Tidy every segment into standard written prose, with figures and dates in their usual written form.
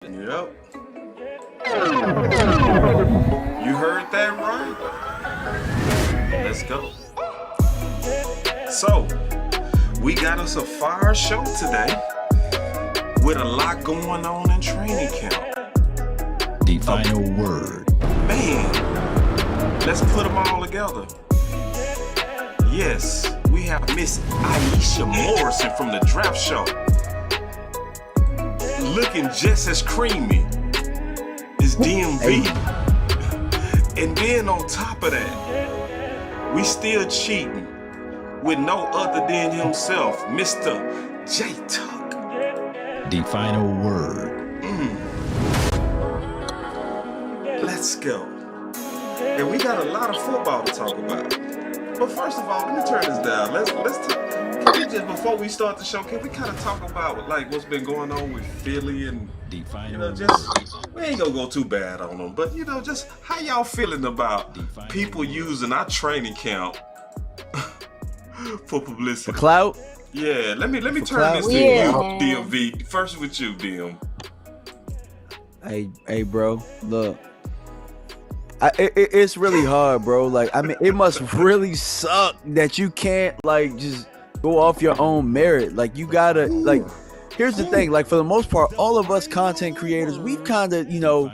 Yep. You heard that right? Let's go. So, we got us a fire show today with a lot going on in training camp. The final word. Man, let's put them all together. Yes, we have Miss Iisha Morrison from the draft show. Looking just as creamy as DMV. And then on top of that, we still cheating with no other than himself, Mr. J Tuck. The final word. Let's go. And we got a lot of football to talk about. But first of all, let me turn this down. Let's talk. Can we just, before we start the show, can we kind of talk about like what's been going on with Philly and The final you know, just we ain't gonna go too bad on them, but you know, just how y'all feeling about people using our training camp for publicity? For clout? Yeah, let me turn clout? this to Yeah. you, DMV. First with you, DM. Hey, bro, look. It's really hard, bro. Like, I mean, it must really suck that you can't, like, just go off your own merit. Like, you gotta, like, here's the thing. Like, for the most part, all of us content creators, we've kind of, you know,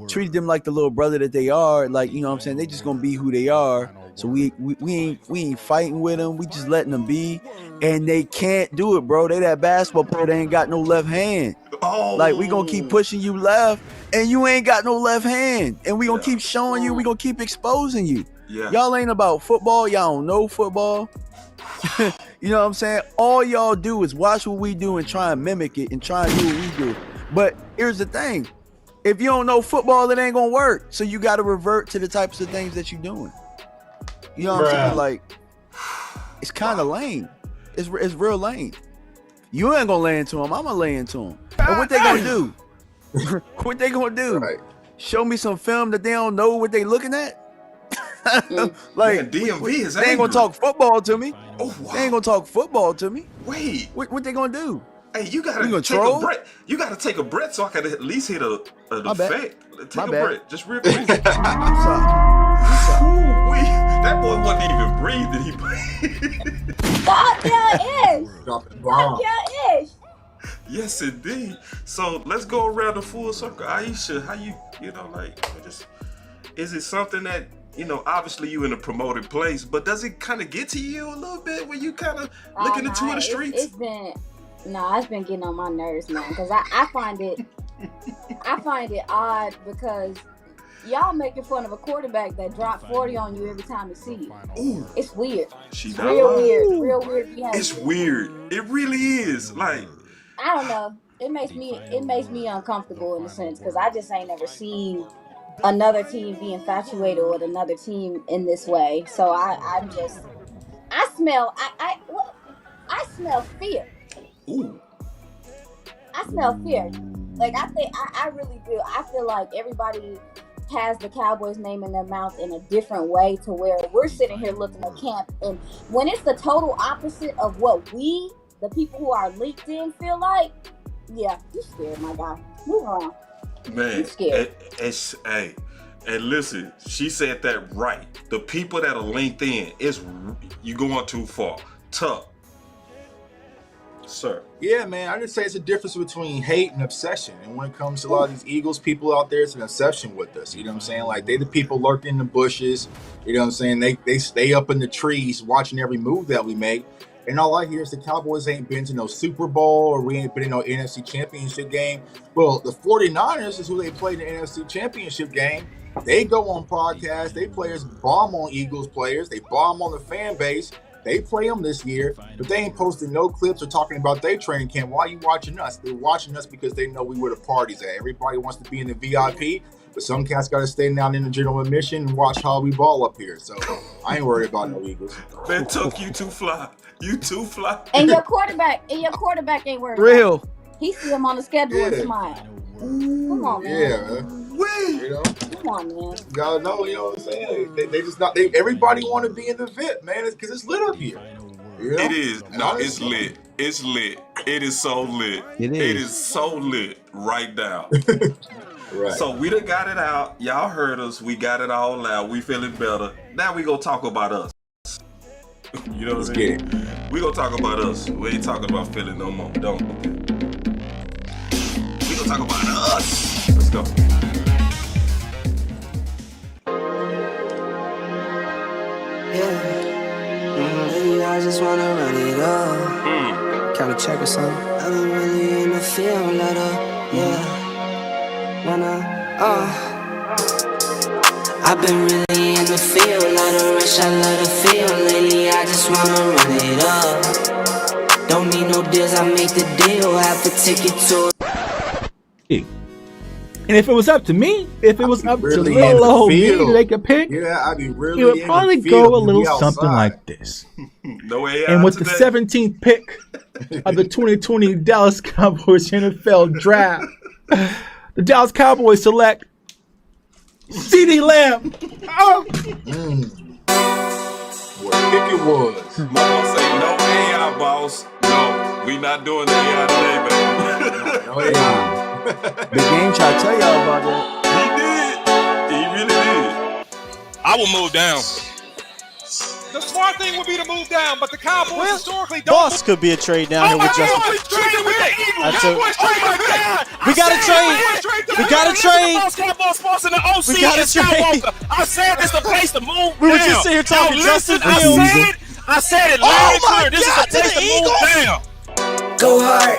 treated them like the little brother that they are. Like, you know what I'm saying? They just gonna be who they are. So we ain't fighting with them. We just letting them be. And they can't do it, bro. They that basketball player, they ain't got no left hand. Oh, Like, we gonna keep pushing you left, and you ain't got no left hand. And we gonna keep showing you, we gonna keep exposing you. Yeah. Y'all ain't about football. Y'all don't know football. You know what I'm saying? All y'all do is watch what we do and try and mimic it and try and do what we do. But here's the thing. If you don't know football, it ain't gonna work. So you gotta revert to the types of things that you're doing. You know what I'm saying? Like, it's kind of lame. It's real lame. You ain't gonna lay into them. I'm gonna lay into them. And what they gonna do? What they gonna do? Right. Show me some film that they don't know what they looking at? Like, Man, DMV is they ain't angry. gonna talk football to me. Oh, wow. They ain't gonna talk football to me. Wait. What they gonna do? Hey, you gotta You gonna take troll? a break. You gotta take a breath so I can at least hit an My bad. effect. Take My a bad. breath, just real quick. I'm sorry. That boy wasn't even breathing. He Fuck your ish. Dropping Fuck bombs. your ish. Yes, indeed. So let's go around the full circle. Iisha, how you know, like, just is it something that, you know, obviously you in a promoted place, but does it kind of get to you a little bit when you kind of looking into the streets? It's been getting on my nerves, man, because I find it odd because y'all making fun of a quarterback that dropped 40 on you every time you see you. Ooh, It's weird. she It's not real lying. weird. Real weird behavior. It's weird. It really is. Like, I don't know. It makes me uncomfortable in a sense because I just ain't never seen another team be infatuated with another team in this way. So I smell fear. ooh, I smell fear. Like, I really do. I feel like everybody has the Cowboys name in their mouth in a different way to where we're sitting here looking at camp. And when it's the total opposite of what we, the people who are leaked in, feel like, yeah, you're scared, my guy. Move on. man. I'm scared. Hey, and listen, she said that right. The people that are linked in, you going too far. Tough. Sir. Yeah, man. I just say it's a difference between hate and obsession. And when it comes to a lot of these Eagles people out there, it's an obsession with us. You know what I'm saying? Like, they the people lurking in the bushes. You know what I'm saying? They stay up in the trees watching every move that we make. And all I hear is the Cowboys ain't been to no Super Bowl or we ain't been in no NFC Championship game. Well, the 49ers is who they played in the NFC Championship game. They go on podcasts. They players bomb on Eagles players. They bomb on the fan base. They play them this year, but they ain't posting no clips or talking about their training camp. Why are you watching us? They're watching us because they know we where the party's at. Everybody wants to be in the VIP, but some cats got to stay down in the general admission and watch how we ball up here. So I ain't worried about no Eagles. Man, Tuck, you too fly. You too fly. And your quarterback ain't worried. Real. About it. He see him on the schedule and smile. Come on, man. Yeah, man. You know, Come on, man. you gotta know, you know what I'm saying? They just not. Everybody want to be in the VIP, man, because it's lit up here. You know? It is. No, it's lit. It's lit. It is so lit. It It is. is so lit right now. Right. So we done got it out. Y'all heard us. We got it all out. We feeling better. Now we gonna talk about us. You know what Let's I get mean? it. We gonna talk about us. We ain't talking about feeling no more. Don't. We gonna talk about us. Let's go. Maybe I just wanna run it up. Count a check or something. I've been really in the field, let up. I've been really in the field, lot of rush, I love the feel. Lately, I just wanna run it up. Don't need no deals, I make the deal. Have to take it to. And if it was up to me, if it was up to really little in the old me field. to make a pick, Yeah, I'd be really it would in probably the field go a and little be something outside. like this. No AI And with today. the 17th pick of the 2020 Dallas Cowboys NFL draft, the Dallas Cowboys select CeeDee Lamb. Oh. What pick it was. Mama say no AI, boss. No, we not doing the AI today, baby. No AI. The game try to tell y'all about that. He did. He really did. I will move down. The smart thing would be to move down, but the Cowboys historically don't. Boss could be a trade down here with Justin. That's a, we got to trade. We got to trade. BossCowboySports and the OC We gotta and trade. Skywalker. I said this is the place to move We were down. just sitting here talking Now Justin listen, Fields. I said it loud Oh and my clear. This is God, the place to to the move Eagles? down. Go hard,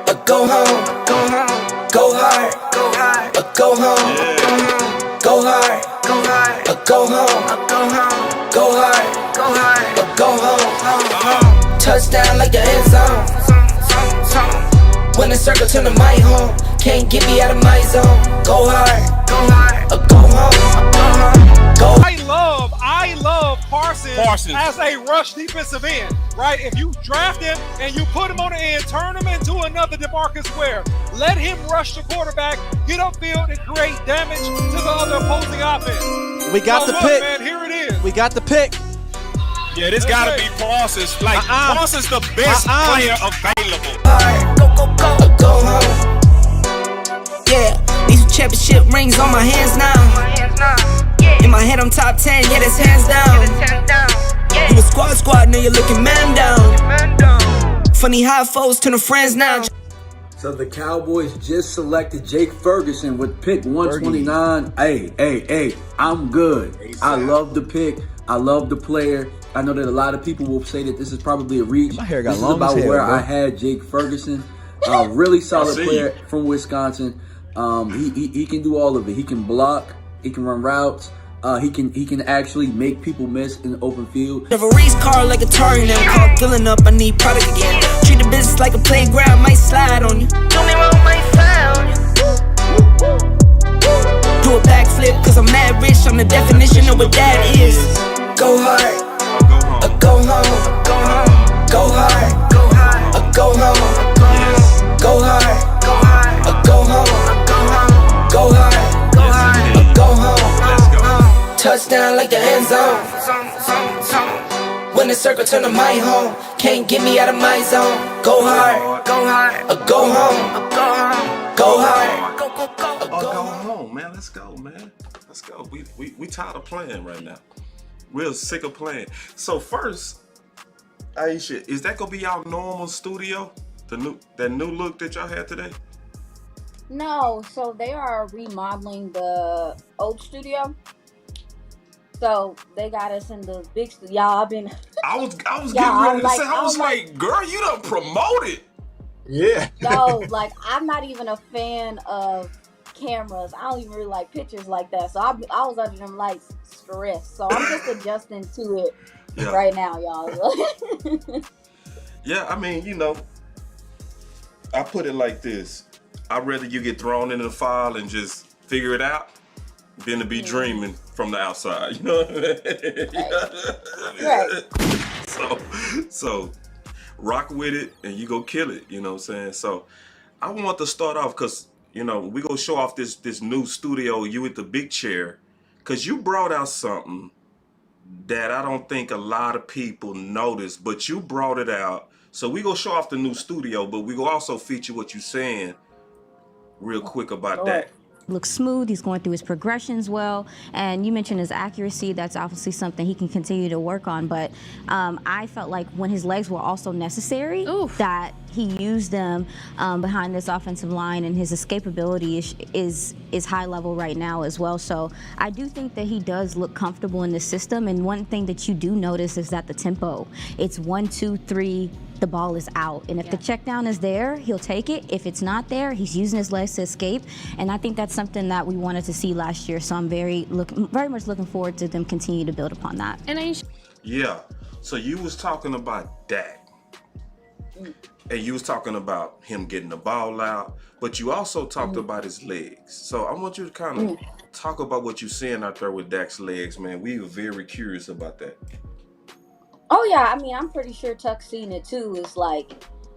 or go home. Go home. Go hard, go hard, or go home. Go hard, go hard, or go home. Go home. Go hard, go hard, or go home. Touchdown like the end zone. When the circle turn to my home, can't get me out of my zone. Go hard, or go home. Go. I love Parsons as a rush defensive end, right? If you draft him and you put him on the end, turn him into another DeMarcus Ware. Let him rush the quarterback, get upfield, and create damage to the other opposing offense. We got the look, pick. man, here it is. We got the pick. Yeah, this got to be Parsons. Like, Parsons the best player available. Go home. Yeah, these championship rings on my hands now. In my head, I'm top 10, yeah, that's hands down. You a squad, now you're looking man down. Funny how foes turn to friends now. So the Cowboys just selected Jake Ferguson with pick 129. Hey, I'm good. I love the pick. I love the player. I know that a lot of people will say that this is probably a reach. My hair got this long is about as hell, where bro. I had Jake Ferguson. Really solid see player you. from Wisconsin. He can do all of it. He can block. He can run routes. He can actually make people miss in the open field. Of a race car like a target, and caught filling up, I need product again. Treat the business like a playground, might slide on you. Don't me wrong, might slide on you. Do a backflip, cause I'm mad rich, I'm the definition of what that is. Go hard, or go home. Go hard, or go home. Go hard, or go home. Go hard, or go home. Touchdown like the end zone. When the circle turn to my home, can't get me out of my zone. Go hard, or go home. Go hard, Go home, man. Let's go, man. Let's go. We tired of playing right now. We're sick of playing. So first, Iisha, is that gonna be our normal studio? That new look that y'all had today? No, so they are remodeling the old studio. So they got us in the big studio. Y'all, I've been. I was getting Yeah, ready to say. I was like, girl, you done promoted. Yeah. No, like I'm not even a fan of cameras. I don't even really like pictures like that. So I was under them lights stressed. So I'm just adjusting to it right now, y'all. Yeah, I mean, I put it like this. I'd rather you get thrown into the file and just figure it out than to be dreaming from the outside. You know what I mean? Right. So rock with it and you go kill it, you know what I'm saying? So I want to start off because, we go show off this new studio, you with the big chair, because you brought out something that I don't think a lot of people noticed, but you brought it out So we gonna show off the new studio, but we gonna also feature what you saying real quick about that. Looks smooth. He's going through his progressions well. And you mentioned his accuracy. That's obviously something he can continue to work on. But I felt like when his legs were also necessary, that he used them behind this offensive line, and his escapability is high level right now as well. So I do think that he does look comfortable in the system. And one thing that you do notice is that the tempo, it's 1, 2, 3, the ball is out. And if the check down is there, he'll take it. If it's not there, he's using his legs to escape. And I think that's something that we wanted to see last year. So I'm very much looking forward to them continue to build upon that. And Yeah. So you was talking about Dak. And you was talking about him getting the ball out, but you also talked about his legs. So I want you to kind of talk about what you're seeing out there with Dak's legs, man. We were very curious about that. Oh yeah, I mean, I'm pretty sure Tuck's seen it too. It's like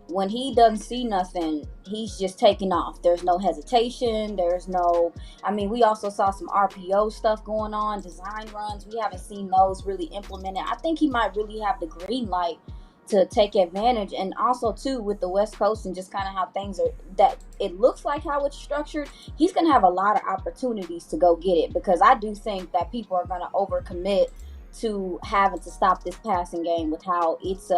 when he doesn't see nothing, he's just taking off. There's no hesitation. There's no, I mean, we also saw some RPO stuff going on, design runs. We haven't seen those really implemented. I think he might really have the green light to take advantage. And also too, with the West Coast and just kind of how things are, that it looks like how it's structured, he's going to have a lot of opportunities to go get it, because I do think that people are going to overcommit to having to stop this passing game with how it's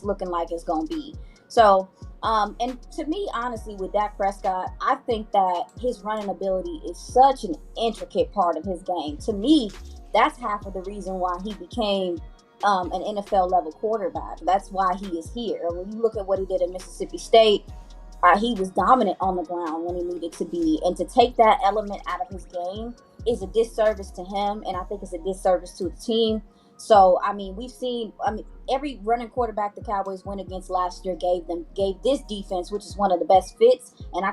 looking like it's gonna be. So and to me, honestly, with Dak Prescott, I think that his running ability is such an intricate part of his game. To me, that's half of the reason why he became an NFL level quarterback. That's why he is here. When you look at what he did at Mississippi State, he was dominant on the ground when he needed to be, and to take that element out of his game is a disservice to him, and I think it's a disservice to the team. So, I mean, we've seen, every running quarterback the Cowboys went against last year gave this defense, which is one of the best fits, and I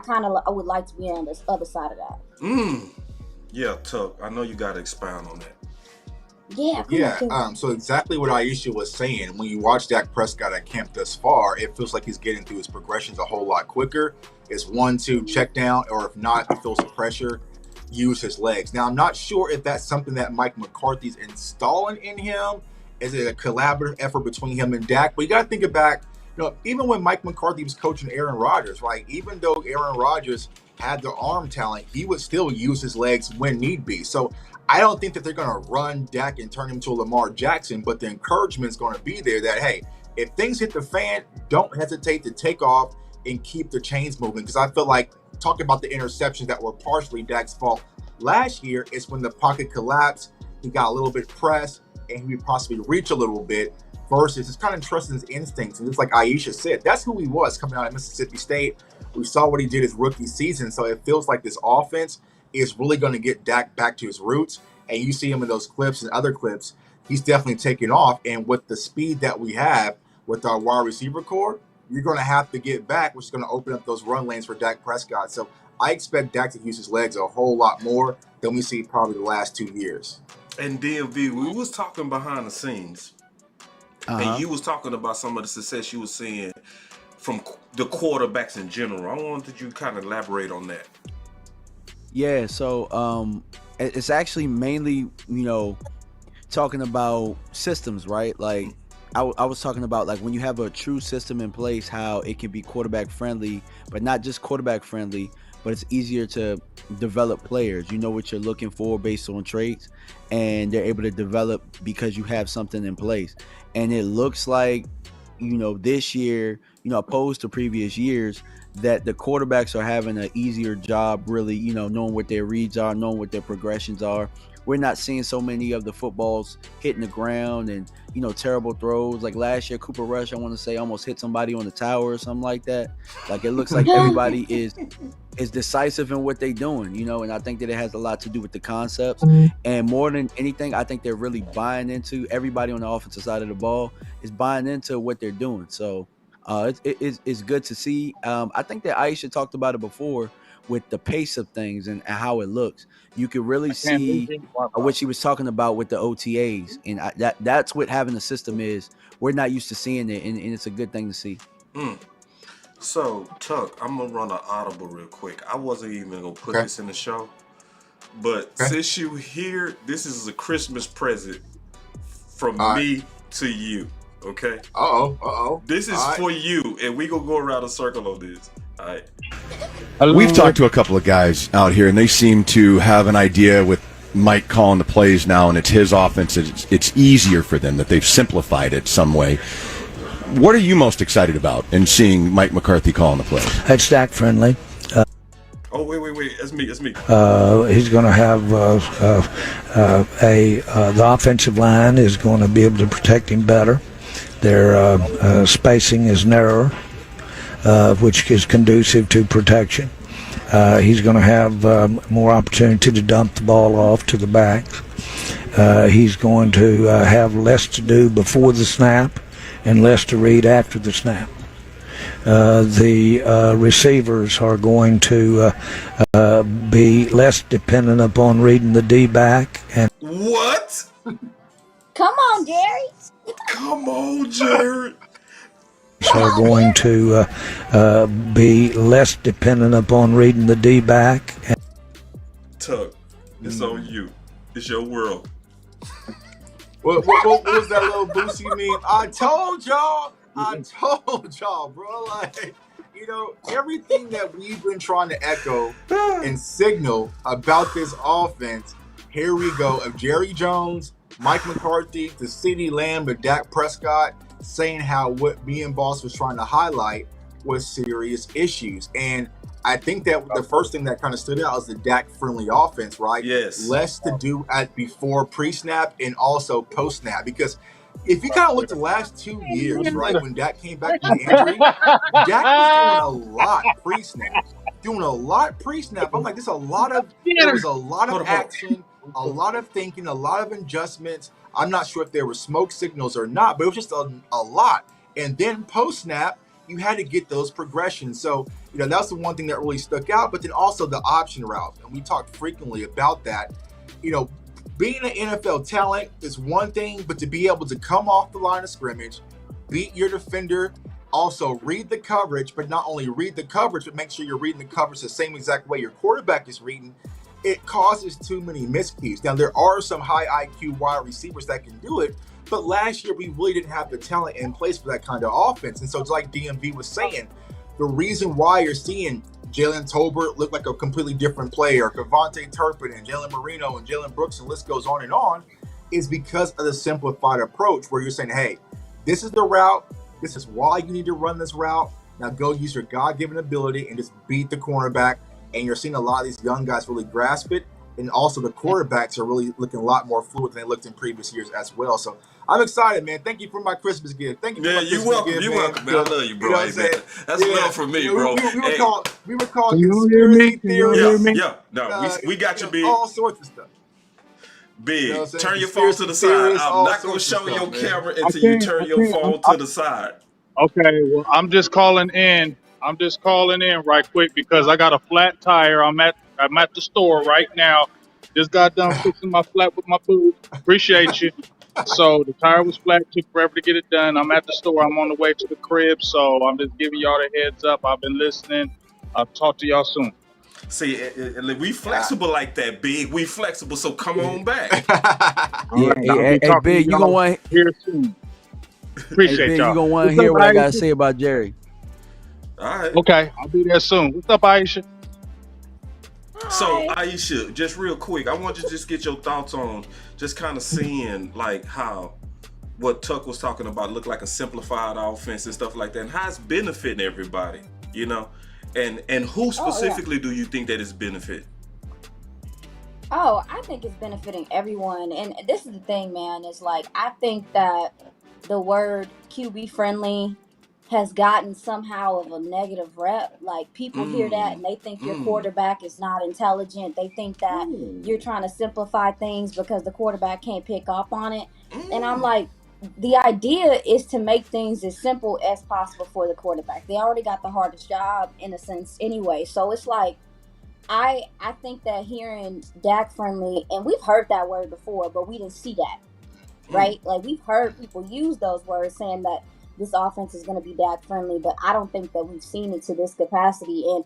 would like to be on the other side of that. Yeah, Tuck, I know you got to expound on that. Yeah. So exactly what Iisha was saying. When you watch Dak Prescott at camp thus far, it feels like he's getting through his progressions a whole lot quicker. It's 1, 2, check down, or if not, he feels the pressure, use his legs. Now, I'm not sure if that's something that Mike McCarthy's installing in him. Is it a collaborative effort between him and Dak? But you got to think about, even when Mike McCarthy was coaching Aaron Rodgers, right? Even though Aaron Rodgers had the arm talent, he would still use his legs when need be. So I don't think that they're going to run Dak and turn him to a Lamar Jackson, but the encouragement is going to be there that, hey, if things hit the fan, don't hesitate to take off and keep the chains moving. Because I feel like, talking about the interceptions that were partially Dak's fault last year, is when the pocket collapsed, he got a little bit pressed, and he would possibly reach a little bit, versus just kind of trusting his instincts. And just like Iisha said, that's who he was coming out of Mississippi State. We saw what he did his rookie season, so it feels like this offense is really going to get Dak back to his roots. And you see him in those clips and other clips, he's definitely taking off. And with the speed that we have with our wide receiver core, you're going to have to get back, which is going to open up those run lanes for Dak Prescott. So I expect Dak to use his legs a whole lot more than we see probably the last 2 years. And DMV, we was talking behind the scenes, and you was talking about some of the success you was seeing from the quarterbacks in general. I wanted you to kind of elaborate on that. Yeah, so it's actually mainly, talking about systems, right? Like I was talking about, like, when you have a true system in place, how it can be quarterback friendly, but not just quarterback friendly, but it's easier to develop players. You know what you're looking for based on traits, and they're able to develop because you have something in place. And it looks like, this year, opposed to previous years, that the quarterbacks are having an easier job, really, knowing what their reads are, knowing what their progressions are. We're not seeing so many of the footballs hitting the ground and, terrible throws. Like last year, Cooper Rush, I want to say, almost hit somebody on the tower or something like that. Like, it looks like everybody is decisive in what they're doing, and I think that it has a lot to do with the concepts. And more than anything, I think they're really buying into, everybody on the offensive side of the ball is buying into what they're doing. So it's good to see. I think that Iisha talked about it before with the pace of things and how it looks. You could really see what she was talking about with the OTAs, and that's what having a system is. We're not used to seeing it, and it's a good thing to see. So, Tuck, I'm going to run an audible real quick. I wasn't even going to put this in the show, but since you here, this is a Christmas present from me to you. Okay. Uh-oh. This is All right. for you, and we gonna go around a circle on this. All right. We've talked to a couple of guys out here, and they seem to have an idea with Mike calling the plays now, and it's his offense. It's easier for them, that they've simplified it some way. What are you most excited about in seeing Mike McCarthy calling the plays? It's Dak friendly. Oh, wait. It's me. He's going to have the offensive line is going to be able to protect him better. Their spacing is narrower, which is conducive to protection. He's going to have more opportunity to dump the ball off to the backs. He's going to have less to do before the snap and less to read after the snap. The receivers are going to be less dependent upon reading the D-back. And what? Come on, Jerry. Come on, Jared. are going to be less dependent upon reading the D-back. Tuck, it's on you. It's your world. What was that little Boosie meme? I told y'all, bro. Like, everything that we've been trying to echo and signal about this offense, here we go. Of Jerry Jones, Mike McCarthy, to CeeDee Lamb, to Dak Prescott, saying how what me and Boss was trying to highlight was serious issues. And I think that the first thing that kind of stood out is the Dak-friendly offense, right? Yes. Less to do at before pre-snap and also post-snap. Because if you kind of look the last 2 years, right, when Dak came back from injury, Dak was doing a lot pre-snap. I'm like, there was a lot of action, a lot of thinking, a lot of adjustments. I'm not sure if there were smoke signals or not, but it was just a lot. And then post-snap, you had to get those progressions. So, that's the one thing that really stuck out. But then also the option route. And we talked frequently about that. Being an NFL talent is one thing, but to be able to come off the line of scrimmage, beat your defender, also read the coverage, but not only read the coverage, but make sure you're reading the coverage the same exact way your quarterback is reading, it causes too many miscues. Now, there are some high IQ wide receivers that can do it, but last year we really didn't have the talent in place for that kind of offense. And so it's like DMV was saying, the reason why you're seeing Jalen Tolbert look like a completely different player, Kevontae Turpin and Jalen Marino and Jalen Brooks, and the list goes on, is because of the simplified approach where you're saying, hey, this is the route. This is why you need to run this route. Now go use your God-given ability and just beat the cornerback. And you're seeing a lot of these young guys really grasp it. And also the quarterbacks are really looking a lot more fluid than they looked in previous years as well. So I'm excited, man. Thank you for my Christmas gift. Thank you for my Christmas gift. You're welcome, man. I love you, bro. You know what I'm saying? That's love for me, bro. We were called conspiracy theories. Yeah. No, we got you, Big. All sorts of stuff. Big, turn your phone to the side. I'm not going to show your camera until you turn your phone to the side. Okay, well, I'm just calling in right quick because I got a flat tire. I'm at the store right now. Just got done fixing my flat with my boo. Appreciate you. So the tire was flat, took forever to get it done. I'm at the store. I'm on the way to the crib, so I'm just giving y'all the heads up. I've been listening. I'll talk to y'all soon. See, we flexible like that, Big. We flexible, so come on back. Hey, Big, you gonna want here soon. Appreciate Big, y'all. you gonna want to hear what I gotta say about Jerry. All right. Okay, I'll be there soon. What's up, Iisha? So, Iisha, just real quick, I want you to just get your thoughts on just kind of seeing like how what Tuck was talking about looked like a simplified offense and stuff like that, and how it's benefiting everybody, and who specifically do you think that is benefiting? Oh, I think it's benefiting everyone. And this is the thing, man, is like, I think that the word QB friendly has gotten somehow of a negative rep. Like, people hear that and they think your quarterback is not intelligent. They think that you're trying to simplify things because the quarterback can't pick up on it. And I'm like, the idea is to make things as simple as possible for the quarterback. They already got the hardest job in a sense anyway. So it's like, I think that hearing Dak friendly, and we've heard that word before, but we didn't see that, right? Like, we've heard people use those words saying that this offense is going to be Dak friendly, but I don't think that we've seen it to this capacity. And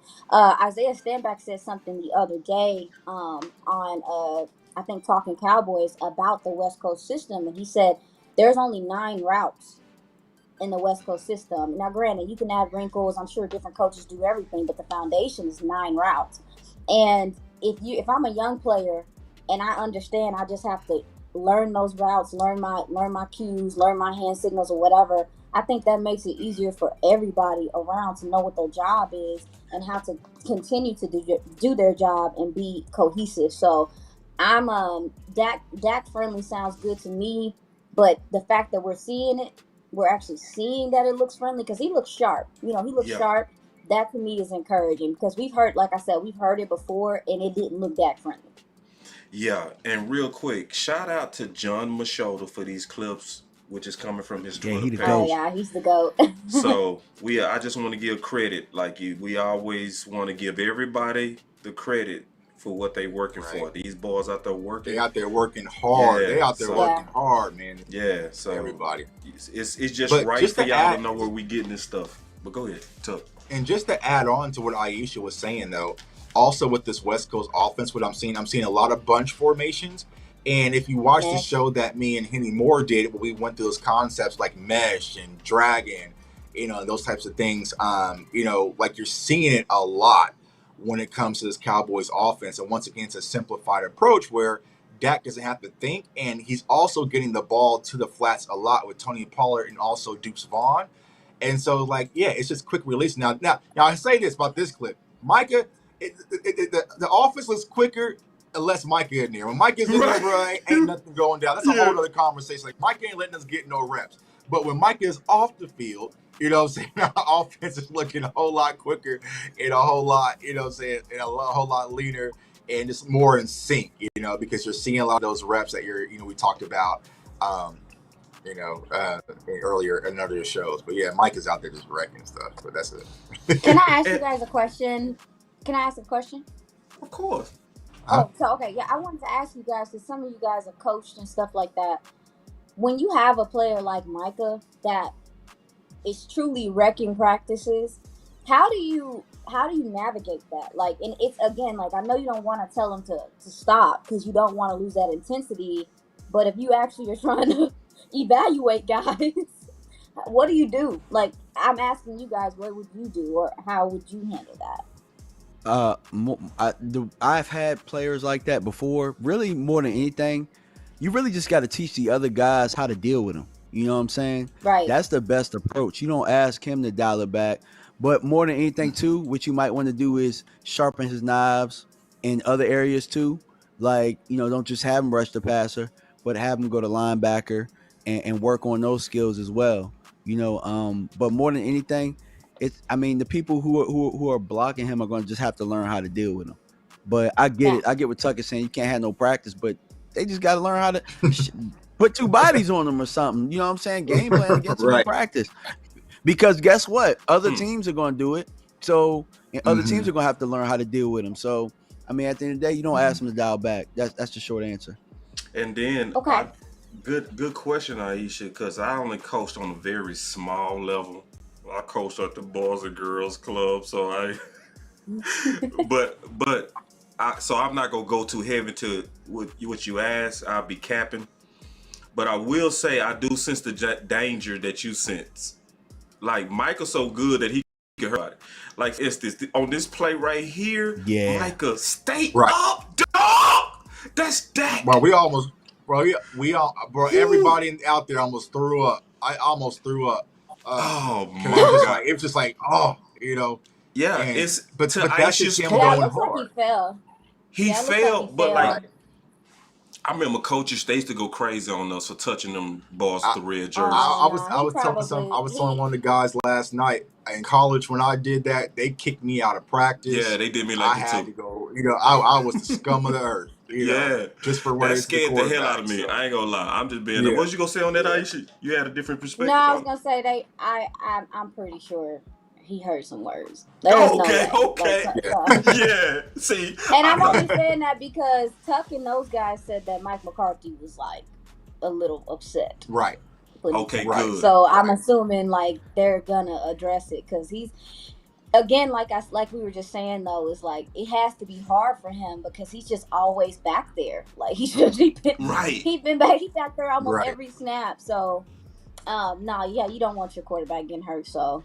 Isaiah Stanback said something the other day on, I think, Talking Cowboys about the West Coast system, and he said there's only 9 routes in the West Coast system. Now, granted, you can add wrinkles. I'm sure different coaches do everything, but the foundation is 9 routes. And if I'm a young player and I understand, I just have to learn those routes, learn my cues, learn my hand signals or whatever. I think that makes it easier for everybody around to know what their job is and how to continue to do their job and be cohesive. So I'm Dak friendly sounds good to me, but the fact that we're actually seeing that it looks friendly because he looks sharp. He looks sharp. That to me is encouraging because we've heard it before and it didn't look that friendly. Yeah, and real quick, shout out to John Machota for these clips, which is coming from his Twitter page. Oh yeah, he's the GOAT. So I just want to give credit, we always want to give everybody the credit for what they working for. These boys out there working. They out there working hard. Yeah, they out there working hard, man. Yeah, so everybody. It's just right for y'all to know where we getting this stuff. But go ahead, Tuck. And just to add on to what Iisha was saying, though, also with this West Coast offense, what I'm seeing a lot of bunch formations. And if you watch the show that me and Henny Moore did, where we went through those concepts like mesh and dragon, those types of things, you're seeing it a lot when it comes to this Cowboys offense. And once again, it's a simplified approach where Dak doesn't have to think, and he's also getting the ball to the flats a lot with Tony Pollard and also Deuce Vaughn. And so, it's just quick release. Now I say this about this clip. Micah, the offense looks quicker unless Micah in there. When Micah's in there, bro, ain't nothing going down. That's a whole other conversation. Micah ain't letting us get no reps. But when Micah is off the field, our offense is looking a whole lot quicker and a whole lot, and a whole lot leaner and just more in sync, because you're seeing a lot of those reps that we talked about, earlier in other shows. But yeah, Mike is out there just wrecking stuff. But that's it. Can I ask you guys a question? Can I ask a question? Of course. I wanted to ask you guys, because some of you guys are coached and stuff like that. When you have a player like Micah that is truly wrecking practices, how do you navigate that? And it's again, I know you don't want to tell him to stop because you don't want to lose that intensity. But if you actually are trying to evaluate guys, what do you do? I'm asking you guys, what would you do, or how would you handle that? I've had players like that before. Really, more than anything, you really just got to teach the other guys how to deal with them. You know what I'm saying? Right. That's the best approach. You don't ask him to dial it back. But more than anything, too, what you might want to do is sharpen his knives in other areas, too. Don't just have him rush the passer, but have him go to linebacker and work on those skills as well. But more than anything, the people who are blocking him are going to just have to learn how to deal with him. But I get it. I get what Tuck is saying. You can't have no practice, but they just got to learn how to put 2 bodies on them or something. You know what I'm saying? Game plan against them in practice. Because guess what? Other teams are going to do it. So other teams are going to have to learn how to deal with them. So, at the end of the day, you don't ask them to dial back. That's the short answer. And then, good question, Iisha, because I only coached on a very small level. I coached at the Boys and Girls Club, so so I'm not gonna go too heavy to what you asked. I'll be capping, but I will say I do sense the danger that you sense. Micah's so good that he can hurt. It's this on this play right here. Yeah, Micah, stay up, dog. That's Dak. Bro, we almost, everybody out there almost threw up. I almost threw up. Oh my God! It was just Yeah, and, but that's just him going hard. He fell. He fell, but I remember coaches, they used to go crazy on us for touching them balls with the red jersey. I was telling one of the guys last night in college when I did that, they kicked me out of practice. Yeah, they did me I had to go. I was the scum of the earth. Just for what that scared the hell out of me. I ain't gonna lie. I'm just being. What you gonna say on that, Aisha? You had a different perspective. No, I was gonna say I'm pretty sure he heard some words. Okay. Yeah. See, and I'm only saying that because Tuck and those guys said that Mike McCarthy was a little upset. Right. Okay, good. So I'm assuming they're gonna address it because he's. Again, like we were just saying though, is it has to be hard for him because he's just always back there. He's been back there almost every snap. So No, yeah, you don't want your quarterback getting hurt, so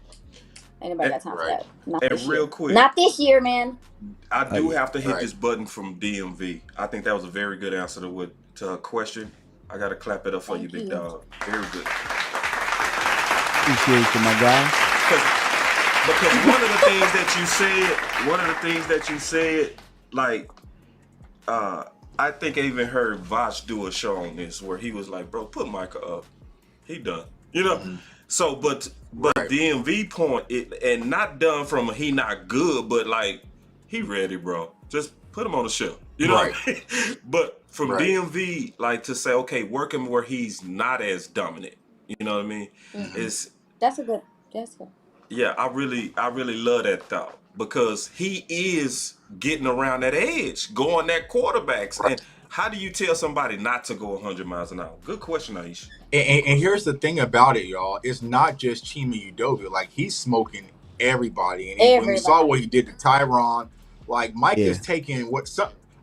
anybody got time for that? Not And this real year. quick, Not this year, man. I do have to hit this button from DMV. I think that was a very good answer to her question. I got to clap it up for you, big dog. Very good. Appreciate you, my guy. Because one of the things that you said, like, I think I even heard Vosh do a show on this where he was like, bro, put Micah up. He done. You know? Mm-hmm. So, but DMV point, and not done from a he not good, but like, he ready, bro. Just put him on the show. You know? Right. But from DMV, like, to say, okay, working where he's not as dominant. You know what I mean? Mm-hmm. That's good. Yeah, I really love that thought, because he is getting around that edge, going at quarterbacks. And how do you tell somebody not to go 100 miles an hour? Good question, Iisha. And here's the thing about it, y'all. It's not just Chima Udovia. Like, he's smoking everybody. And when we saw what he did to Tyron, like, Mike is taking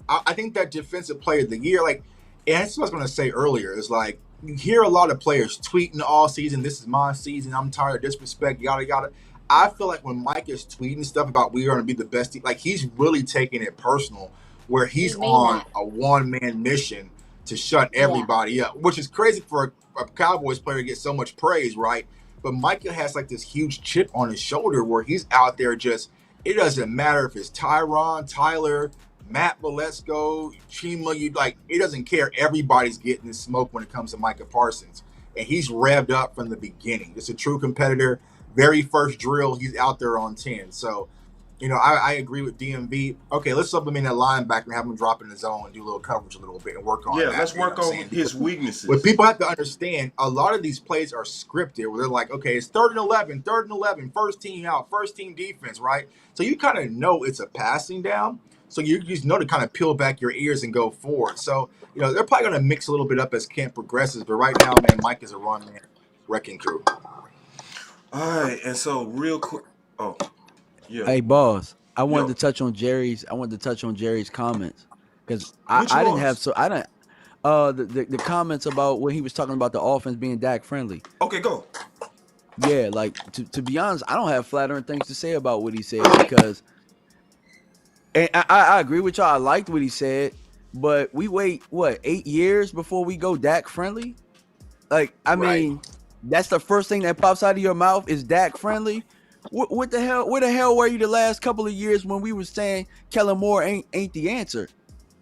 I think that defensive player of the year, like, and that's what I was going to say earlier, is like, you hear a lot of players tweeting all season, this is my season, I'm tired of disrespect, yada, yada. I feel like when Mike is tweeting stuff about we're going to be the best team, like, he's really taking it personal, where he's on a one-man mission to shut everybody up, which is crazy for a Cowboys player to get so much praise, right? But Micah has like this huge chip on his shoulder where he's out there just, it doesn't matter if it's Tyron, Tyler, Matt Valesco, Chima, it doesn't care. Everybody's getting the smoke when it comes to Micah Parsons. And he's revved up from the beginning. Just a true competitor. Very first drill, he's out there on 10. So, I agree with DMV. Okay, let's supplement that linebacker and have him drop in the zone and do a little coverage a little bit and work on that. Yeah, let's work on his weaknesses. What people have to understand, a lot of these plays are scripted where they're like, okay, it's 3rd and 11, first team out, first team defense, right? So you kind of know it's a passing down. So you just know to kind of peel back your ears and go forward. So, they're probably going to mix a little bit up as camp progresses. But right now, man, Mike is a run-man wrecking crew. All right, and so real quick. Oh, yeah. Hey, boss. I wanted to touch on Jerry's comments, because I didn't have the comments about when he was talking about the offense being Dak friendly. Okay, go. Yeah, like to be honest, I don't have flattering things to say about what he said, because. And I agree with y'all. I liked what he said, but we wait 8 years before we go Dak friendly. Like, I mean, that's the first thing that pops out of your mouth is Dak friendly. What the hell? Where the hell were you the last couple of years when we were saying Kellen Moore ain't the answer?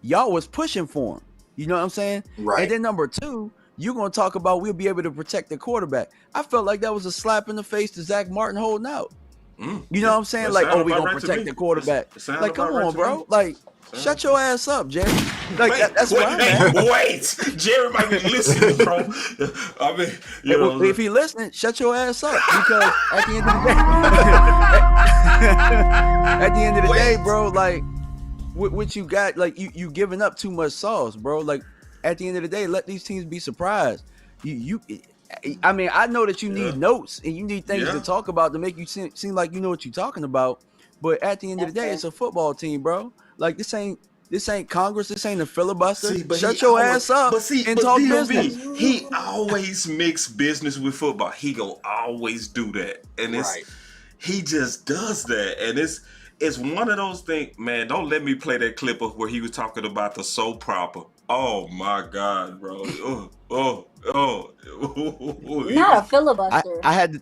Y'all was pushing for him. You know what I'm saying? Right. And then number 2, you're gonna talk about we'll be able to protect the quarterback. I felt like that was a slap in the face to Zach Martin holding out. You know what I'm saying? Like, we gonna protect the quarterback. Like, come on, bro. Like, shut your ass up, Jerry. Like, that's what I'm at. Wait, Jerry might be listening, bro. I mean, if he listening, shut your ass up, because at the end of the day, bro, like, what you got, like, you giving up too much sauce, bro. Like, at the end of the day, let these teams be surprised. I mean, I know that you need notes and you need things to talk about to make you seem like you know what you're talking about. But at the end of the day, it's a football team, bro. Like, this ain't Congress. This ain't a filibuster. Shut your ass up and talk business. He always mix business with football. He gonna always do that, and he just does that, and it's one of those things, man. Don't let me play that clip of where he was talking about the soap proper. Oh my God, bro. Not a filibuster. I had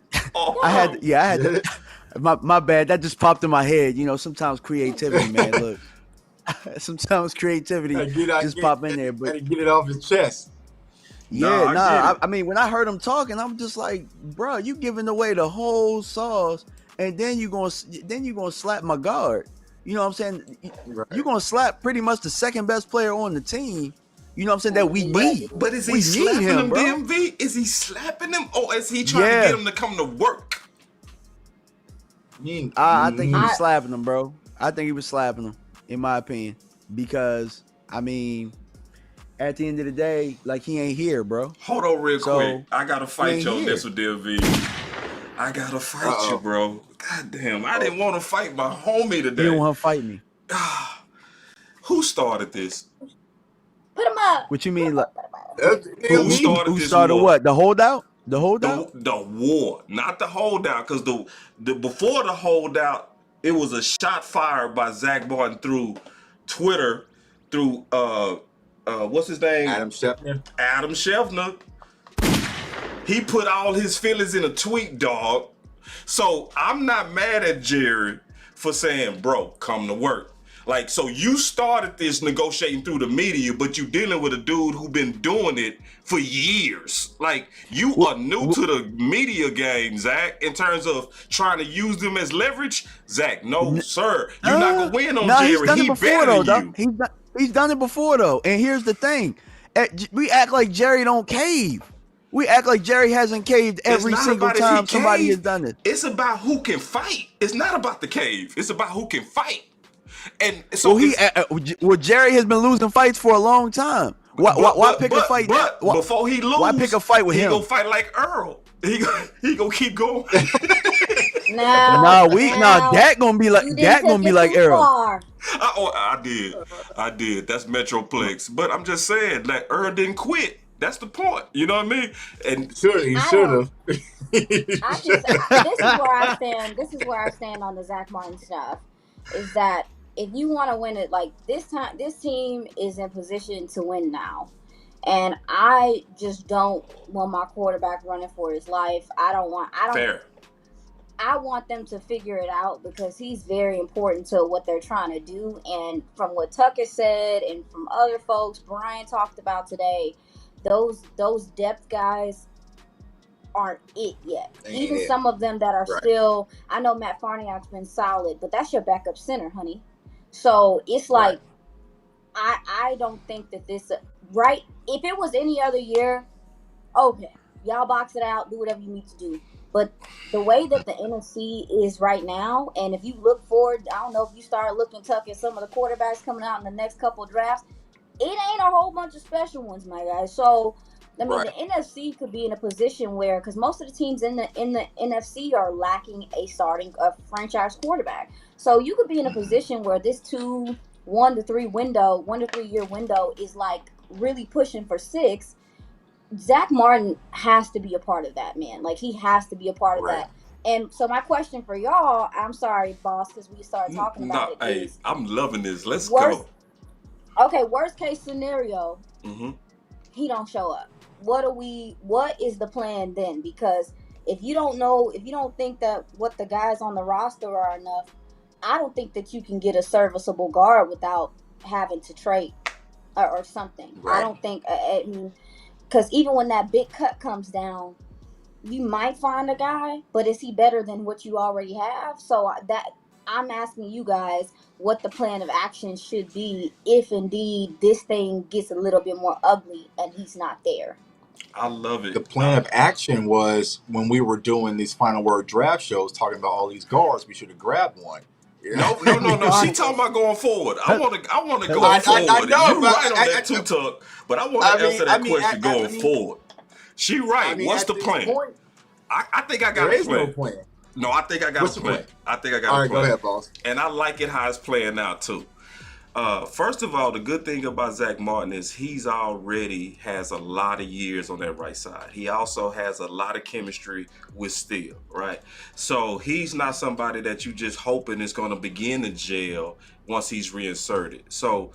to. My bad. That just popped in my head. Sometimes creativity, man. Look, sometimes creativity just pop in there, but get it off his chest. Yeah, I mean, when I heard him talking, I'm just like, bro, you giving away the whole sauce, and then you gonna slap my guard. You know what I'm saying? You're going to slap pretty much the second best player on the team. You know what I'm saying? That we need. But is he slapping him, DMV? Is he slapping him, or is he trying to get him to come to work? I think he was slapping him, bro. I think he was slapping him, in my opinion. Because, I mean, at the end of the day, like, he ain't here, bro. Hold on real quick. I got to fight you on this with DMV. I got to fight you, bro. God damn, I didn't want to fight my homie today. You don't want to fight me. Who started this? Put him up. What you mean? Like, who started what? The holdout? The holdout? The war, not the holdout, because the before the holdout, it was a shot fired by Zach Martin through Twitter, through what's his name? Adam Schefter. Adam Schefter. He put all his feelings in a tweet, dog. So I'm not mad at Jerry for saying, bro, come to work. Like, so you started this negotiating through the media, but you dealing with a dude who been doing it for years. Like, you are new to the media game, Zach, in terms of trying to use them as leverage. Zach, no, sir. You're not going to win on Jerry. He's done it before, better though. than you. He's done it before, though. And here's the thing. We act like Jerry don't cave. We act like Jerry hasn't caved every single time somebody has done it. It's about who can fight. It's not about the cave. It's about who can fight. And so Jerry has been losing fights for a long time. Why pick a fight? But before he lose, why pick a fight with him? He gonna fight like Earl. He gonna keep going. Dak gonna be like Earl. I did. That's Metroplex. But I'm just saying, like, Earl didn't quit. That's the point. You know what I mean? And he should have. This is where I stand. This is where I stand on the Zach Martin stuff. Is that if you want to win it, like this team is in position to win now. And I just don't want my quarterback running for his life. Fair. I want them to figure it out because he's very important to what they're trying to do. And from what Tucker said and from other folks Brian talked about today, those depth guys aren't it yet. Even some of them that are still, I know Matt Farniok's been solid, but that's your backup center, honey. So it's like, I don't think that this, right? If it was any other year, okay, y'all box it out, do whatever you need to do. But the way that the NFC is right now, and if you look forward, I don't know if you start looking tough at some of the quarterbacks coming out in the next couple of drafts, it ain't a whole bunch of special ones, my guys. So, I mean, the NFC could be in a position where, because most of the teams in the NFC are lacking a franchise quarterback. So you could be in a position where this 1 to 3 year window is like really pushing for 6. Zach Martin has to be a part of that, man. Like, he has to be a part of that. And so my question for y'all, I'm sorry, boss, because we started talking about it. I'm loving this. Let's go. Okay, worst case scenario, he don't show up. What is the plan then? Because if you don't think that what the guys on the roster are enough, I don't think that you can get a serviceable guard without having to trade or something. I don't think, because even when that big cut comes down, you might find a guy, but is he better than what you already have? So I'm asking you guys what the plan of action should be if indeed this thing gets a little bit more ugly and he's not there. I love it. The plan of action was when we were doing these final word draft shows, talking about all these guards, we should have grabbed one. No. She talking about going forward. I want to go forward. I know, you're right on that too, Tuck. But I want to answer that question going forward. She right. What's the plan? I think I got a plan. No plan. No, I think I got a plan. I think I got a plan. All right, go ahead, boss. And I like it how it's playing out too. First of all, the good thing about Zach Martin is he's already has a lot of years on that right side. He also has a lot of chemistry with Steele, right? So he's not somebody that you just hoping is going to begin to gel once he's reinserted. So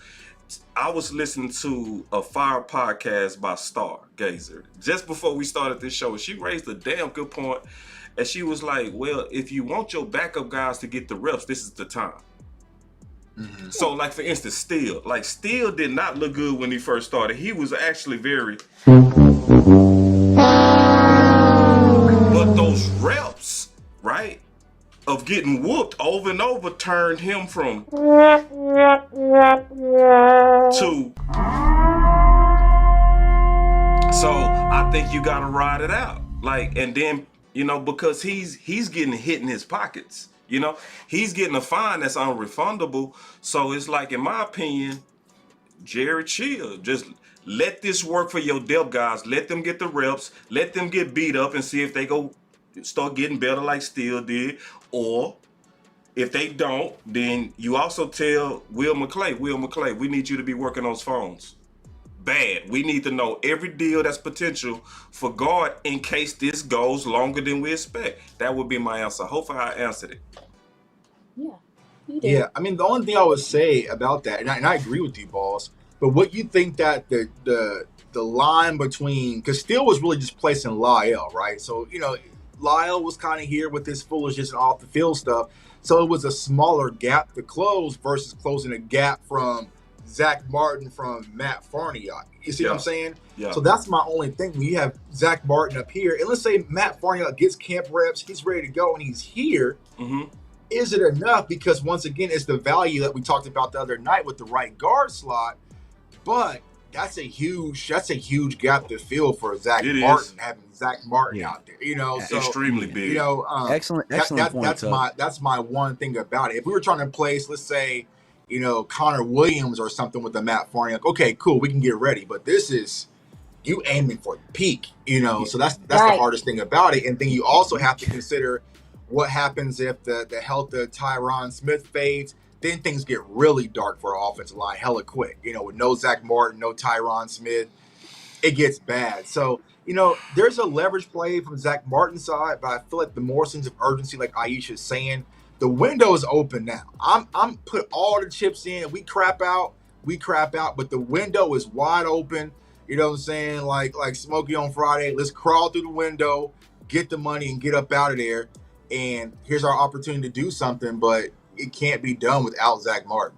I was listening to a fire podcast by Stargazer just before we started this show, and she raised a damn good point. And she was like, well, if you want your backup guys to get the reps, this is the time. Mm-hmm. So, like, for instance, Steele did not look good when he first started. He was actually very... But those reps, right, of getting whooped over and over turned him from... to... So, I think you got to ride it out. Like, and then... because he's getting hit in his pockets. He's getting a fine that's unrefundable. So it's like, in my opinion, Jerry, chill. Just let this work for your depth guys. Let them get the reps. Let them get beat up and see if they go start getting better like Steele did. Or if they don't, then you also tell Will McClay, we need you to be working those phones. bad. We need to know every deal that's potential for guard in case this goes longer than we expect. That would be my answer. Hopefully I answered it. Yeah, you did. Yeah, I mean, the only thing I would say about that, and I agree with you, Boss, but what you think that the line between, because Steele was really just placing Lyle, right? So, Lyle was kind of here with his foolishness and off the field stuff. So it was a smaller gap to close versus closing a gap from Zach Martin from Matt Farniok. You see what I'm saying? Yeah. So that's my only thing. When you have Zach Martin up here, and let's say Matt Farniok gets camp reps, he's ready to go, and he's here. Mm-hmm. Is it enough? Because once again, it's the value that we talked about the other night with the right guard slot. But that's a huge gap to fill for Zach Martin, having Zach Martin out there. So extremely big. Excellent point. That's my one thing about it. If we were trying to place, let's say, Connor Williams or something with the Matt Farniok, okay, cool, we can get ready. But this is you aiming for the peak, So that's the hardest thing about it. And then you also have to consider what happens if the health of Tyron Smith fades. Then things get really dark for our offensive line hella quick. With no Zach Martin, no Tyron Smith, it gets bad. So, there's a leverage play from Zach Martin's side, but I feel like the more sense of urgency, like Iisha's saying, the window is open now. I'm put all the chips in. We crap out, but the window is wide open. You know what I'm saying? Like Smokey on Friday, let's crawl through the window, get the money, and get up out of there. And here's our opportunity to do something, but it can't be done without Zach Martin.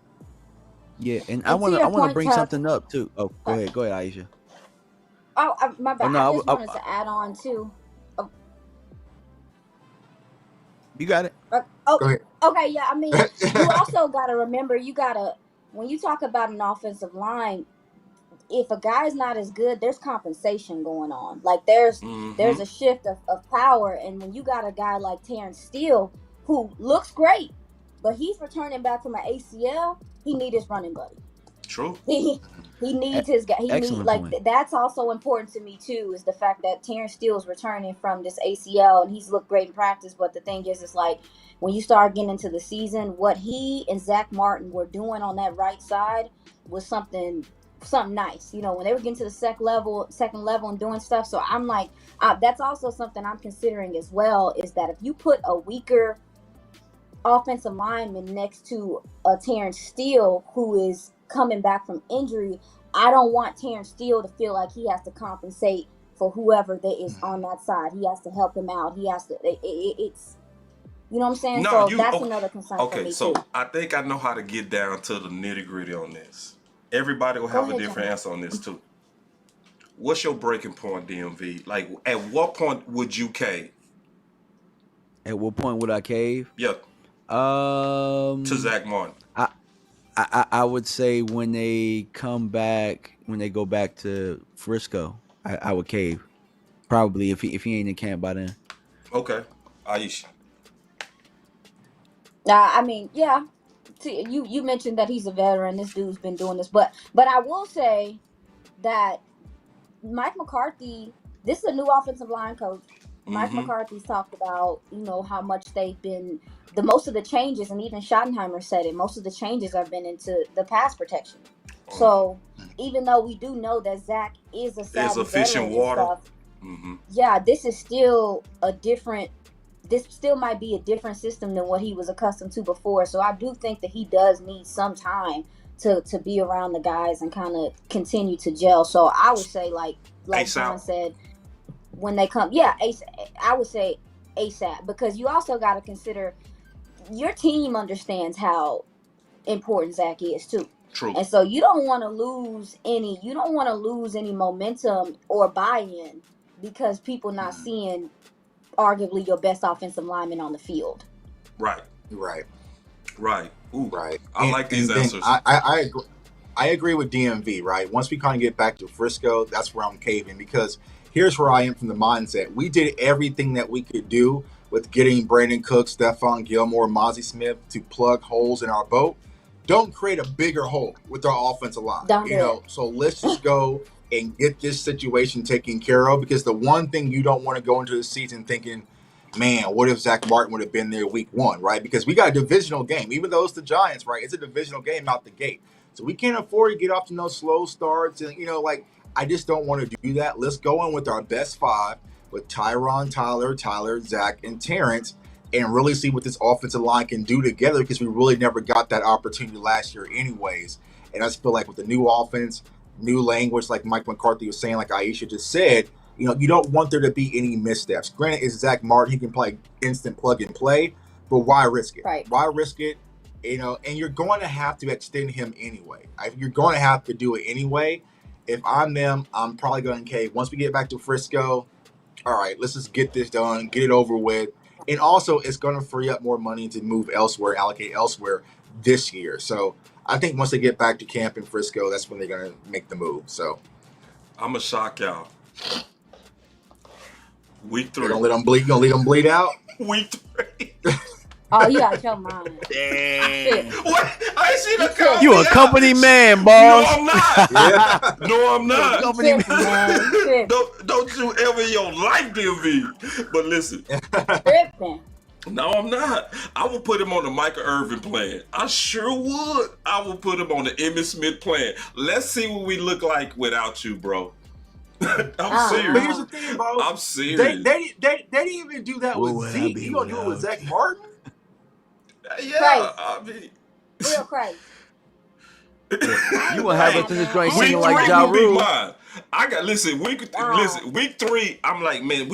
Yeah, and I want to bring something up too. Oh, go ahead, Iisha. Oh, my bad. I just wanted to add on too. Oh. You got it. Okay. Yeah. I mean, you also got to remember, when you talk about an offensive line, if a guy's not as good, there's compensation going on. Like there's a shift of power, and when you got a guy like Terrence Steele who looks great, but he's returning back from an ACL, he needs his running buddy. True. He needs his guy. That's also important to me too, is the fact that Terrence Steele is returning from this ACL and he's looked great in practice. But the thing is, it's like when you start getting into the season, what he and Zach Martin were doing on that right side was something nice. When they were getting to the second level and doing stuff. So I'm like, that's also something I'm considering as well, is that if you put a weaker offensive lineman next to a Terrence Steele who is coming back from injury, I don't want Terrence Steele to feel like he has to compensate for whoever that is on that side. He has to help him out. He has to. It's, you know what I'm saying? No, so that's another concern for me so too. I think I know how to get down to the nitty gritty on this. Everybody will have a different answer on this too. What's your breaking point, DMV? Like, at what point would you cave? At what point would I cave? Yeah. To Zach Martin. I would say when they go back to Frisco, I would cave. Probably if he ain't in camp by then. Okay. Iisha. I mean, yeah. See, you mentioned that he's a veteran. This dude's been doing this, but I will say that Mike McCarthy, this is a new offensive line coach. Mike McCarthy's talked about, how much they've been, most of the changes, and even Schottenheimer said it, most of the changes have been into the pass protection. So even though we do know that Zach is a savvy efficient veteran water. And stuff, yeah, this is still this still might be a different system than what he was accustomed to before. So I do think that he does need some time to be around the guys and kind of continue to gel. So I would say, like John said, when they come, I would say ASAP, because you also got to consider your team understands how important Zach is too. True. And so you don't want to lose any momentum or buy-in because people not seeing arguably your best offensive lineman on the field. Right. Ooh. Right. I like these answers. I agree with DMV, right? Once we kind of get back to Frisco, that's where I'm caving, because here's where I am from the mindset. We did everything that we could do with getting Brandon Cook, Stephon Gilmore, Mozzie Smith to plug holes in our boat. Don't create a bigger hole with our offensive line. So let's just go and get this situation taken care of, because the one thing you don't want to go into the season thinking, man, what if Zach Martin would have been there week one, right? Because we got a divisional game. Even though it's the Giants, right? It's a divisional game out the gate. So we can't afford to get off to no slow starts. And, like, I just don't want to do that. Let's go in with our best 5 with Tyron, Tyler, Zach, and Terrence, and really see what this offensive line can do together, because we really never got that opportunity last year anyways. And I just feel like with the new offense, new language, like Mike McCarthy was saying, like Iisha just said, you don't want there to be any missteps. Granted, it's Zach Martin. He can play instant plug and play, but why risk it? Right. Why risk it? And you're going to have to extend him anyway. You're going to have to do it anyway. If I'm them, I'm probably going, okay, once we get back to Frisco, all right, let's just get this done, get it over with. And also, it's going to free up more money to move elsewhere, allocate elsewhere this year. So I think once they get back to camp in Frisco, that's when they're going to make the move. So I'm going to shock y'all. Week 3. You're going to let them bleed? You going to let them bleed out? Week 3. Oh, you out your mind. Damn. What? I ain't seen a company. You a company man, boss. No, I'm not. Yeah. No, I'm not. Company man. Don't you ever in your life, DMV. But listen. Tripping. No, I'm not. I will put him on the Micah Irvin plan. I sure would. I will put him on the Emmitt Smith plan. Let's see what we look like without you, bro. I'm serious. But here's the thing, bro. I'm serious. They didn't even do that with Zeke. You gonna do it with Zach Martin? Yeah, Crazy. I mean, Real crazy. You gonna have us in this joint week singing 3 like Ja will be Rule. mine. I got listen. Week 3. I'm like, man.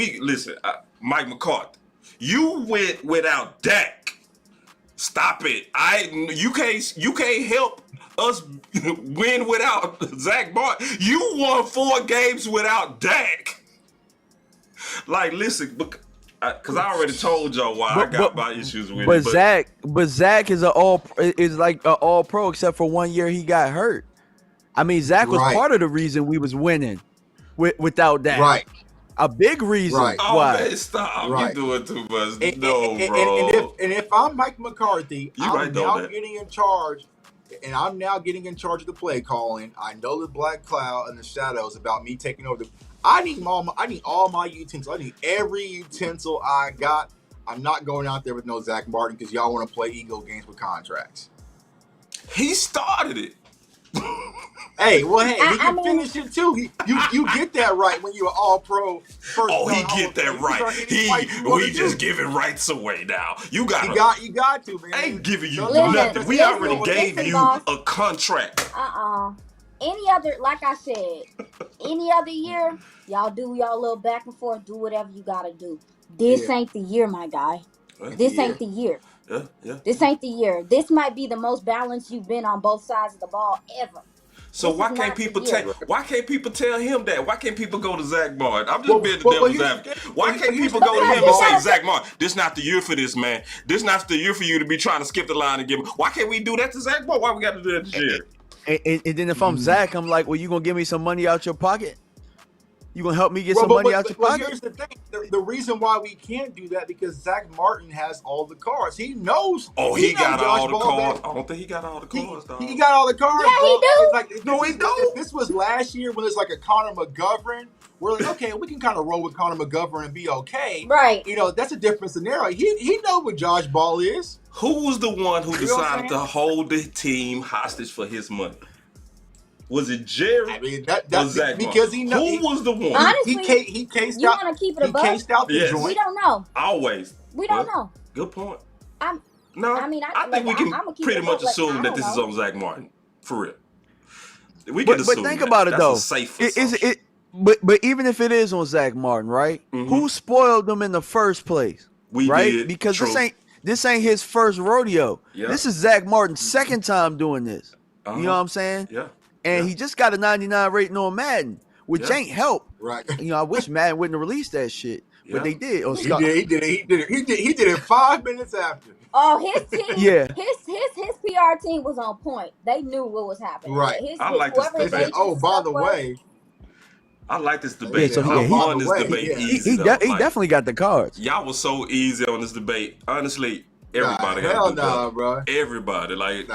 Mike McCarthy. You went without Dak. Stop it. You can't help us win without Zach Martin. You won 4 games without Dak. Like, listen, because I already told y'all why I got my issues with it. But Zach is like an all pro, except for 1 year he got hurt. I mean, Zach was part of the reason we was winning without Dak. Right. A big reason why. Oh, man, stop. You doing too much. Bro. And if I'm Mike McCarthy, I'm now getting in charge. And I'm now getting in charge of the play calling. I know the black cloud and the shadows about me taking over I need all my utensils. I need every utensil I got. I'm not going out there with no Zach Martin because y'all want to play ego games with contracts. He started it. Hey, he can finish it too. You get that right when you're an all-pro. He get that right. We just giving rights away now. You got to, man. I ain't giving you nothing. We already gave you a contract. Any other, like I said, any other year, y'all do y'all little back and forth, do whatever you gotta do. This ain't the year, my guy. This ain't the year. Yeah. This ain't the year. This might be the most balanced you've been on both sides of the ball ever. So why can't people tell him that? Why can't people go to Zach Martin? I'm just being the devil's advocate. Why can't people go to him and say, Zach Martin, this not the year for this, man. This not the year for you to be trying to skip the line and give him. Why can't we do that to Zach Martin? Why we got to do that this year? And then if I'm Zach, I'm like, well, you gonna give me some money out your pocket? You gonna help me get some money out your pocket? Here's the thing: the reason why we can't do that because Zach Martin has all the cards. He knows. Oh, he got all the cards. I don't think he got all the cards, though. He got all the cards. Yeah, he do. No, he don't. If this was last year when it's like a Connor McGovern, we're like, okay, we can kind of roll with Connor McGovern and be okay. Right. That's a different scenario. He knows what Josh Ball is. Who was the one who decided to hold the team hostage for his money? Was it Jerry? I mean, that's Zach because he knows. Who was the one? Honestly, he cased out. Want to keep it above? He cased out the joint. We don't know. Always. We don't know. Good point. I think we can pretty much assume that this is on Zach Martin. For real. We can assume. But think about it though. But even if it is on Zach Martin, right? Mm-hmm. Who spoiled them in the first place? We right? did. Because this ain't his first rodeo. Yep. This is Zach Martin's second time doing this. You know what I'm saying? Yeah. And he just got a 99 rating on Madden, which ain't help. Right. I wish Madden wouldn't have released that shit, but they did. He did it 5 minutes after. Oh, his team. Yeah. His PR team was on point. They knew what was happening. Right. I like this debate. By the way. I like this debate. Yeah, so I won this debate easy. He definitely got the cards. Y'all was so easy on this debate. Honestly, everybody got to do better. Bro. Everybody.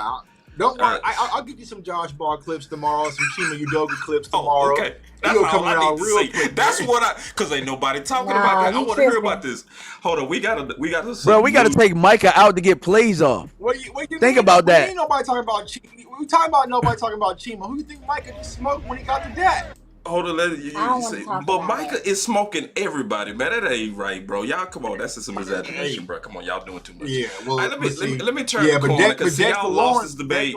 Don't worry. I'll get you some Josh Ball clips tomorrow, some Chima Udoka clips tomorrow. Okay. That's He'll all come I around need to real see. quick. That's man. what because ain't nobody talking about that. I want to hear about this. Hold on. We gotta. Bro, we gotta take Micah out to get plays off. What you Think about that. Ain't nobody talking about Chima. We talking about nobody talking about Chima. Who you think Micah just smoked when he got to that? Hold on, I don't want to talk but about Micah it. is smoking everybody, man. That ain't right, bro. Y'all, come on, that's just some exaggeration, bro. Come on, y'all doing too much. Yeah, well, All right, let me turn yeah, the corner but because y'all lost this debate.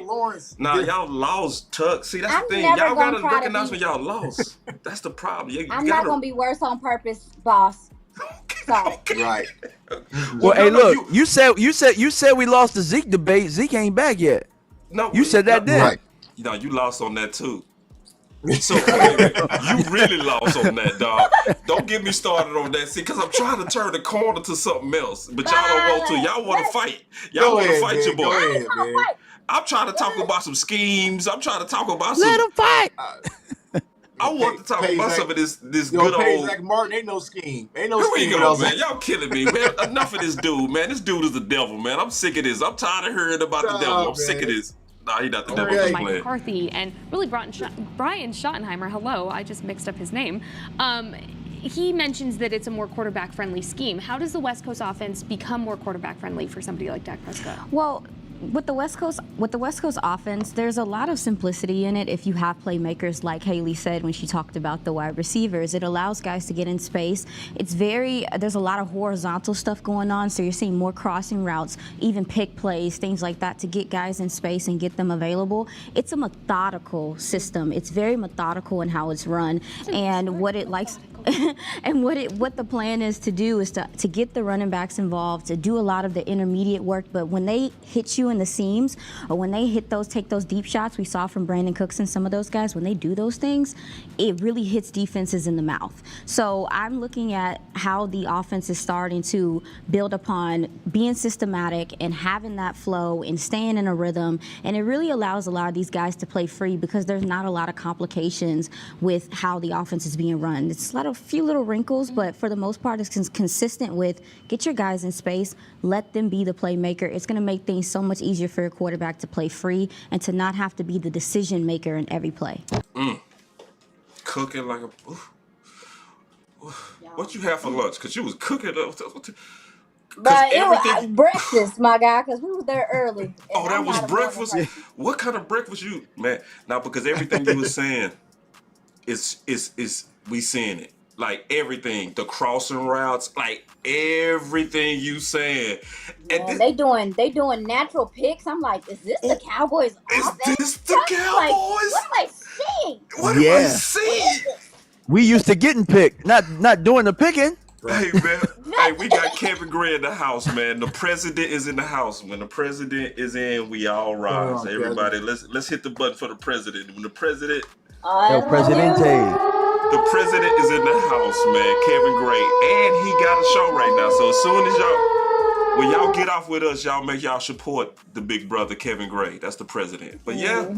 Nah, y'all lost, Tuck. See, that's I'm the thing. never Y'all gonna gotta try to recognize be- when y'all lost. That's the problem. I'm not gonna be worse on purpose, boss. Sorry. Right. Well, hey, look, you said we lost the Zeke debate. Zeke ain't back yet. No, you said that then. Right. No, you lost on that too. So wait, you really lost on that, dog. Don't get me started on that. See, because I'm trying to turn the corner to something else, but y'all don't want to. Y'all want to fight. Y'all want to fight your boy. Go ahead, man. I'm trying to talk about some schemes. I'm trying to talk about some. Let him fight. I want to talk about some of this Yo, good old. Zach Martin, ain't no scheme. Ain't no Here we scheme. go, man. Y'all killing me, man. Enough of this dude, man. This dude is the devil, man. I'm sick of this. I'm tired of hearing about the devil. I'm sick of this. Nah, he not the devil. Mike McCarthy and really Brian Schottenheimer. Hello, I just mixed up his name. He mentions that it's a more quarterback-friendly scheme. How does the West Coast offense become more quarterback-friendly for somebody like Dak Prescott? Well, with the West Coast offense, there's a lot of simplicity in it. If you have playmakers, like Haley said when she talked about the wide receivers, it allows guys to get in space. There's a lot of horizontal stuff going on, so you're seeing more crossing routes, even pick plays, things like that to get guys in space and get them available. It's a methodical system. It's very methodical in how it's run, and what it likes. And what the plan is to do is to get the running backs involved, to do a lot of the intermediate work. But when they hit you in the seams, or when they take those deep shots, we saw from Brandon Cooks and some of those guys, when they do those things, it really hits defenses in the mouth. So I'm looking at how the offense is starting to build upon being systematic and having that flow and staying in a rhythm. And it really allows a lot of these guys to play free because there's not a lot of complications with how the offense is being run. It's a few little wrinkles, but for the most part, it's consistent with get your guys in space, let them be the playmaker. It's going to make things so much easier for your quarterback to play free and to not have to be the decision maker in every play. Cooking like a. What you have for lunch? Because you was cooking. But it was breakfast, my guy, because we was there early. Oh, that was breakfast? What kind of breakfast you, man? Now, because everything you were saying is we seeing it. Like everything, the crossing routes, like everything you saying. And man, they doing natural picks. I'm like, is this the Cowboys offense? Is this the Cowboys? Like, what am I seeing? What am I seeing? We used to getting picked, not doing the picking. Hey man, hey, we got Kevin Gray in the house, man. The president is in the house. When the president is in, we all rise. Everybody, let's hit the button for the president. When the president, El Presidente. The president is in the house, man. Kevin Gray, and he got a show right now. So as soon as when y'all get off with us, y'all make y'all support the big brother Kevin Gray. That's the president. But yeah,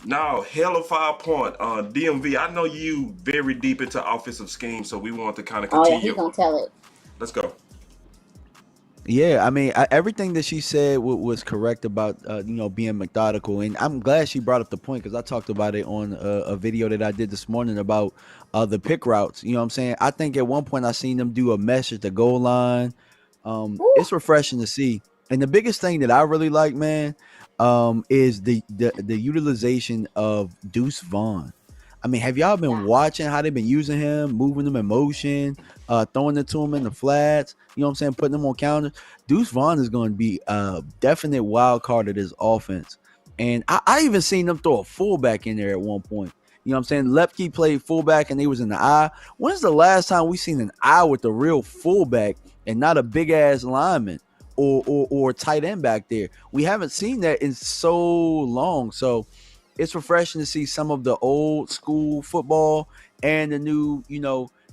now hell of 5 point. DMV, I know you very deep into offensive schemes, so we want to kind of continue. Oh yeah, he's gonna tell it. Let's go. Yeah, I mean, everything that she said was correct about being methodical, and I'm glad she brought up the point because I talked about it on a video that I did this morning about the pick routes. You know what I'm saying? I think at one point I seen them do a mesh at the goal line. It's refreshing to see, and the biggest thing that I really like, man, is the utilization of Deuce Vaughn. I mean, have y'all been watching how they've been using him, moving them in motion, throwing it to him in the flats? You know what I'm saying? Putting them on counters. Deuce Vaughn is going to be a definite wild card of this offense. And I even seen them throw a fullback in there at one point. You know what I'm saying? Lepke played fullback and he was in the eye. When's the last time we seen an eye with a real fullback and not a big ass lineman or tight end back there? We haven't seen that in so long. So it's refreshing to see some of the old school football and the new,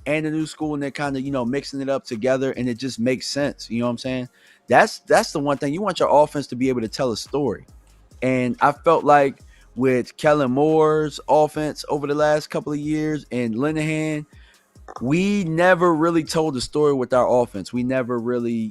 and the new school, and they're kind of, mixing it up together, and it just makes sense. You know what I'm saying? That's the one thing. You want your offense to be able to tell a story. And I felt like with Kellen Moore's offense over the last couple of years and Linehan, we never really told the story with our offense. We never really,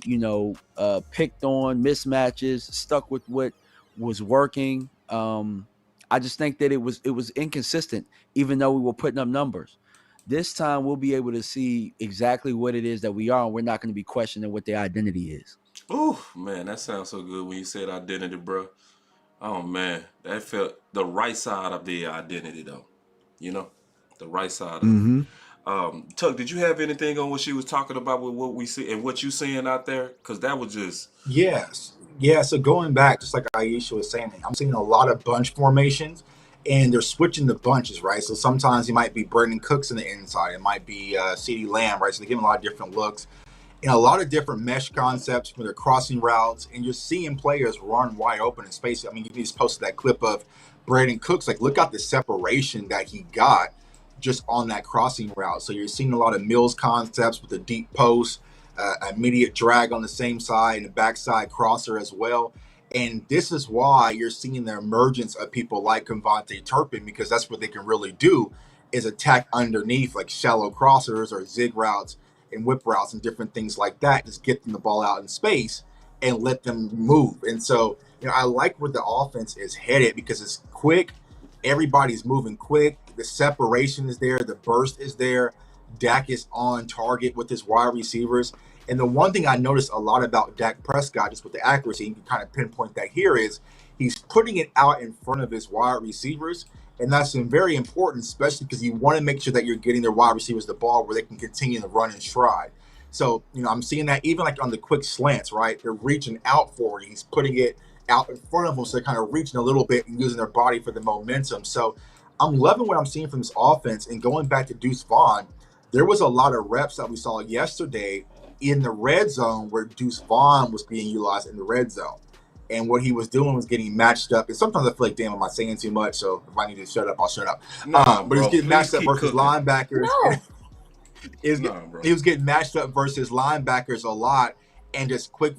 picked on mismatches, stuck with what was working. I just think that it was inconsistent, even though we were putting up numbers. This time we'll be able to see exactly what it is that we are, and we're not going to be questioning what their identity is. Ooh, man, that sounds so good when you said identity, bro. Oh man, that felt the right side of the identity, though. You know, the right side of it. Tuck, did you have anything on what she was talking about with what we see and what you seeing out there? Because that was just Yes. Yeah. So going back, just like Iisha was saying, I'm seeing a lot of bunch formations and they're switching the bunches, right? So sometimes it might be Brandon Cooks in the inside. It might be CeeDee Lamb, right? So they give him a lot of different looks and a lot of different mesh concepts when they're crossing routes. And you're seeing players run wide open in space. I mean, you just posted that clip of Brandon Cooks. Like, look at the separation that he got just on that crossing route. So you're seeing a lot of Mills concepts with the deep post, immediate drag on the same side and the backside crosser as well. And this is why you're seeing the emergence of people like Konvontae Turpin, because that's what they can really do is attack underneath, like shallow crossers or zig routes and whip routes and different things like that. Just get them the ball out in space and let them move. And so, I like where the offense is headed because it's quick. Everybody's moving quick. The separation is there. The burst is there. Dak is on target with his wide receivers. And the one thing I noticed a lot about Dak Prescott, just with the accuracy, you can kind of pinpoint that here, is he's putting it out in front of his wide receivers. And that's very important, especially because you want to make sure that you're getting their wide receivers the ball where they can continue to run and stride. So, I'm seeing that even like on the quick slants, right? They're reaching out for it. He's putting it out in front of them. So they're kind of reaching a little bit and using their body for the momentum. So I'm loving what I'm seeing from this offense. And going back to Deuce Vaughn, there was a lot of reps that we saw yesterday in the red zone where Deuce Vaughn was being utilized in the red zone. And what he was doing was getting matched up. And sometimes I feel like, damn, am I saying too much? So if I need to shut up, I'll shut up. But he's getting matched up versus linebackers. No. He was getting matched up versus linebackers a lot. And just quick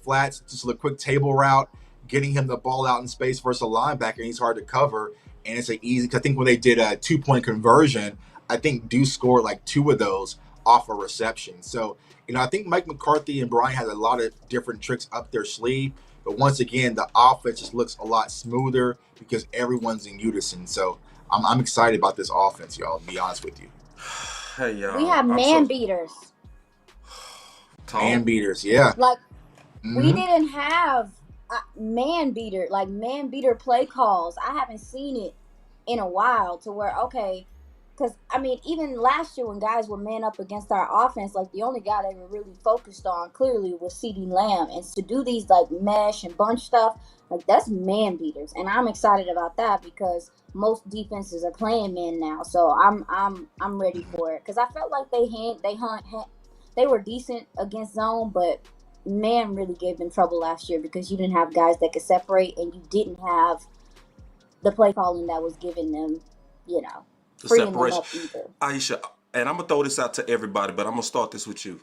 flats, just a quick table route, getting him the ball out in space versus a linebacker. And he's hard to cover. And it's an easy, because I think when they did a 2-point conversion, I think Deuce scored like 2 of those off a reception. So, I think Mike McCarthy and Brian has a lot of different tricks up their sleeve. But once again, the offense just looks a lot smoother because everyone's in unison. So I'm excited about this offense, y'all, to be honest with you. Hey, y'all. We have man beaters. Man beaters, yeah. Like, we didn't have man beater play calls. I haven't seen it in a while to where, okay, because, even last year when guys were man up against our offense, like, the only guy they were really focused on clearly was CeeDee Lamb. And to do these, like, mesh and bunch stuff, like, that's man beaters. And I'm excited about that because most defenses are playing man now. So I'm ready for it. Because I felt like they were decent against zone, but man really gave them trouble last year because you didn't have guys that could separate and you didn't have the play calling that was giving them, the freeing them separation. up either. Aisha, and I'm going to throw this out to everybody, but I'm going to start this with you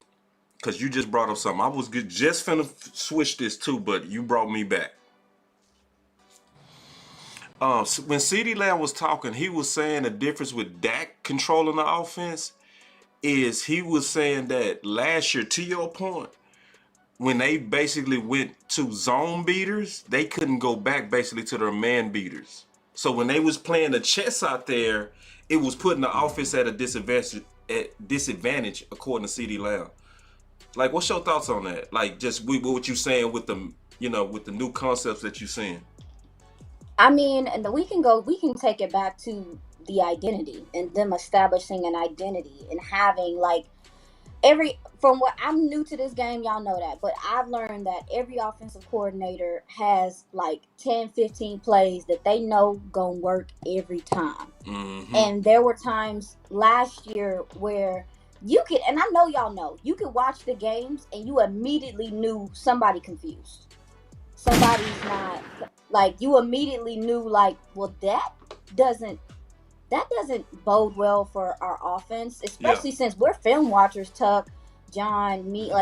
because you just brought up something. I was just finna switch this too, but you brought me back. When CeeDee Lamb was talking, he was saying the difference with Dak controlling the offense is he was saying that last year, to your point, when they basically went to zone beaters, they couldn't go back basically to their man beaters. So when they was playing the chess out there, it was putting the offense at a disadvantage according to CeeDee Lamb. Like, what's your thoughts on that? Like, just what you saying with the, with the new concepts that you're seeing. And we can take it back to the identity and them establishing an identity and having from what I'm new to this game, y'all know that, but I've learned that every offensive coordinator has 10, 15 plays that they know gonna work every time. Mm-hmm. And there were times last year where you could, and I know y'all know, you could watch the games and you immediately knew somebody confused. Somebody's not, you immediately knew, well, that doesn't bode well for our offense, especially since we're film watchers, Tuck, John, me,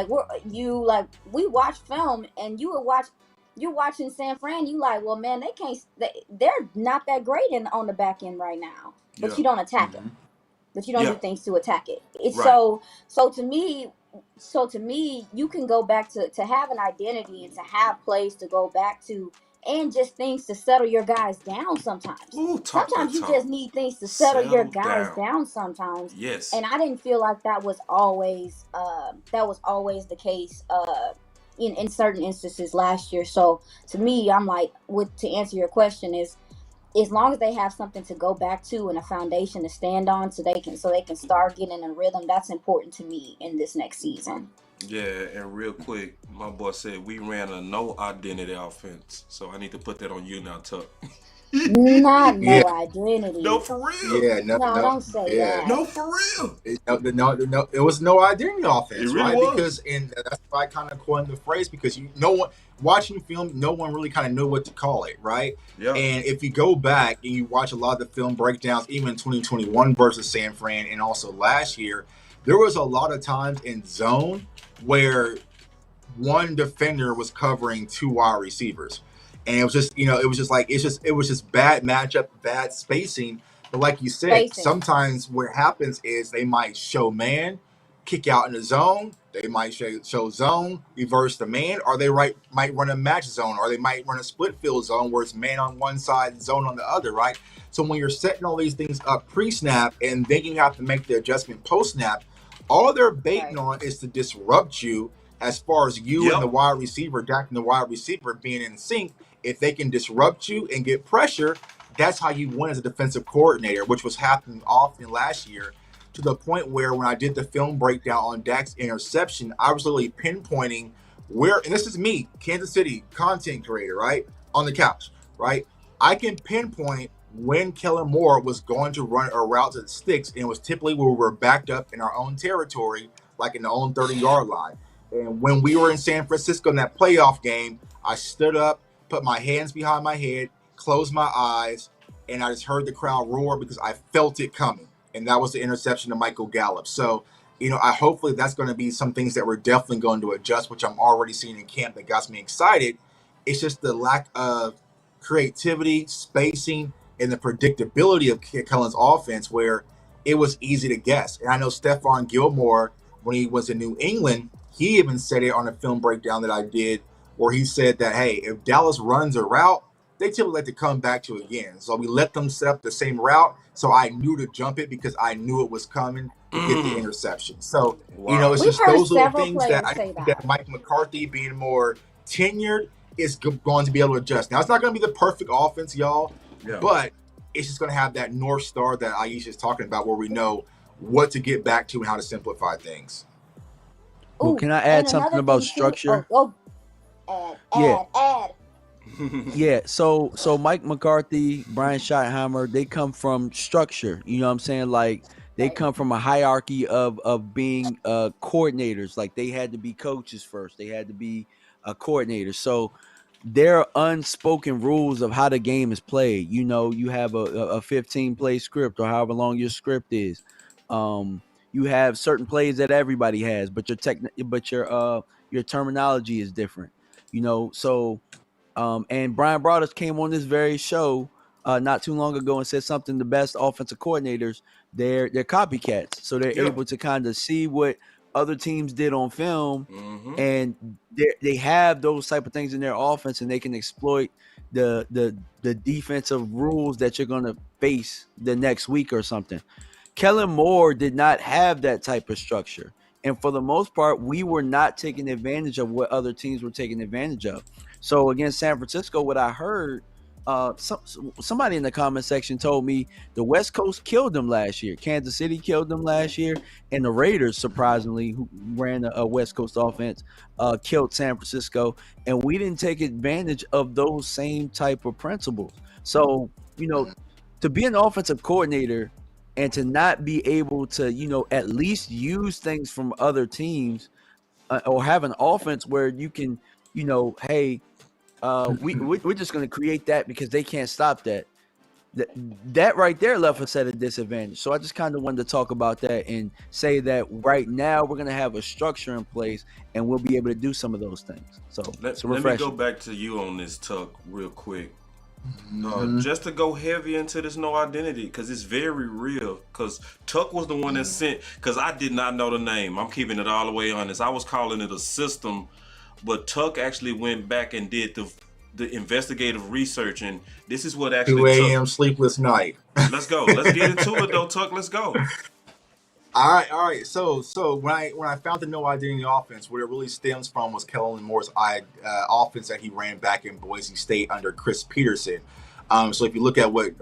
we watch film and you're watching San Fran, you well, man, they're not that great on the back end right now, but you don't attack it, but you don't do things to attack it. It's right. So to me, you can go back to have an identity and to have plays to go back to and just things to settle your guys down sometimes. Ooh, Sometimes you just need things to settle your guys down sometimes. Yes. And I didn't feel like that was always the case in certain instances last year. So to me, I'm like, to answer your question is, as long as they have something to go back to and a foundation to stand on, so they can start getting in a rhythm, that's important to me in this next season. Yeah, and real quick, my boy said we ran a no identity offense, so I need to put that on you now, Tuck. Not no identity. No, for real. Yeah, no, don't say that. No, for real. No, it was no identity offense, It really right? was. And that's why I kind of coined the phrase, because no one watching film, no one really kind of knew what to call it, right? Yeah. And if you go back and you watch a lot of the film breakdowns, even in 2021 versus San Fran, and also last year, there was a lot of times in zone where one defender was covering two wide receivers. And it was just bad matchup, bad spacing. But like you said, sometimes what happens is they might show man, kick out in the zone. They might show zone, reverse the man, or they might run a match zone, or they might run a split field zone where it's man on one side, zone on the other, right? So when you're setting all these things up pre-snap, and then you have to make the adjustment post-snap, all they're baiting on is to disrupt you as far as you and the wide receiver, Dak and the wide receiver being in sync. If they can disrupt you and get pressure, that's how you win as a defensive coordinator, which was happening often last year, to the point where when I did the film breakdown on Dak's interception, I was literally pinpointing where, and this is me, Kansas City content creator, right, on the couch, right? I can pinpoint when Kellen Moore was going to run a route to the sticks, and it was typically where we were backed up in our own territory, like in the own 30-yard line. And when we were in San Francisco in that playoff game, I stood up, put my hands behind my head, closed my eyes, and I just heard the crowd roar because I felt it coming. And that was the interception of Michael Gallup. So, hopefully that's going to be some things that we're definitely going to adjust, which I'm already seeing in camp that got me excited. It's just the lack of creativity, spacing, and the predictability of Kellen's offense, where it was easy to guess. And I know Stephon Gilmore, when he was in New England, he even said it on a film breakdown that I did, where he said that, hey, if Dallas runs a route, they typically like to come back to it again. So we let them set up the same route. So I knew to jump it because I knew it was coming to get the interception. So, it's just those little things that I think that Mike McCarthy, being more tenured, is going to be able to adjust. Now, it's not going to be the perfect offense, y'all, but it's just going to have that North Star that Iisha is talking about, where we know what to get back to and how to simplify things. Well, can I add something about structure? Add. Yeah, so Mike McCarthy, Brian Schottenheimer, they come from structure. You know what I'm saying? Like, they come from a hierarchy of being coordinators. Like, they had to be coaches first. They had to be coordinators. So there are unspoken rules of how the game is played. You have a 15-play script, or however long your script is. You have certain plays that everybody has, but your terminology is different. So and Brian Broaddus came on this very show not too long ago and said something. The best offensive coordinators, they're copycats, so they're able to kind of see what other teams did on film, and they have those type of things in their offense, and they can exploit the defensive rules that you're going to face the next week or something. Kellen Moore did not have that type of structure. And for the most part, we were not taking advantage of what other teams were taking advantage of. So against San Francisco, what I heard, somebody in the comment section told me the West Coast killed them last year. Kansas City killed them last year. And the Raiders, surprisingly, who ran a West Coast offense, killed San Francisco. And we didn't take advantage of those same type of principles. So, to be an offensive coordinator and to not be able to, at least use things from other teams or have an offense where you can, hey, we're just going to create that because they can't stop that. That right there left us at a disadvantage. So I just kind of wanted to talk about that and say that right now we're going to have a structure in place and we'll be able to do some of those things. So let me go back to you on this, Tuck, real quick. Just to go heavy into this no identity, because it's very real. Because Tuck was the one that sent, because I did not know the name. I'm keeping it all the way honest. I was calling it a system, but Tuck actually went back and did the investigative research, and this is what actually 2 a.m. sleepless night. Let's go. Let's get into it though, Tuck. Let's go. All right. So when I found the no identity offense, what it really stems from was Kellen Moore's offense that he ran back in Boise State under Chris Peterson. So if you look at what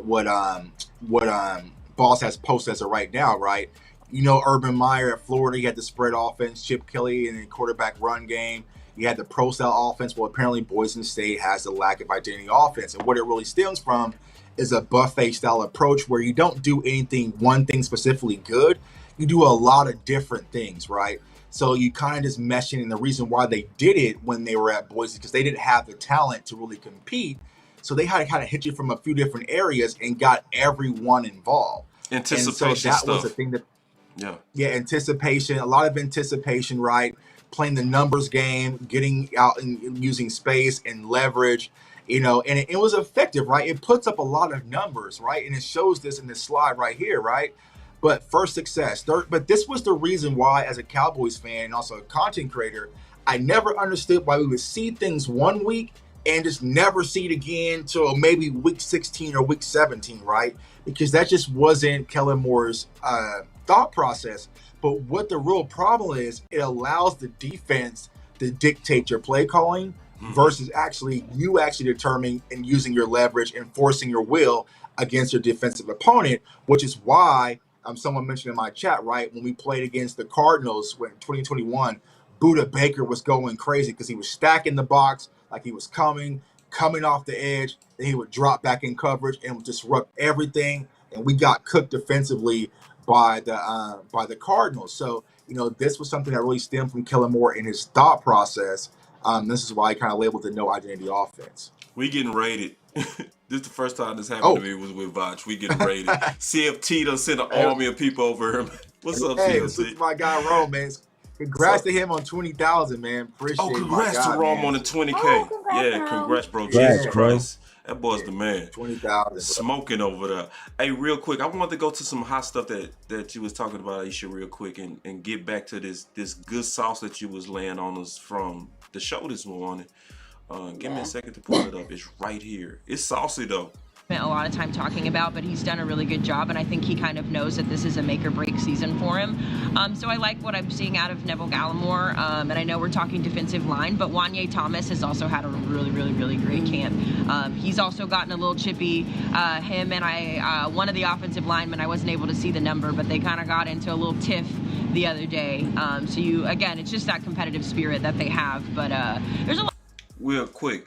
Boss has posted as of right now, right? Urban Meyer at Florida, he had the spread offense, Chip Kelly in the quarterback run game. You had the pro style offense. Well, apparently Boise State has the lack of identity offense, and what it really stems from is a buffet style approach where you don't do one thing specifically good. You do a lot of different things, right? So you kind of just mesh in, and the reason why they did it when they were at Boise, because they didn't have the talent to really compete. So they had to kind of hit you from a few different areas and got everyone involved. Anticipation and so that stuff. was the thing that, anticipation, a lot of anticipation, right? Playing the numbers game, getting out and using space and leverage, and it was effective, right? It puts up a lot of numbers, right? And it shows this in this slide right here, right? But first success. But this was the reason why, as a Cowboys fan and also a content creator, I never understood why we would see things one week and just never see it again till maybe week 16 or week 17, right? Because that just wasn't Kellen Moore's thought process. But what the real problem is, it allows the defense to dictate your play calling versus you actually determining and using your leverage and forcing your will against your defensive opponent, which is why someone mentioned in my chat, right, when we played against the Cardinals in 2021, Budda Baker was going crazy because he was stacking the box like he was coming off the edge, then he would drop back in coverage and would disrupt everything, and we got cooked defensively by the Cardinals. So this was something that really stemmed from Kellen Moore in his thought process. This is why I kind of labeled the no identity offense. We getting raided. This is the first time this happened to me was with Vach. We getting raided. CFT done sent an army of people over him. What's up, CFT? This is my guy Rome, man. Congrats to him on 20,000, man. Appreciate it. Congrats to Rome on the 20K. Congrats, bro. Congrats, Jesus bro. Christ. That boy's the man. 20,000. Smoking over there. Hey, real quick, I wanted to go to some hot stuff that you was talking about, Iisha, real quick, and get back to this good sauce that you was laying on us from the show this morning. Give me a second to pull it up. It's right here. It's saucy though. Spent a lot of time talking about, but he's done a really good job, and I think he kind of knows that this is a make or break season for him. So I like what I'm seeing out of Neville Gallimore, and I know we're talking defensive line, but Wanye Thomas has also had a really great camp. He's also gotten a little chippy. Him and one of the offensive linemen, I wasn't able to see the number, but they kind of got into a little tiff the other day. So it's just that competitive spirit that they have, but there's a lot. Real quick,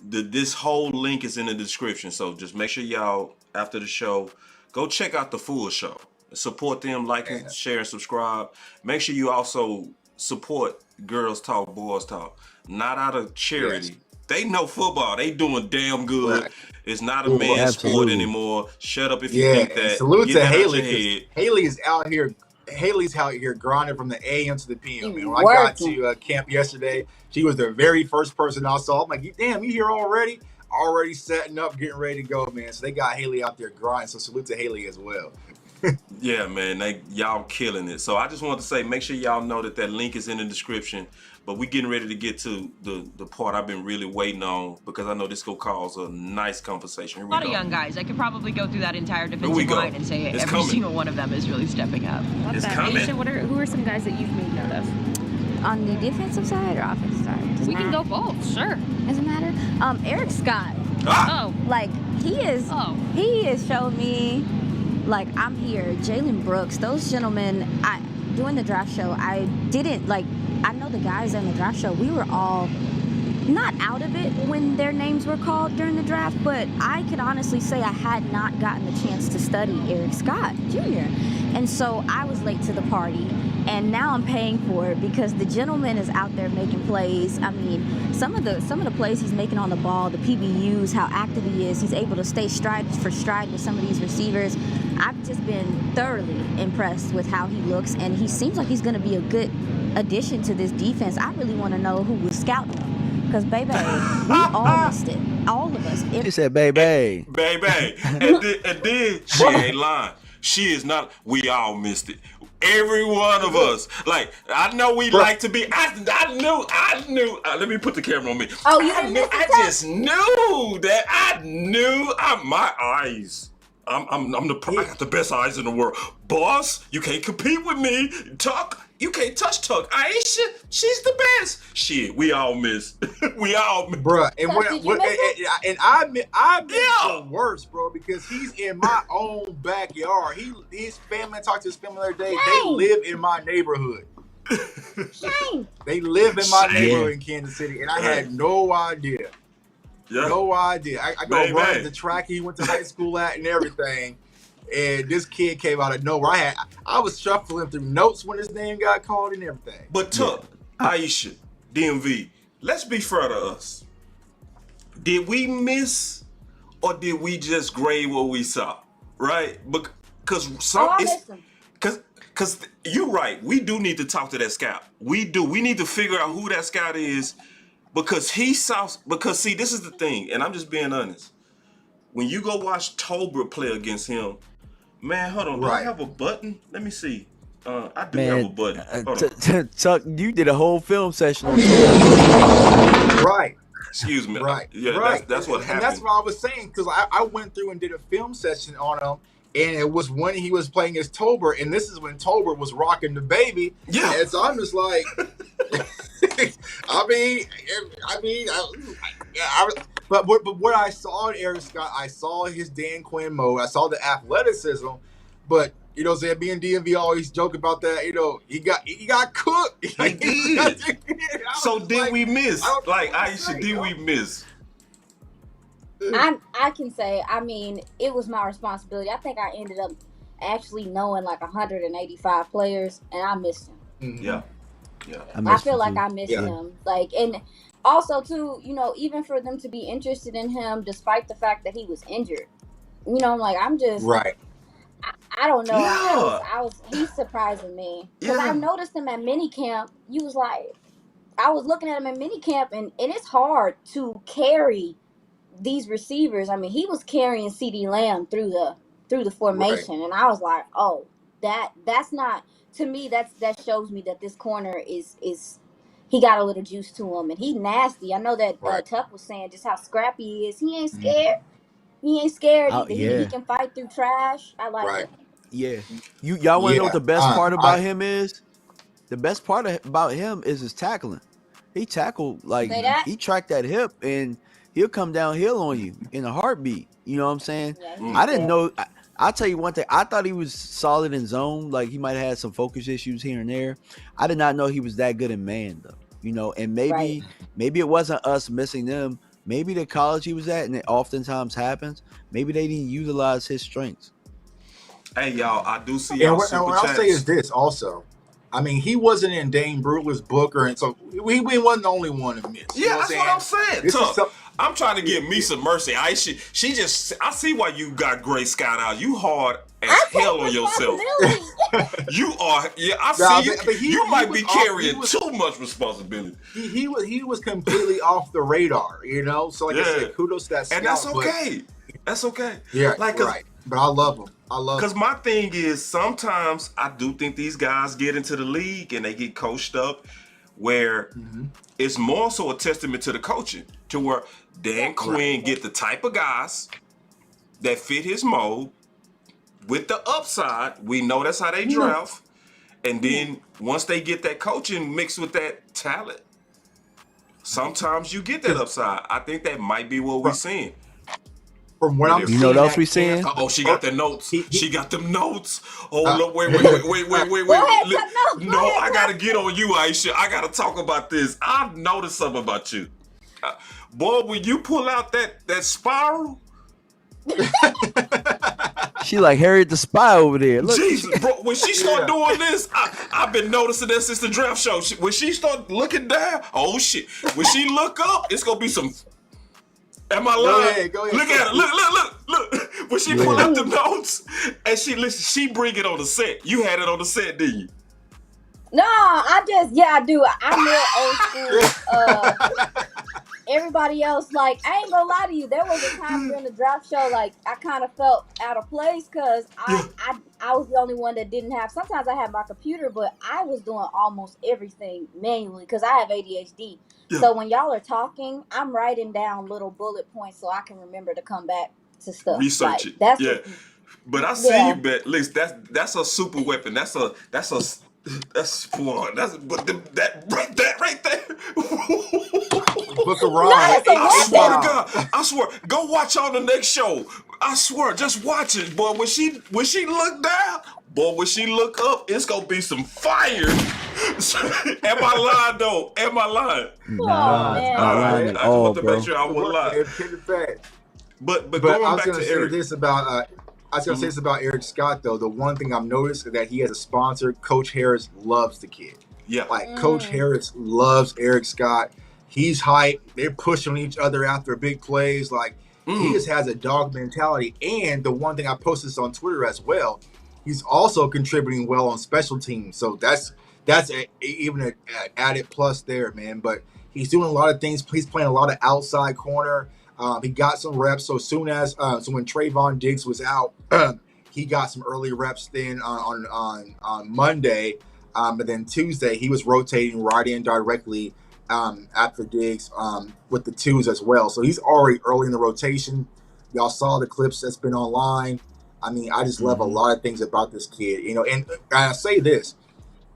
this whole link is in the description, so just make sure y'all, after the show, go check out the full show. Support them, like and share and subscribe. Make sure you also support Girls Talk, Boys Talk. Not out of charity. Yes. They know football. They doing damn good. Right. It's not a man's sport anymore. Shut up if you think that. Salute to Haley. Haley's out here grinding from the AM to the PM. Man. When I got to camp yesterday, she was the very first person I saw. I'm like, damn, you here already? Already setting up, getting ready to go, man. So they got Haley out there grinding. So salute to Haley as well. Yeah, man, y'all killing it. So I just wanted to say, make sure y'all know that link is in the description. But we getting ready to get to the part I've been really waiting on, because I know this gonna cause a nice conversation. Here we A lot go. of young guys. I could probably go through that entire defensive line and say every single one of them is really stepping up. It's coming. Aisha, who are some guys that you've made note of? On the defensive side or offensive side? We can go both, sure. Doesn't matter. Eric Scott. Like he is showing me, like, I'm here. Jalen Brooks, those gentlemen. During the draft show, I know the guys in the draft show, we were all not out of it when their names were called during the draft, but I could honestly say I had not gotten the chance to study Eric Scott Jr. And so I was late to the party, and now I'm paying for it because the gentleman is out there making plays. I mean, some of the plays he's making on the ball, the PBUs, how active he is, he's able to stay stride for stride with some of these receivers. I've just been thoroughly impressed with how he looks, and he seems like he's going to be a good addition to this defense. I really want to know who was scouting him. Because, baby, we all missed it. All of us. She said, baby. Baby. And then she ain't lying. She is not. We all missed it. Every one of us. Like, I know we like to be. I knew. Let me put the camera on me. Oh, you didn't miss the I just knew that. I knew. My eyes. I got the best eyes in the world. Boss, you can't compete with me. Tuck, you can't touch Tuck. Aisha, she's the best. Shit, we all miss. We all miss. Bruh, and I miss the worst, bro, because he's in my own backyard. His family, I talked to his family the other day, they live in my neighborhood. Shame. They live in my neighborhood in Kansas City, and I had no idea. Yeah. No idea. I go run the track he went to high school at and everything. And this kid came out of nowhere. I was shuffling through notes when his name got called and everything. But Tuck, Iisha, DMV, let's be fair to us. Did we miss or did we just grade what we saw? Right? Because because you're right. We do need to talk to that scout. We do. We need to figure out who that scout is. Because see, this is the thing, and I'm just being honest. When you go watch Tolbert play against him, man, hold on, do I have a button? Let me see. I do have a button. Chuck, you did a whole film session on Right. Excuse me. Right. Yeah, right. That's what happened. And that's what I was saying, because I went through and did a film session on him, and it was when he was playing as Tolbert, and this is when Tolbert was rocking the baby. Yeah. And so I'm just like... But what I saw in Eric Scott, I saw his Dan Quinn mode. I saw the athleticism, but you know, saying me and DMV always joke about that. You know, he got cooked. He did. So did we miss? Like Iisha, did we miss? I can say, I mean, it was my responsibility. I think I ended up actually knowing like 185 players, and I missed him. Mm-hmm. Yeah. I feel like I missed him. Like, and also too, you know, even for them to be interested in him, despite the fact that he was injured, you know, like I'm just I don't know. Yeah. He's surprising me because I noticed him at minicamp. You was like, I was looking at him at minicamp, and it's hard to carry these receivers. I mean, he was carrying CeeDee Lamb through the formation, and I was like, oh, that's not. To me, that shows me that this corner is he got a little juice to him, and he nasty. I know that Tuck was saying just how scrappy he is. He ain't scared. He ain't scared. He can fight through trash. I like it. Yeah. Y'all want to know what the best part about him is? The best part about him is his tackling. He tackled, like, he tracked that hip, and he'll come downhill on you in a heartbeat. You know what I'm saying? Yeah, I didn't know. I'll tell you one thing. I thought he was solid in zone. Like, he might have had some focus issues here and there. I did not know he was that good in man, though. You know, and maybe it wasn't us missing them. Maybe the college he was at, and it oftentimes happens, maybe they didn't utilize his strengths. Hey, y'all, I do see y'all super chats. What I'll say is this also. I mean, he wasn't in Dane Brugler's book, and so we wasn't the only one to miss. Yeah, that's what I'm saying. I'm trying to give me some mercy. I see why you got great scout out. You hard as hell on yourself. You are. Yeah, I see you. You might be carrying too much responsibility. He was completely off the radar, you know. So like I said, kudos to that scout. And that's okay. That's okay. Yeah, right. But I love him. Because my thing is, sometimes I do think these guys get into the league and they get coached up where it's more so a testament to the coaching, to where Dan Quinn get the type of guys that fit his mold with the upside. We know that's how they draft. And then once they get that coaching mixed with that talent, sometimes you get that upside. I think that might be what we're seeing. From what I'm seeing, what else we seeing? Oh, she got the notes. She got them notes. Oh, look, wait. Go ahead, no, I gotta get on you, Iisha. I gotta talk about this. I've noticed something about you, boy. When you pull out that spiral, she like Harriet the Spy over there. Look. Jesus, bro. When she start doing this, I've been noticing that since the draft show. When she start looking down, oh shit. When she look up, it's gonna be some. Am I lying? Go ahead. Look at her. Look. When she pull out the notes and she bring it on the set. You had it on the set, didn't you? No, I do. I'm real old school. everybody else, like, I ain't gonna lie to you, there was a time during the draft show, like, I kind of felt out of place because I was the only one that didn't have. Sometimes I had my computer, but I was doing almost everything manually because I have ADHD. Yeah. So when y'all are talking, I'm writing down little bullet points so I can remember to come back to stuff. Research like, it. That's Yeah. But I see Yeah. you, bet. Listen, that's a super weapon. That's one. That's but that right there. Book of Ron. I swear to Wow. God. I swear. Go watch on the next show. I swear. Just watch it, boy. When she look down, boy. When she look up, it's gonna be some fire. Am I lying though? Am I lying? Nah, man. not lying at I just all, want to bro. make sure I wouldn't lie. But I going was back gonna to say Eric. this about say this about Eric Scott though. The one thing I've noticed is that he has a sponsor. Coach Harris loves the kid. Yeah. Like Coach Harris loves Eric Scott. He's hyped. They're pushing each other after big plays. Like he just has a dog mentality. And the one thing I posted this on Twitter as well, he's also contributing well on special teams. So that's even an added plus there, man. But he's doing a lot of things. He's playing a lot of outside corner. He got some reps. So soon as so when Trayvon Diggs was out, he got some early reps then on Monday. But then Tuesday he was rotating right in directly after Diggs with the twos as well. So he's already early in the rotation. Y'all saw the clips that's been online. I mean, I just love a lot of things about this kid, you know. And I say this,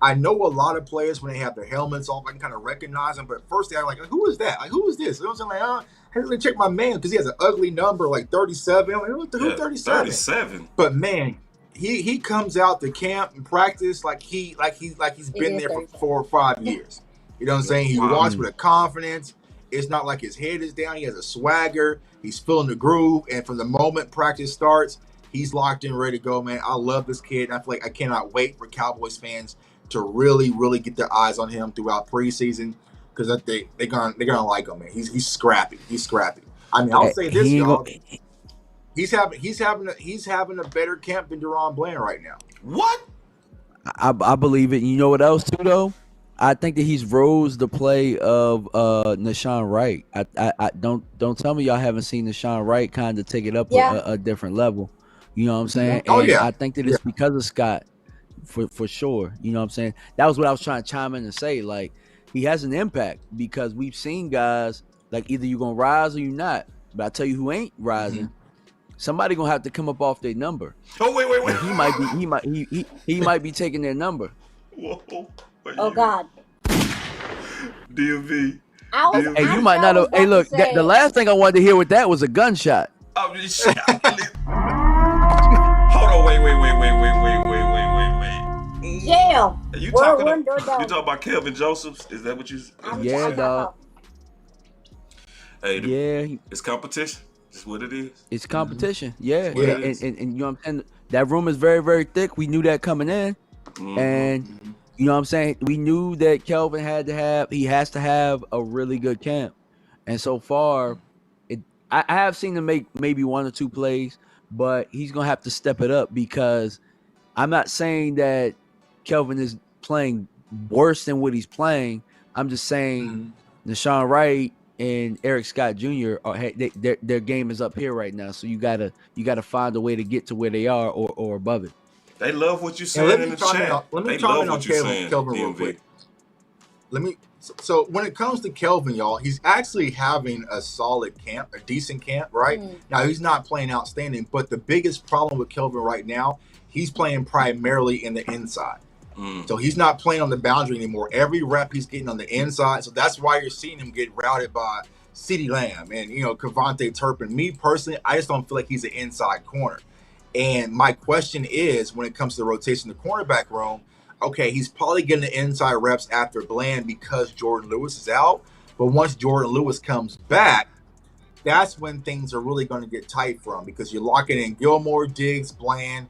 I know a lot of players when they have their helmets off, I can kind of recognize them. But first they're like, who is that? Like, who is this? You know what I'm saying? Like, hey, let me check my man because he has an ugly number, like 37. I'm like, who 37? 37. But man, he comes out to camp and practice like he's been there for 4 or 5 years. You know what I'm saying? He walks with a confidence. It's not like his head is down. He has a swagger. He's feeling the groove. And from the moment practice starts, he's locked in, ready to go, man. I love this kid. And I feel like I cannot wait for Cowboys fans to really, really get their eyes on him throughout preseason because they're gonna like him, man. He's scrappy. He's scrappy. I mean, I'll say this, y'all. He's having a better camp than Deron Bland right now. What? I believe it. You know what else too, though? I think that he's rose the play of Nashawn Wright. I don't tell me y'all haven't seen Nashawn Wright kind of take it up a different level. You know what I'm saying? Oh, and yeah. I think that it's because of Scott for sure. You know what I'm saying? That was what I was trying to chime in and say. Like, he has an impact because we've seen guys like either you're gonna rise or you're not. But I tell you who ain't rising. Somebody gonna have to come up off their number. Oh wait. And he might be taking their number. Whoa. Oh God. DMV. Hey, you might not have. Hey, look, the last thing I wanted to hear with that was a gunshot. Oh, shit. Hold on, wait. Jail. You talking about Kelvin Josephs? Is that what you? Yeah, dog. Hey, it's competition. It's what it is. It's competition. Yeah. And you know what I'm saying? That room is very, very thick. We knew that coming in. And you know what I'm saying? We knew that Kelvin has to have a really good camp. And so far, I have seen him make maybe 1 or 2 plays, but he's going to have to step it up because I'm not saying that Kelvin is playing worse than what he's playing. I'm just saying Nashawn Wright and Eric Scott Jr. Their game is up here right now. So you gotta find a way to get to where they are or above it. They love what you're saying in the chat. Let me They comment love on what you're saying, Kelvin real DMV. quick. So when it comes to Kelvin, y'all, he's actually having a solid camp, a decent camp, right? Now, he's not playing outstanding, but the biggest problem with Kelvin right now, he's playing primarily in the inside. So he's not playing on the boundary anymore. Every rep he's getting on the inside. So that's why you're seeing him get routed by CeeDee Lamb and, Kevontae Turpin. Me personally, I just don't feel like he's an inside corner. And my question is, when it comes to the rotation, the cornerback room, okay, he's probably getting the inside reps after Bland because Jordan Lewis is out. But once Jordan Lewis comes back, that's when things are really going to get tight for him because you're locking in Gilmore, Diggs, Bland.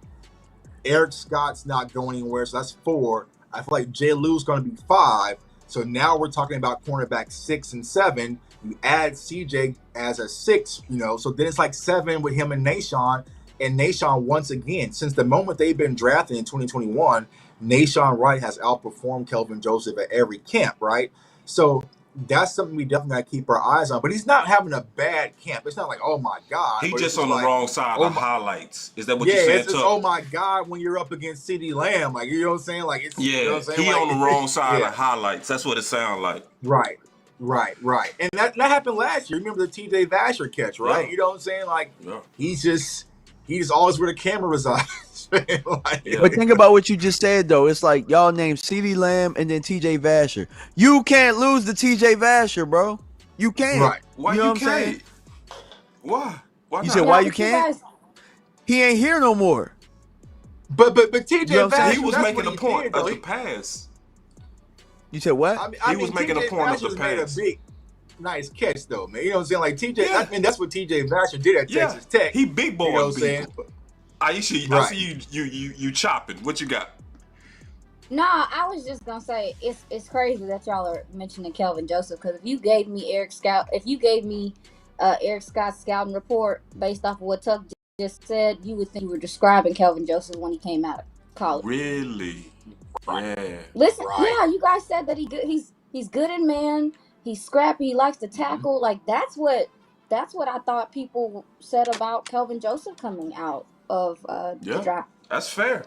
Eric Scott's not going anywhere, so that's 4. I feel like Jay Lou's going to be 5. So now we're talking about cornerback 6 and 7. You add CJ as a 6, so then it's like 7 with him and Nashawn. And Nashawn, once again, since the moment they've been drafted in 2021, Nashawn Wright has outperformed Kelvin Joseph at every camp, right? So that's something we definitely got to keep our eyes on. But he's not having a bad camp. It's not like, oh my God. He But just it's on the like, wrong side oh of my- highlights. Is that what yeah, you're saying, it's just, Tuck? oh my God, when you're up against CeeDee Lamb. Like, you know what I'm saying? Like, it's, Yeah, you know what I'm saying? he Like, on the wrong side yeah. of highlights. That's what it sounds like. Right. And that happened last year. Remember the TJ Vasher catch, right? Yeah. You know what I'm saying? Like, Yeah. he's always where the camera resides. Like, But think about what you just said, though. It's like y'all named CeeDee Lamb and then TJ Vasher. You can't lose to TJ Vasher, bro. You can't. Right. Why you know you what I'm saying? can't? Why? Why You not? said why you can't? He ain't here no more. But TJ You know what I'm Vasher, saying? He was that's making what a he point did, though. of the pass. You said what? I He was making a TJ point of the Vasher's made a pass. big, nice catch, though, man. You know what I'm saying? Like, TJ, Yeah. I mean, that's what TJ Vasher did at Yeah. Texas Tech. He big boy You know what I'm people. saying? Aisha, I Right. see you chopping. What you got? No, I was just gonna say it's crazy that y'all are mentioning Kelvin Joseph, because if you gave me Eric Scott's scouting report based off of what Tuck just said, you would think you were describing Kelvin Joseph when he came out of college. Really? Yeah. Listen, yeah, you guys said that he's good in man, he's scrappy, he likes to tackle. Like that's what I thought people said about Kelvin Joseph coming out of the Yeah. draft. That's fair.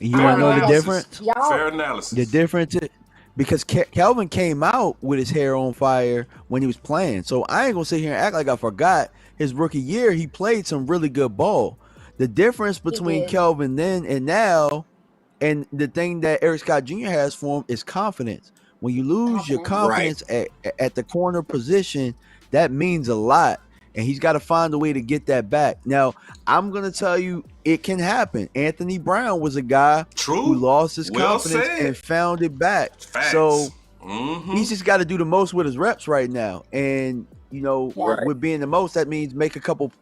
You want to know the difference? Fair analysis. The difference is because Kelvin came out with his hair on fire when he was playing. So I ain't gonna sit here and act like I forgot his rookie year. He played some really good ball. The difference between did. Kelvin then and now, and the thing that Eric Scott Jr. has for him is confidence. When you lose your confidence at the corner position, that means a lot. And he's got to find a way to get that back. Now, I'm going to tell you, it can happen. Anthony Brown was a guy who lost his confidence and found it back. Facts. So he's just got to do the most with his reps right now. And, you know, with being the most, that means make a couple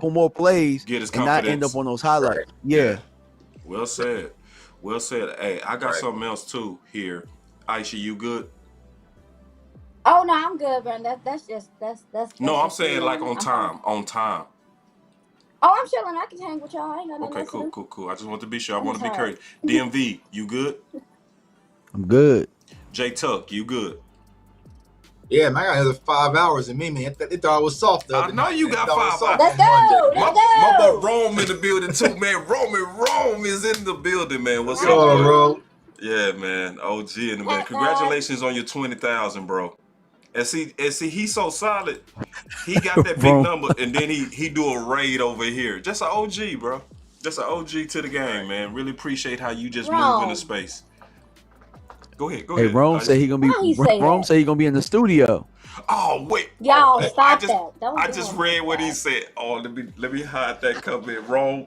more plays Get his and not end confidence. up on those highlights. Yeah. Well said. Well said. Hey, I got something else too here. Aisha, you good? Oh no, I'm good, man. That's No, I'm just saying me. like on time. On time. Oh, I'm chilling. I can hang with y'all. I ain't got nothing Okay, else to do. cool. I just want to be sure. I want to be tired. courteous. DMV, you good? I'm good. J Tuck, you good? Yeah, man, I got another 5 hours in me, man. They thought I was soft the other I know night, you man. got They thought I was 5 soft hours. on Monday. My boy Rome in the building too, man. Rome is in the building, man. What's up, on, bro? Rome? Yeah, man. OG in the man. Congratulations on your 20,000, bro. And see, he's so solid. He got that big number, and then he do a raid over here. Just an OG, bro. Just an OG to the game, man. Really appreciate how you just move in the space. Go ahead. Hey, Rome said he gonna be. Rome said he gonna be in the studio. Oh wait, Y'all stop that. I just read what he said. Oh, let me hide that comment. Rome.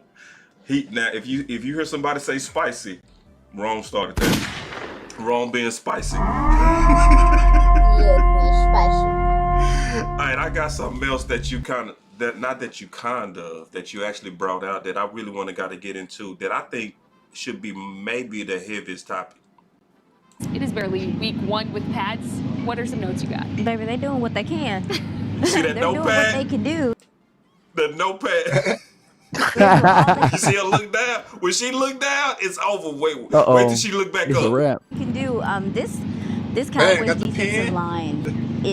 Now if you hear somebody say spicy, Rome started that. Rome being spicy. All right, I got something else that you that you actually brought out that I really got to get into that I think should be maybe the heaviest topic. It is barely week 1 with pads. What are some notes you got? Baby, they doing what they can. You see that They're doing notepad? what they can do. The notepad. You see her look down? When she look down, it's over. Wait till she look back It's up. a wrap. Can do this Cowboys got the defensive pen. line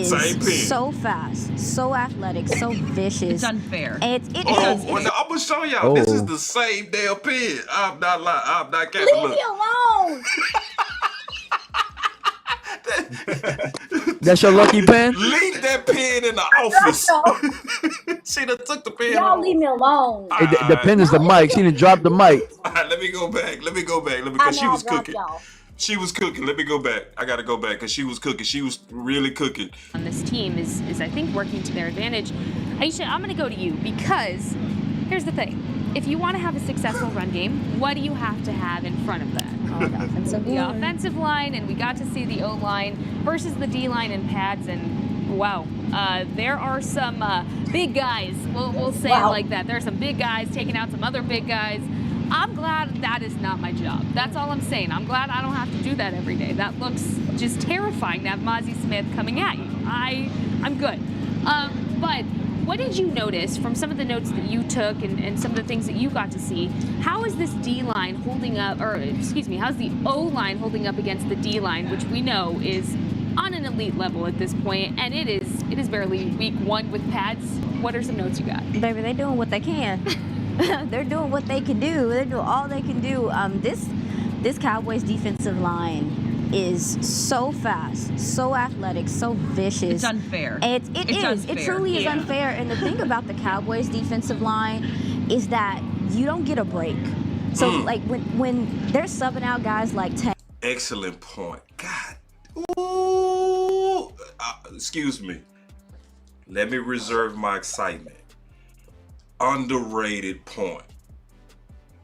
Same pen. is so fast, so athletic, so vicious. It's unfair. It I'm is. gonna show y'all. This is the same damn pen. I'm not lying. I'm not capping. Leave me alone. That's your lucky pen? Leave that pen in the office. She done took the pen Y'all off. leave me alone. Hey, the pen is the mic. She done dropped the mic. All right, let me go back. I Because she know I was dropped cooking. y'all. She was cooking. Let me go back. I gotta go back because she was cooking. She was really cooking. On this team is I think working to their advantage. Aisha, I'm going to go to you because here's the thing. If you want to have a successful run game, what do you have to have in front of that? The offensive line, and we got to see the O-line versus the D-line and pads, and wow, there are some big guys. We'll say it like that. There are some big guys taking out some other big guys. I'm glad that is not my job. That's all I'm saying. I'm glad I don't have to do that every day. That looks just terrifying to have Mozzie Smith coming at you. I'm good. But what did you notice from some of the notes that you took and some of the things that you got to see? How is this D-line holding up, or excuse me, how's the O-line holding up against the D-line, which we know is on an elite level at this point, and it is barely week 1 with pads. What are some notes you got? Baby, they're doing what they can. They're doing what they can do. They're doing all they can do. This Cowboys defensive line is so fast, so athletic, so vicious. It's unfair. It is. Unfair. It truly is unfair. And the thing about the Cowboys defensive line is that you don't get a break. So like when they're subbing out guys like Tank. Excellent point. God. Ooh. Excuse me. Let me reserve my excitement. Underrated point.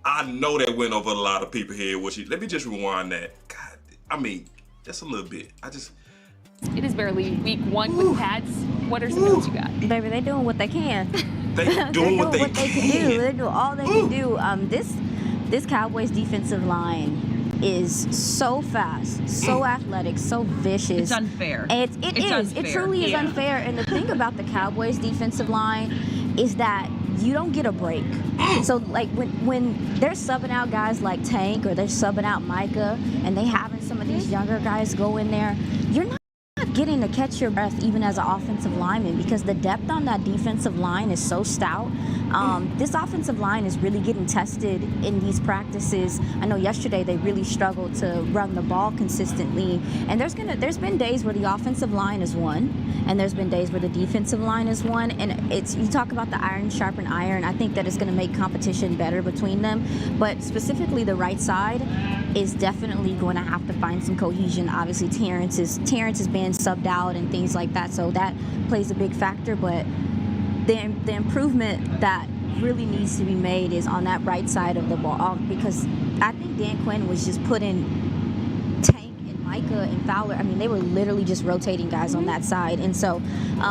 I know that went over a lot of people here. Let me just rewind that. God, I mean, just a little bit. It is barely week 1 with pads. What are some notes you got? Baby, they're doing what they can. They're doing what they can do. They're doing all they can do. This Cowboys defensive line is so fast, so athletic, so vicious. It's unfair. It is. Unfair. It truly is unfair. And the thing about the Cowboys defensive line is that you don't get a break. So like when they're subbing out guys like Tank or they're subbing out Micah and they having some of these younger guys go in there, you're not getting to catch your breath even as an offensive lineman because the depth on that defensive line is so stout. This offensive line is really getting tested in these practices. I know yesterday they really struggled to run the ball consistently, and there's been days where the offensive line has won, and there's been days where the defensive line has won. And you talk about the iron sharpen iron. I think that it's going to make competition better between them, but specifically the right side is definitely going to have to find some cohesion. Obviously, Terrence is being subbed out and things like that, so that plays a big factor. But the improvement that really needs to be made is on that right side of the ball, because I think Dan Quinn was just putting Tank and Micah and Fowler. I mean, they were literally just rotating guys on that side. And so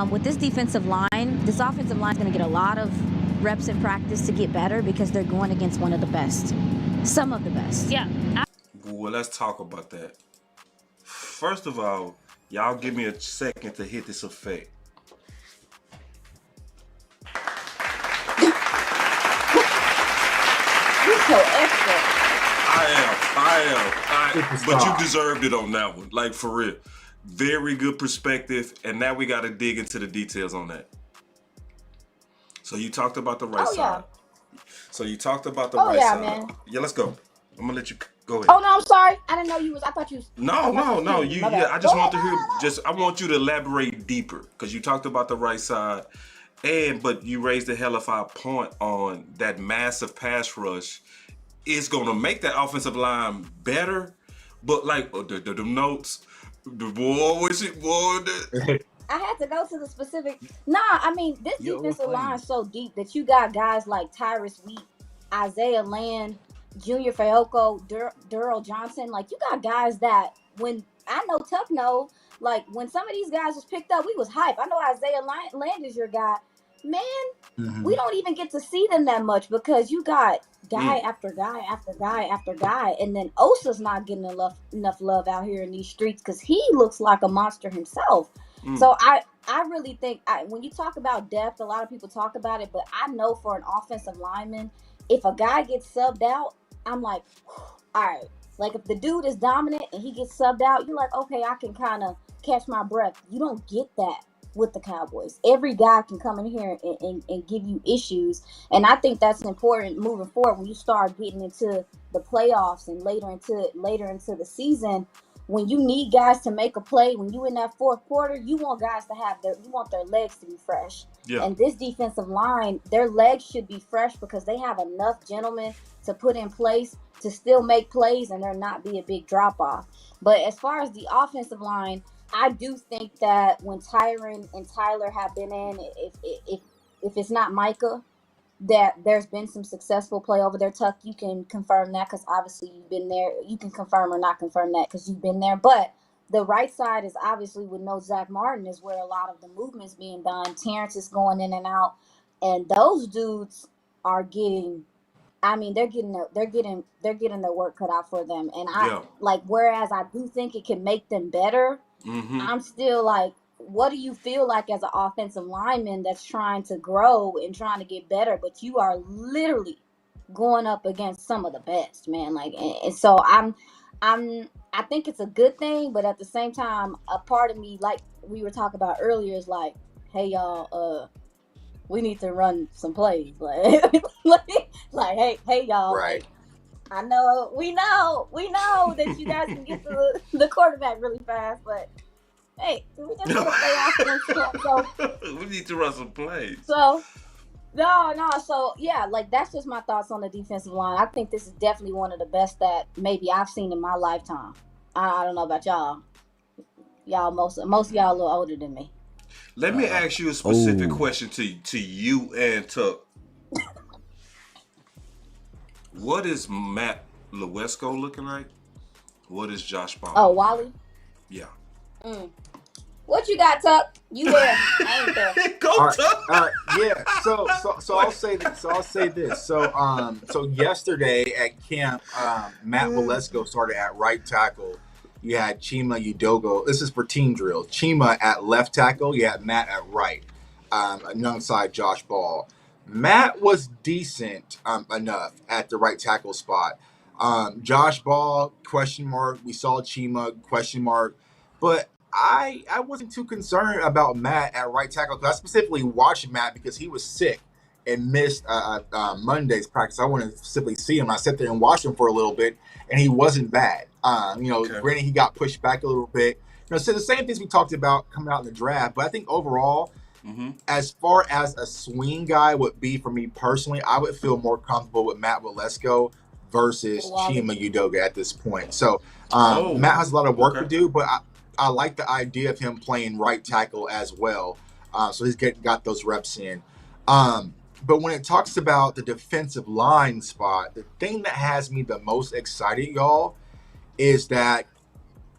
with this defensive line, this offensive line is going to get a lot of reps in practice to get better because they're going against one of the best, some of the best. Yeah. Well, let's talk about that. First of all, y'all give me a second to hit this effect. You're so extra. I am. But you deserved it on that one. Like, for real. Very good perspective. And now we got to dig into the details on that. So you talked about the right side. So you talked about the right side. Man. Yeah, let's go. I'm going to let you go ahead. Oh, no, I'm sorry. I didn't know you was. I thought you was. No. I just want to hear. I want you to elaborate deeper because you talked about the right side, but you raised a hell of a point on that massive pass rush. It's gonna make that offensive line better, but like the notes, the boy. I had to go to the specific. Nah, I mean this defensive line is so deep that you got guys like Tyrus Wheat, Isaiah Land, Junior Fayoko, Durrell Johnson. Like, you got guys that when I know Tuck know, like when some of these guys was picked up, we was hype. I know Isaiah Land is your guy. Man, we don't even get to see them that much because you got guy after guy after guy after guy, and then Osa's not getting enough love out here in these streets because he looks like a monster himself. So I really think when you talk about depth, a lot of people talk about it, but I know for an offensive lineman, if a guy gets subbed out, I'm like, all right. Like if the dude is dominant and he gets subbed out, you're like, okay, I can kind of catch my breath. You don't get that with the Cowboys. Every guy can come in here and give you issues. And I think that's important moving forward when you start getting into the playoffs and later into the season. When you need guys to make a play, when you in that fourth quarter, you want guys to you want their legs to be fresh. Yeah. And this defensive line, their legs should be fresh because they have enough gentlemen to put in place to still make plays and there not be a big drop off. But as far as the offensive line, I do think that when Tyron and Tyler have been in, if it's not Micah, that there's been some successful play over there. Tuck, you can confirm that because obviously you've been there. You can confirm or not confirm that because you've been there. But the right side is obviously with no Zach Martin is where a lot of the movement's being done. Terrence is going in and out, and those dudes are getting. I mean, they're getting their work cut out for them. And whereas I do think it can make them better, I'm still like, what do you feel like as an offensive lineman that's trying to grow and trying to get better, but you are literally going up against some of the best, man. Like, and so I think it's a good thing, but at the same time, a part of me, like we were talking about earlier, is like, hey y'all, we need to run some plays, like, hey y'all, Right. like, I know we know that you guys can get to the quarterback really fast, but hey, we just want to play offense. So We need to run some plays. so no. So yeah, like that's just my thoughts on the defensive line. I think this is definitely one of the best that maybe I've seen in my lifetime. I don't know about y'all. Y'all most of y'all a little older than me. Let me ask you a specific question to you and Tuck. What is Matt Lewesko looking like? What is Josh Ball? Oh, Wally? Yeah. What you got, Tuck? You there? I ain't there. Go, Tuck. Yeah. So I'll say this. So yesterday at camp, Matt Lewesko started at right tackle. You had Chima Udogo. This is for team drills. Chima at left tackle. You had Matt at right, alongside Josh Ball. Matt was decent enough at the right tackle spot. Josh Ball, question mark. We saw Chima, question mark. But I wasn't too concerned about Matt at right tackle because I specifically watched Matt because he was sick and missed Monday's practice. I wanted to simply see him. I sat there and watched him for a little bit, and he wasn't bad. Granted, he got pushed back a little bit. So the same things we talked about coming out in the draft. But I think overall, as far as a swing guy would be for me personally, I would feel more comfortable with Matt Lewesko versus Chima Udoga at this point. So Matt has a lot of work to do, but I like the idea of him playing right tackle as well. So he's got those reps in. But when it talks about the defensive line spot, the thing that has me the most excited, y'all, is that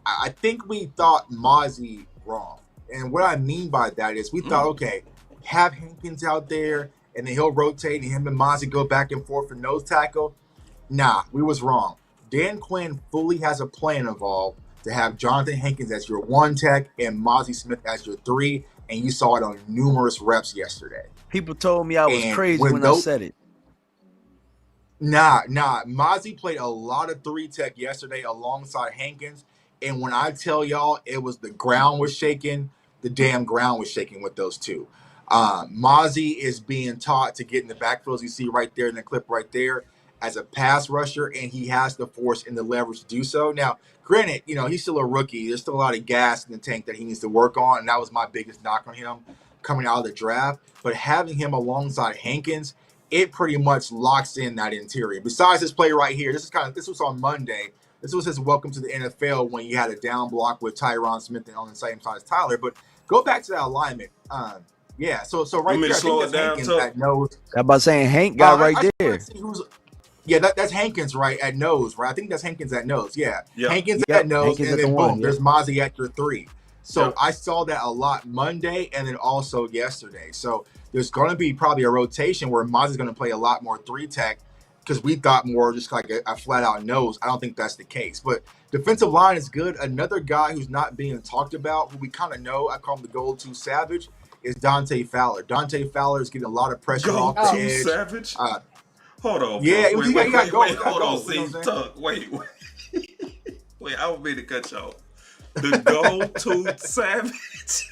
I think we thought Mozzie wrong. And what I mean by that is we thought, okay, have Hankins out there, and then he'll rotate, and him and Mozzie go back and forth for nose tackle. Nah, we was wrong. Dan Quinn fully has a plan involved to have Jonathan Hankins as your 1 tech and Mozzie Smith as your 3, and you saw it on numerous reps yesterday. People told me I was crazy when I said it. Nah. Mozzie played a lot of 3 tech yesterday alongside Hankins, and when I tell y'all it was the ground was shaking, the damn ground was shaking with those two. Mozzie is being taught to get in the backfield, as you see right there in the clip right there, as a pass rusher, and he has the force and the leverage to do so. Now, granted, he's still a rookie. There's still a lot of gas in the tank that he needs to work on, and that was my biggest knock on him coming out of the draft. But having him alongside Hankins, it pretty much locks in that interior. Besides this play right here, this was on Monday. This was his welcome to the NFL when you had a down block with Tyron Smith on the same side as Tyler. But go back to that alignment. Yeah, so right there, I think that's Hankins at nose. I'm about saying Hank got right there. That's Hankins right at nose, right? I think that's Hankins at nose. Yeah. Hankins at nose, Hankins and then boom, there's Yep. Mozzie at your 3. So I saw that a lot Monday and then also yesterday. So there's going to be probably a rotation where Mozzie's going to play a lot more 3 tech because we thought more just like a flat out nose. I don't think that's the case. But defensive line is good. Another guy who's not being talked about, who we kind of know, I call him the Gold-Tooth Savage, is Dante Fowler. Dante Fowler is getting a lot of pressure off the edge. Savage? Hold on. Yeah, wait, hold on. See, Tuck. Wait. Wait, I don't mean to cut you off. The Gold-Tooth Savage?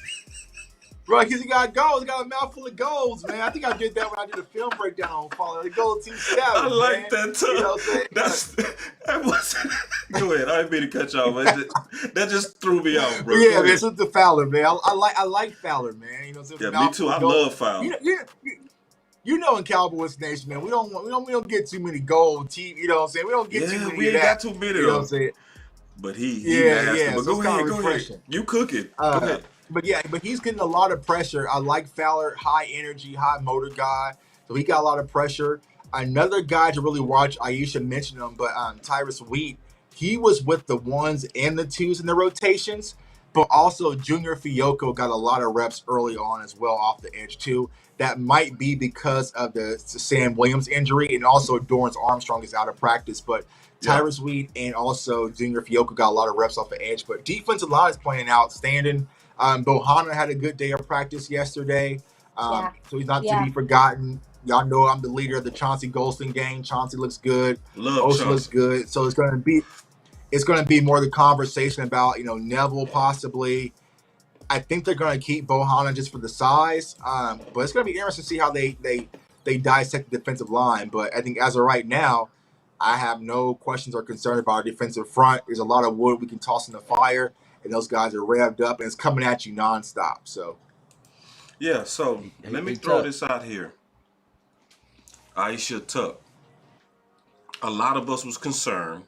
Bro, because he got goals. He got a mouthful of goals, man. I think I did that when I did a film breakdown on Follow. The Gold-Tooth Savage, I like man. that, too. That wasn't... Go ahead. I didn't mean to cut you off. That just threw me off, bro. Yeah, man. It's with the Fowler, man. I like Fowler, man. Me too. I love Fowler. You know, in Cowboys Nation, man, we don't get too many gold team. You know what I'm saying? We don't get too many. We ain't got too many. You know what I'm saying? But he nasty. But so go ahead. You cooking. Go ahead. But he's getting a lot of pressure. I like Fowler, high energy, high motor guy. So he got a lot of pressure. Another guy to really watch, Iisha mentioned him, but Tyrus Wheat, he was with the 1s and the 2s in the rotations, but also Junior Fiocco got a lot of reps early on as well off the edge too. That might be because of the Sam Williams injury, and also Dorrance Armstrong is out of practice, but Tyrus Wheat and also Junior Fiocco got a lot of reps off the edge, but defensive line is playing outstanding. Bohanna had a good day of practice yesterday, so he's not to be forgotten. Y'all know I'm the leader of the Chauncey Golston gang. Chauncey looks good. Love Osa Chauncey. looks good. So it's going to be more the conversation about, Neville possibly. I think they're going to keep Bohanna just for the size. But it's going to be interesting to see how they dissect the defensive line. But I think as of right now, I have no questions or concern about our defensive front. There's a lot of wood we can toss in the fire, and those guys are revved up, and it's coming at you nonstop. So, yeah. So let me throw this out here. Iisha Tuck. A lot of us was concerned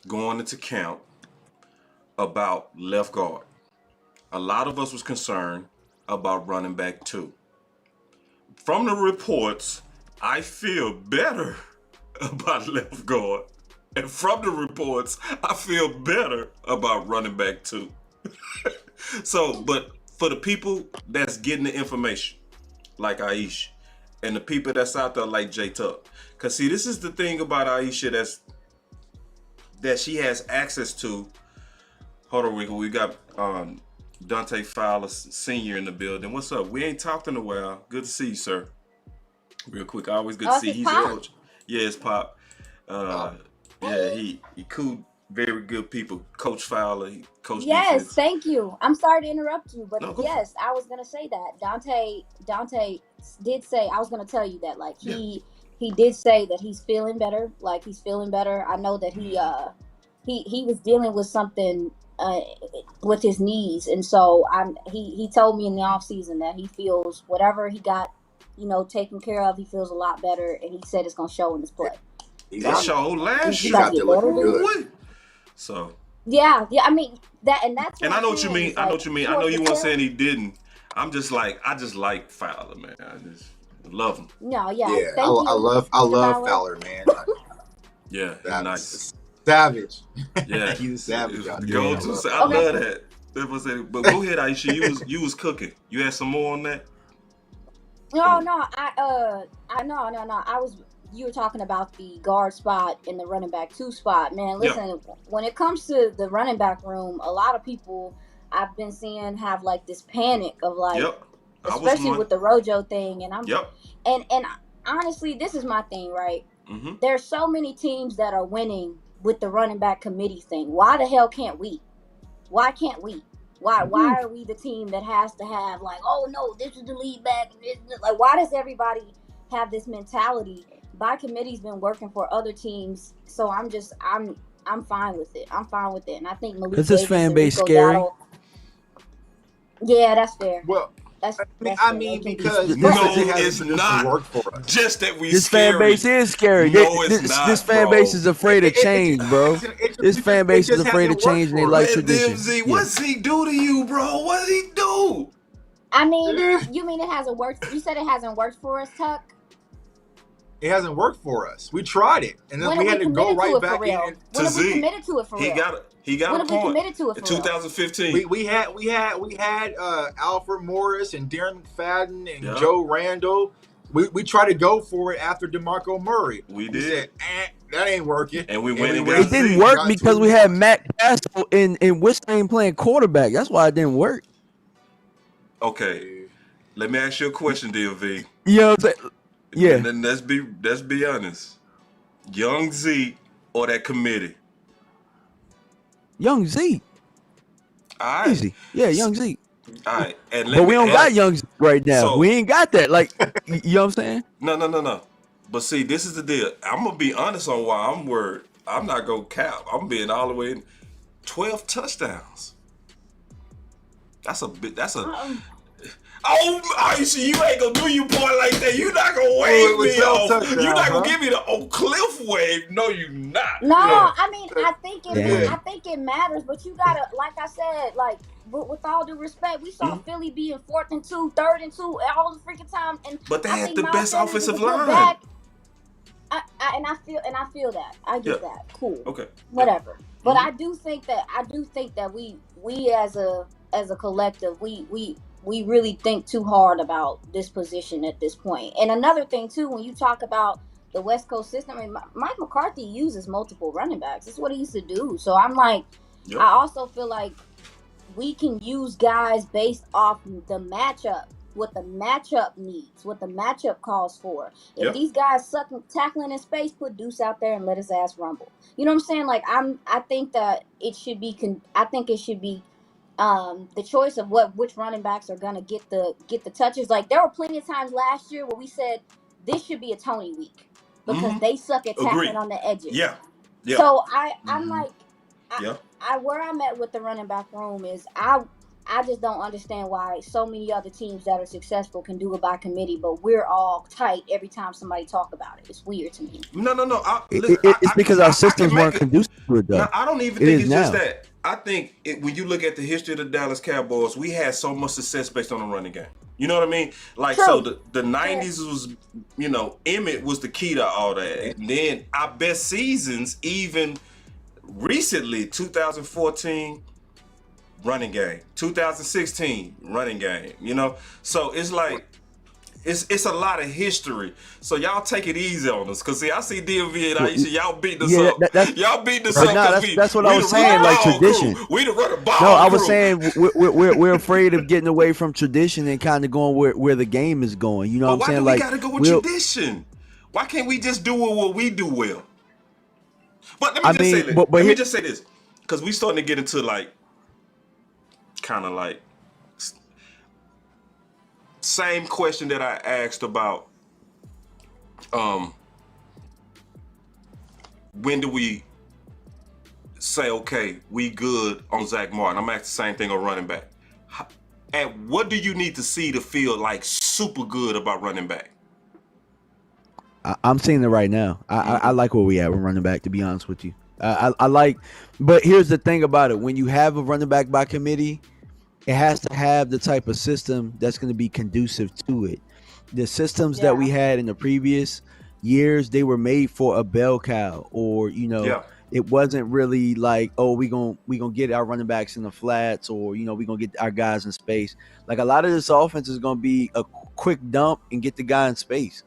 going into camp about left guard. A lot of us was concerned about running back 2. From the reports, I feel better about left guard. And from the reports, I feel better about running back 2. So, but for the people that's getting the information, like Iisha, and the people that's out there like J Tuck. Because see, this is the thing about Iisha that she has access to. Hold on, we got Dante Fowler Sr. in the building. What's up? We ain't talked in a while. Good to see you, sir. Real quick, always good to see you. He's a coach. Yeah, it's Pop. Yeah, he cool, very good people. Coach Fowler, he coach defense. Thank you. I'm sorry to interrupt you, but yes, I was gonna say that. Dante did say, I was gonna tell you that, like, he did say that he's feeling better. Like, he's feeling better. I know that he was dealing with something with his knees, and so he told me in the off season that he feels whatever he got, taken care of, he feels a lot better, and he said it's gonna show in his play. It showed last year. Good. So yeah. I mean that's. And I know what you mean. I know what you mean. I know you weren't saying he didn't. I just like Fowler, man. I just love him. No, yeah. I love Fowler, man. Yeah, nice. Savage. Yeah, he's a savage. I love that. But go ahead, Iisha. You was cooking. You had some more on that? No. You were talking about the guard spot and the running back 2 spot. Man, listen, when it comes to the running back room, a lot of people I've been seeing have like this panic of like, especially with the Rojo thing. And and honestly, this is my thing, right? Mm-hmm. There's so many teams that are winning with the running back committee thing. Why the hell can't we? Why can't we? Why are we the team that has to have like, oh no, this is the lead back? Like, why does everybody have this mentality? My committee's been working for other teams, so I'm fine with it. And I think Malik. Is this fan base scary? Yeah, that's fair. Well, that's I mean because it's not work for us. Just that we. This scary. fan base is scary. No, it's not. This fan base is afraid of change, bro. This fan base is afraid of change and they like tradition. What Zeke do to you, bro? What did he do? I mean, you mean it hasn't worked? You said it hasn't worked for us, Tuck? It hasn't worked for us. We tried it, and then we had to go right back in to Zeke. When have we committed to it for real? He got a point. Committed to it for in 2015. We had Alfred Morris and Darren McFadden and Joe Randall. We tried to go for it after DeMarco Murray. We did. Said, that ain't working. And we went and it didn't work because we had Matt Castle and Wistain playing quarterback. That's why it didn't work. Okay, let me ask you a question, DMV. You know what I'm saying? Yeah. And then let's be honest. Young Zeke or that committee? Young Zeke. All right. Easy. Yeah, young Zeke. All right. But we don't got young Zeke right now. So, we ain't got that. Like, you know what I'm saying? No. But see, this is the deal. I'm going to be honest on why I'm worried. I'm not going to cap. I'm being all the way in 12 touchdowns. That's a Oh, Iisha, you ain't gonna do your part like that. You not gonna wave me off. You not gonna give me the old cliff wave. No, you not. No, I mean, I think it matters, but you gotta, like I said, like with all due respect, we saw Philly being 4th and 2, 3rd and 2 all the freaking time, but they had the best offensive line. I feel that. I get that. Cool. Okay. Whatever. But I do think that we as a collective, we really think too hard about this position at this point. And another thing, too, when you talk about the West Coast system, I mean, Mike McCarthy uses multiple running backs. That's what he used to do. So I'm like, I also feel like we can use guys based off the matchup. what the matchup needs, what the matchup calls for. If Yep. these guys suck tackling in space, put Deuce out there and let his ass rumble. You know what I'm saying? Like I think that it should be the choice of which running backs are gonna get the touches. Like there were plenty of times last year where we said this should be a Tony week because they suck at tackling Agreed. on the edges. Yeah. Yeah. So I'm like, Yeah. where I'm at with the running back room is I just don't understand why so many other teams that are successful can do it by committee, but we're all tight every time somebody talk about it. It's weird to me. No. It's because our systems weren't conducive to it, though. No, I don't even It think is it's now. just that. I think when you look at the history of the Dallas Cowboys, we had so much success based on the running game. You know what I mean? Like, True. so the 90s was, Emmett was the key to all that. And then our best seasons, even recently, 2014, running game. 2016, running game. So it's like, it's a lot of history. So y'all take it easy on us. Because, see, I see DMV and Iisha, y'all beating us up. Y'all beating us up. No, that's what I was saying, like tradition. We the run ball. No, I was saying we're afraid of getting away from tradition and kind of going where the game is going. You know what I'm saying? Why do we gotta go with tradition? Why can't we just do what we do well? But let me just say this. Because we starting to get into like, kind of like, same question that I asked about when do we say, okay, we good on Zach Martin? I'm asking the same thing on running back. And what do you need to see to feel like super good about running back? I'm seeing it right now. I like where we at with running back, to be honest with you. I like, but here's the thing about it. When you have a running back by committee, it has to have the type of system that's going to be conducive to it. The systems that we had in the previous years, they were made for a bell cow, or it wasn't really like, oh, we gonna get our running backs in the flats, or we gonna get our guys in space. Like, a lot of this offense is gonna be a quick dump and get the guy in space,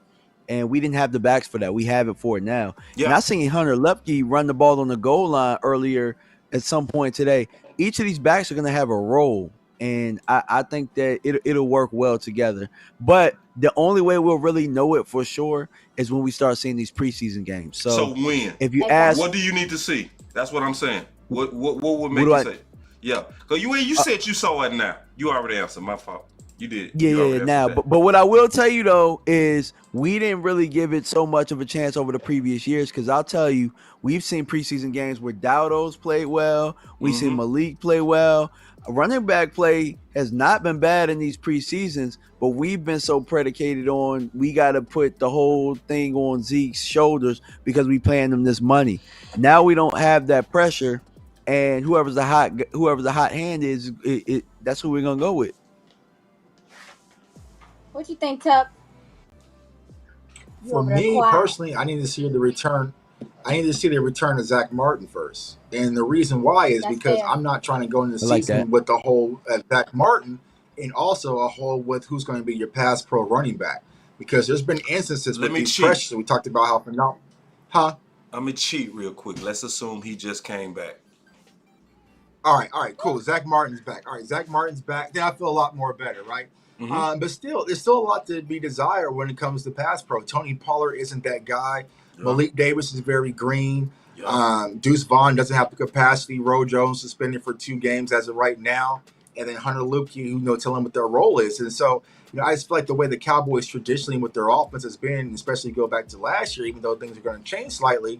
and we didn't have the backs for that. We have it for it now. And I seen Hunter Lupke run the ball on the goal line earlier at some point today. Each of these backs are gonna have a role. And I think that it'll work well together. But the only way we'll really know it for sure is when we start seeing these preseason games. So when? If you ask, what do you need to see? That's what I'm saying. What would make you say? Yeah. Because you said you saw it now. You already answered. My fault. You did. Yeah. Now, but what I will tell you though is we didn't really give it so much of a chance over the previous years, because I'll tell you, we've seen preseason games where Dowdo's played well. We've seen Malik play well. Running back play has not been bad in these preseasons, but we've been so predicated on we got to put the whole thing on Zeke's shoulders because we paying him this money. Now we don't have that pressure, and whoever's the hot hand is, that's who we're gonna go with. What you think, Tuck? For me personally, I need to see the return. I need to see the return of Zach Martin first. And the reason why is because I'm not trying to go into the season with the whole Zach Martin, and also a whole with who's going to be your pass pro running back. Because there's been instances with these pressures. We talked about how phenomenal. I'm going to cheat real quick. Let's assume he just came back. All right, cool. Zach Martin's back. All right, Zach Martin's back. Then I feel a lot more better, right? But still, there's still a lot to be desired when it comes to pass pro. Tony Pollard isn't that guy. Malik Davis is very green. Deuce Vaughn doesn't have the capacity. Roe Jones suspended for 2 games as of right now. And then Hunter Lupke, tell them what their role is. And so, I just feel like the way the Cowboys traditionally with their offense has been, especially go back to last year, even though things are going to change slightly,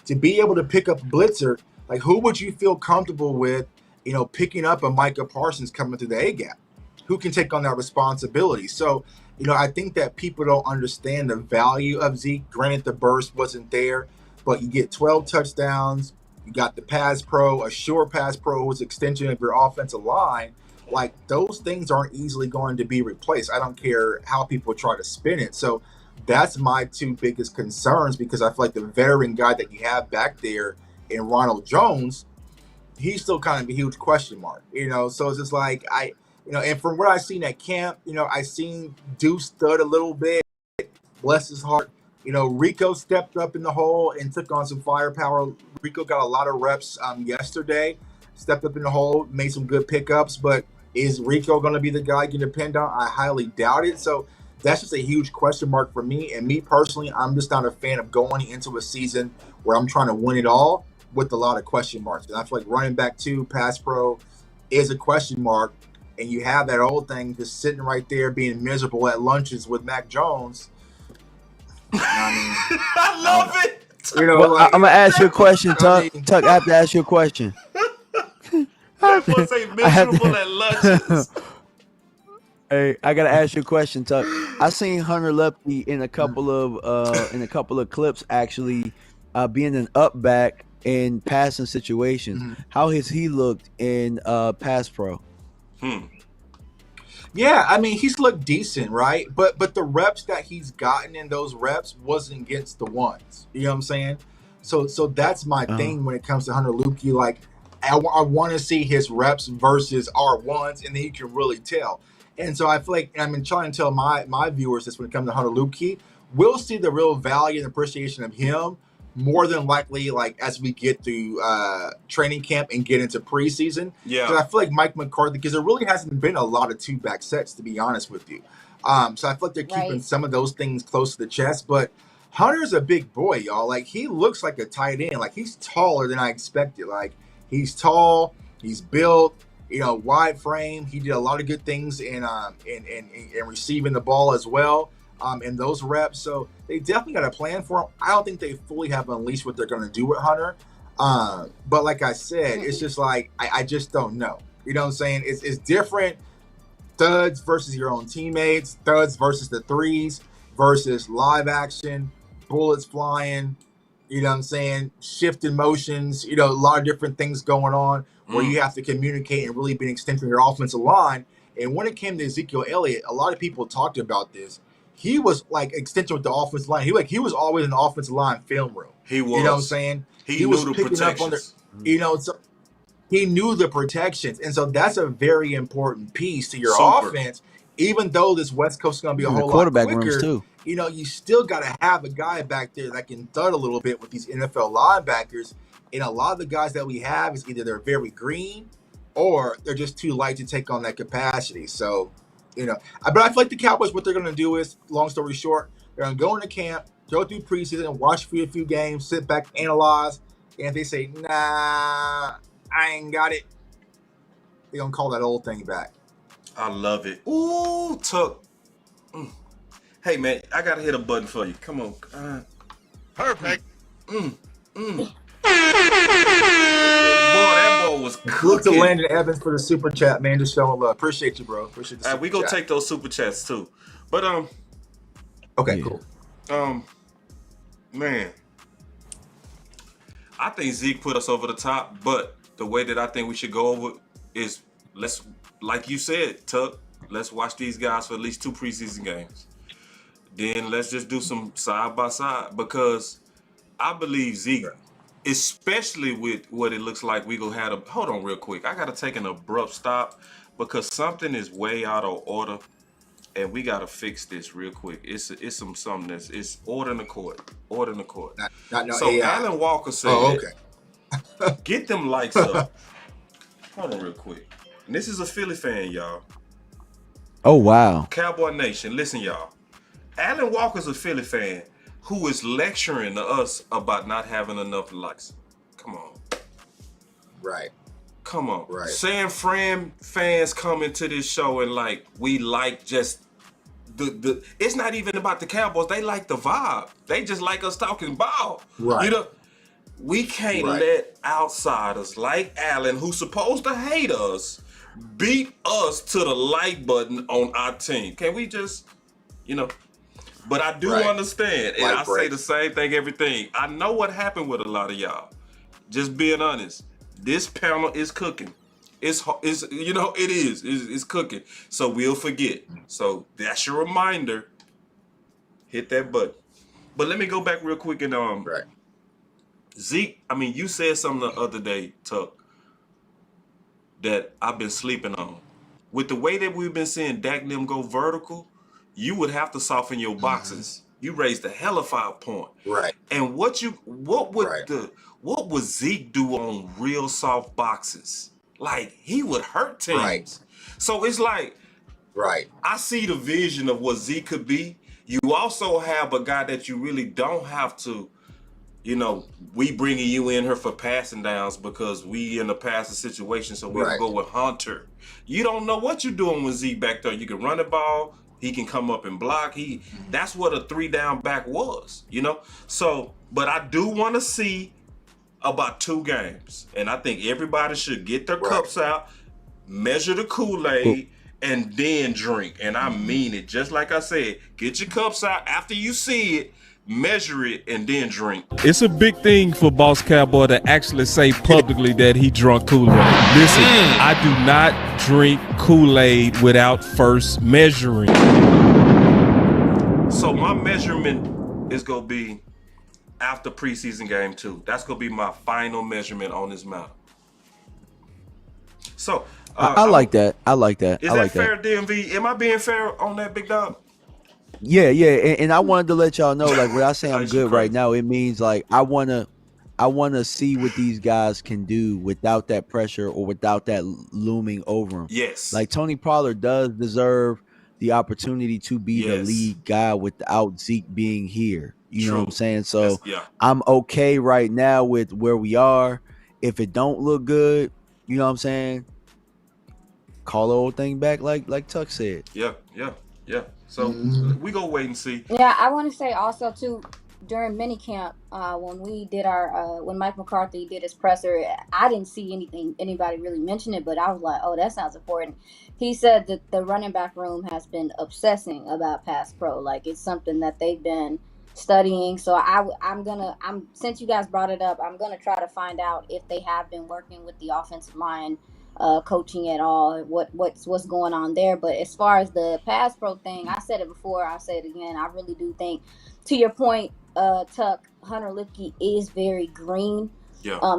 to be able to pick up a blitzer, like who would you feel comfortable with, picking up a Micah Parsons coming through the A-gap? Who can take on that responsibility? So, I think that people don't understand the value of Zeke. Granted, the burst wasn't there, but you get 12 touchdowns. You got the pass pro, a sure pass pro who's extension of your offensive line. Like, those things aren't easily going to be replaced. I don't care how people try to spin it. So that's my 2 biggest concerns, because I feel like the veteran guy that you have back there in Ronald Jones, he's still kind of a huge question mark. So it's just like and from what I've seen at camp, I seen Deuce stud a little bit, bless his heart. Rico stepped up in the hole and took on some firepower. Rico got a lot of reps yesterday, stepped up in the hole, made some good pickups. But Is Rico going to be the guy you can depend on? I highly doubt it. So that's just a huge question mark for me. And me personally, I'm just not a fan of going into a season where I'm trying to win it all with a lot of question marks. And I feel like running back 2, pass pro is a question mark. And you have that old thing just sitting right there being miserable at lunches with Mac Jones. I love it. Well, I'm gonna ask you a question, Tuck. Tuck, I have to ask you a question. That was a miserable at lunches. Hey, I gotta ask you a question, Tuck. I seen Hunter Lefty in a couple of clips actually being an up back in passing situations. How has he looked in pass pro? Yeah, I mean, he's looked decent, right? But the reps that he's gotten in those reps wasn't against the ones. You know what I'm saying? So that's my thing when it comes to Hunter Lukey. Like, I want to see his reps versus our ones, and then you can really tell. And so I feel like, and I've been trying to tell my viewers this when it comes to Hunter Lukey, we'll see the real value and appreciation of him more than likely, like, as we get through training camp and get into preseason. Yeah. Because I feel like Mike McCarthy, because there really hasn't been a lot of 2-back sets, to be honest with you. So I feel like they're keeping some of those things close to the chest. But Hunter's a big boy, y'all. Like, he looks like a tight end. Like, he's taller than I expected. Like, he's tall, he's built, wide frame. He did a lot of good things in receiving the ball as well. In those reps. So they definitely got a plan for him. I don't think they fully have unleashed what they're going to do with Hunter. But like I said, it's just like, I just don't know. You know what I'm saying? It's different studs versus your own teammates, studs versus the threes versus live action, bullets flying, you know what I'm saying? Shifting motions, a lot of different things going on where you have to communicate and really be an extension of your offensive line. And when it came to Ezekiel Elliott, a lot of people talked about this. He was like extension with the offensive line. He was always in the offensive line film room. He was. You know what I'm saying? He was knew the picking up on protections. so he knew the protections. And so that's a very important piece to your offense. Even though this West Coast is going to be a whole lot quarterback quicker, rooms too. You still got to have a guy back there that can thud a little bit with these NFL linebackers. And a lot of the guys that we have is either they're very green or they're just too light to take on that capacity. So, but I feel like the Cowboys, what they're going to do is, long story short, they're going to go into camp, go through preseason, watch for a few games, sit back, analyze. And if they say, nah, I ain't got it, they're going to call that old thing back. I love it. Ooh, Tuck. Hey, man, I got to hit a button for you. Come on. Perfect. Boy, that ball was cooking. Look to Landon Evans for the super chat, man. Just showing love. Appreciate you, bro. Appreciate the super we gonna chat. take those super chats too. But okay, cool. Man, I think Zeke put us over the top, but the way that I think we should go over is like you said, Tuck, let's watch these guys for at least 2 preseason games. Then let's just do some side by side, because I believe Zeke, especially with what it looks like we gonna have a hold on real quick. I gotta take an abrupt stop because something is way out of order and we gotta fix this real quick. It's something it's order in the court. Order in the court. Not no So AI. Alan Walker said, okay. Get them lights up. Hold on real quick. And this is a Philly fan, y'all. Oh wow. Cowboy Nation, listen, y'all. Alan Walker's a Philly fan who is lecturing to us about not having enough lights. Come on. Right. Come on. Right. San Fran fans come into this show and we like just the it's not even about the Cowboys. They like the vibe. They just like us talking ball. Right. We can't let outsiders like Allen, who's supposed to hate us, beat us to the like button on our team. Can we just, But I do understand, and I say the same thing, everything. I know what happened with a lot of y'all. Just being honest, this panel is cooking. It's cooking. So we'll forget. So that's your reminder. Hit that button. But let me go back real quick and Zeke. I mean, you said something the other day, Tuck, that I've been sleeping on. With the way that we've been seeing Dak and them go vertical, you would have to soften your boxes. You raised the hell of 5 point. Right. And what would Zeke do on real soft boxes? like he would hurt teams. Right. So it's like, right. I see the vision of what Zeke could be. You also have a guy that you really don't have to, you know, we bringing you in here for passing downs because we in a passing situation, so we'll go with Hunter. You don't know what you're doing with Zeke back there. You can run the ball. He can come up and block. That's what a 3-down back was, you know? So, but I do want to see about 2 games. And I think everybody should get their cups out, measure the Kool-Aid, and then drink. And I mean it. Just like I said, get your cups out after you see it, measure it, and then drink. It's a big thing for Boss Cowboy to actually say publicly that he drunk Kool-Aid. Listen, I do not drink Kool-Aid without first measuring. So my measurement is going to be after preseason game 2. That's going to be my final measurement on this matter. So I like that. I like that. Is I like that fair, DMV? Am I being fair on that, big dog? Yeah, and I wanted to let y'all know, like, when I say I'm good right now, it means like I wanna see what these guys can do without that pressure or without that looming over them. Yes. Like Tony Pollard does deserve the opportunity to be the lead guy without Zeke being here. You know what I'm saying? So I'm okay right now with where we are. If it don't look good, you know what I'm saying? Call the whole thing back like Tuck said. Yeah. So we go wait and see. Yeah, I want to say also too, during minicamp, when we did our when Mike McCarthy did his presser, I didn't see anybody really mention it, but I was like, oh, that sounds important. He said that the running back room has been obsessing about pass pro, like it's something that they've been studying. So I'm since you guys brought it up, I'm gonna try to find out if they have been working with the offensive line coaching at all, what's going on there. But as far as the pass pro thing, I said it before, I'll say it again, I really do think, to your point, Tuck, Hunter Lipke is very green.